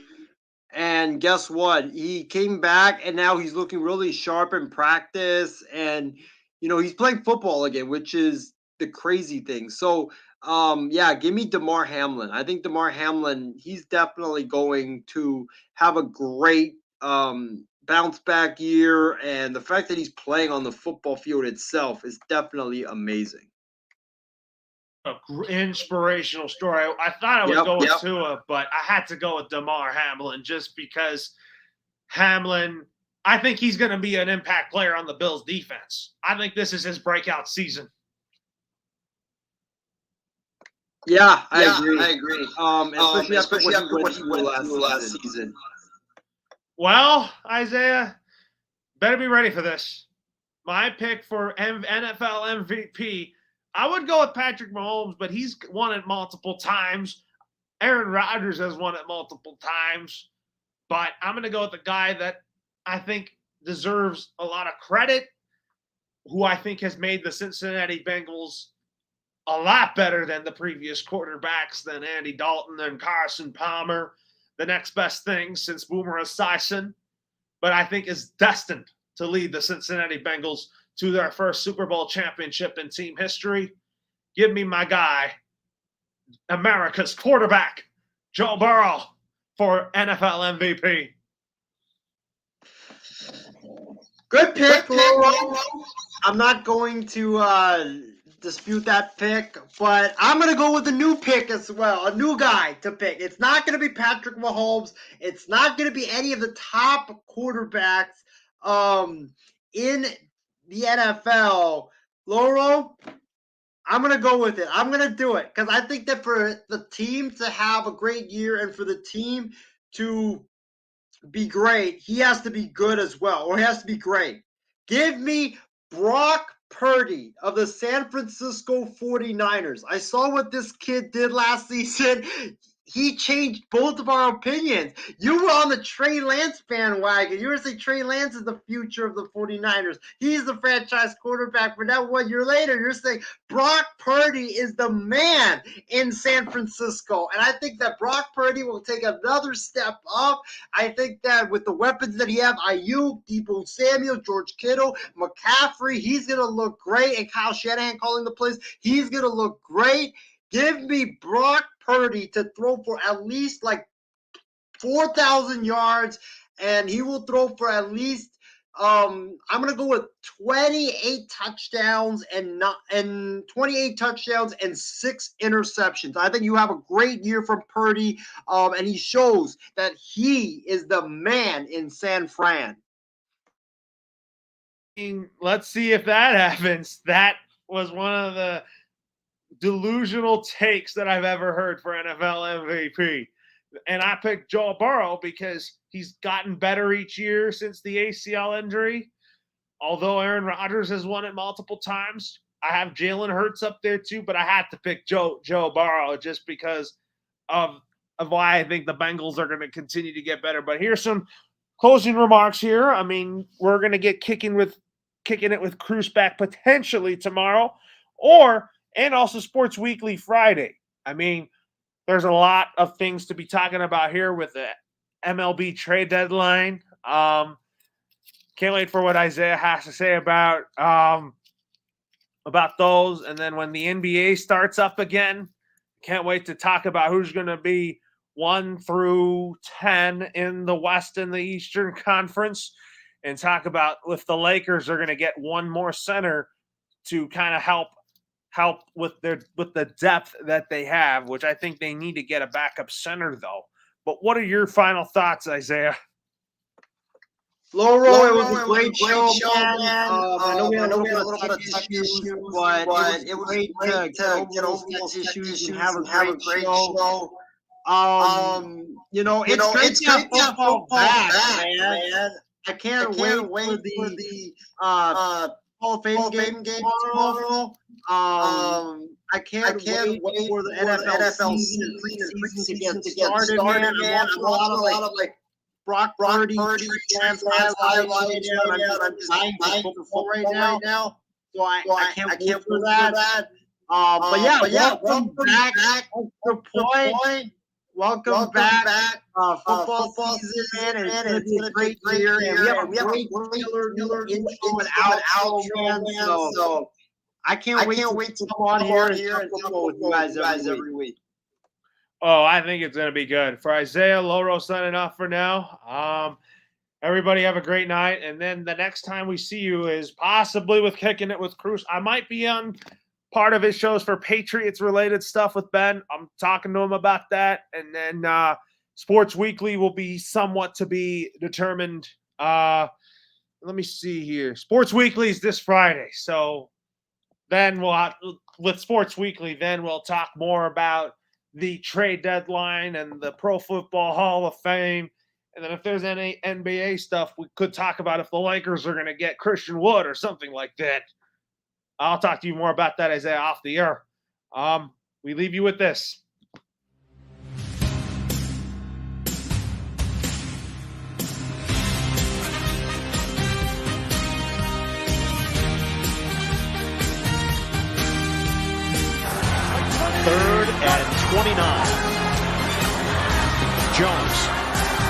And guess what? He came back, and now he's looking really sharp in practice. And, he's playing football again, which is the crazy thing. So, yeah, give me Damar Hamlin. I think Damar Hamlin, he's definitely going to have a great bounce back year. And the fact that he's playing on the football field itself is definitely amazing. Inspirational story. I thought I would go with Tua, but I had to go with Damar Hamlin just because Hamlin, I think he's going to be an impact player on the Bills defense. I think this is his breakout season. Yeah, I agree. Especially after what he went through last season. Well, Isaiah, better be ready for this. My pick for NFL MVP, I would go with Patrick Mahomes, but he's won it multiple times. Aaron Rodgers has won it multiple times. But I'm going to go with the guy that I think deserves a lot of credit, who I think has made the Cincinnati Bengals a lot better than the previous quarterbacks, than Andy Dalton and Carson Palmer, the next best thing since Boomer Esiason, but I think is destined to lead the Cincinnati Bengals to their first Super Bowl championship in team history. Give me my guy, America's quarterback, Joe Burrow, for NFL MVP. Good pick, Laurel. I'm not going to dispute that pick, but I'm going to go with a new pick as well, a new guy to pick. It's not going to be Patrick Mahomes. It's not going to be any of the top quarterbacks in the NFL. Laurel, I'm going to go with it. I'm going to do it because I think that for the team to have a great year and for the team to be great, he has to be good as well, or he has to be great. Give me Brock Purdy of the San Francisco 49ers. I saw what this kid did last season. He changed both of our opinions. You were on the Trey Lance bandwagon. You were saying Trey Lance is the future of the 49ers. He's the franchise quarterback. But now 1 year later, you're saying Brock Purdy is the man in San Francisco. And I think that Brock Purdy will take another step up. I think that with the weapons that he has, Ayuk, Deebo Samuel, George Kittle, McCaffrey, he's going to look great. And Kyle Shanahan calling the plays, he's going to look great. Give me Brock Purdy to throw for at least like 4,000 yards, and he will throw for at least I'm going to go with 28 touchdowns and 6 interceptions. I think you have a great year from Purdy, and he shows that he is the man in San Fran. Let's see if that happens. That was one of the delusional takes that I've ever heard for NFL MVP. And I picked Joe Burrow because he's gotten better each year since the ACL injury. Although Aaron Rodgers has won it multiple times, I have Jalen Hurts up there too, but I had to pick Joe Burrow just because of why I think the Bengals are going to continue to get better. But here's some closing remarks here. I mean, we're going to get kicking it with Cruz back potentially tomorrow, and also Sports Weekly Friday. I mean, there's a lot of things to be talking about here with the MLB trade deadline. Can't wait for what Isaiah has to say about those. And then when the NBA starts up again, can't wait to talk about who's going to be 1 through 10 in the West and the Eastern Conference, and talk about if the Lakers are going to get one more center to kind of help with the depth that they have, which I think they need to get a backup center though. But what are your final thoughts, Isaiah? Laurel, it was a great show, man. I know we had a little bit of tech issues, but it was great to get over those issues and have a great show. It's great to have football back, man. I can't wait for the Hall of Fame game tomorrow. I can't wait for the NFL season and preseason to get started, man. I'm watching a lot of like Brock Purdy, highlights. I'm dying for football right now. So I can't wait for that. But yeah, welcome back. Extra Point. Welcome back. Football season, man. And it's going to be a great year. And we have a great killer intro and outro, man. So I can't wait to come on here and talk football with you guys every week. Oh, I think it's going to be good. For Isaiah, Loro signing off for now. Everybody have a great night. And then the next time we see you is possibly with Kicking It with Cruz. I might be on part of his shows for Patriots-related stuff with Ben. I'm talking to him about that. And then Sports Weekly will be somewhat to be determined. Let me see here. Sports Weekly is this Friday. So then with Sports Weekly, then we'll talk more about the trade deadline and the Pro Football Hall of Fame. And then if there's any NBA stuff, we could talk about if the Lakers are going to get Christian Wood or something like that. I'll talk to you more about that, Isaiah, off the air. We leave you with this. Third and 29. Jones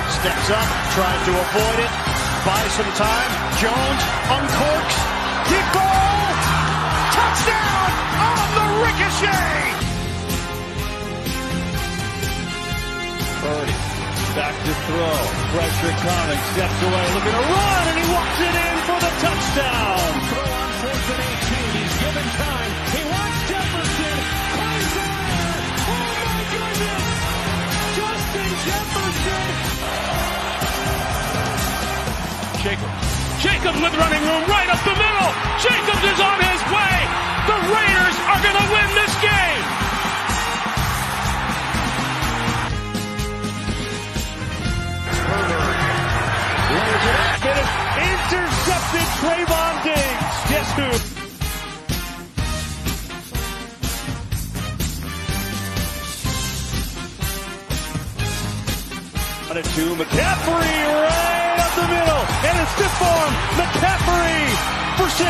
steps up, tries to avoid it, buys some time. Jones uncorks, deep ball, touchdown on the ricochet. Purdy back to throw, pressure coming, steps away, looking to run, and he walks it in for the touchdown. Throw on 4th and 18. He's given time. He wants Jefferson. Jacobs with running room right up the middle. Jacobs is on his way. The Raiders are going to win this game. Intercepted Trayvon Diggs. Guess who? To McCaffrey right up the middle, and it's stiff arm McCaffrey for 6.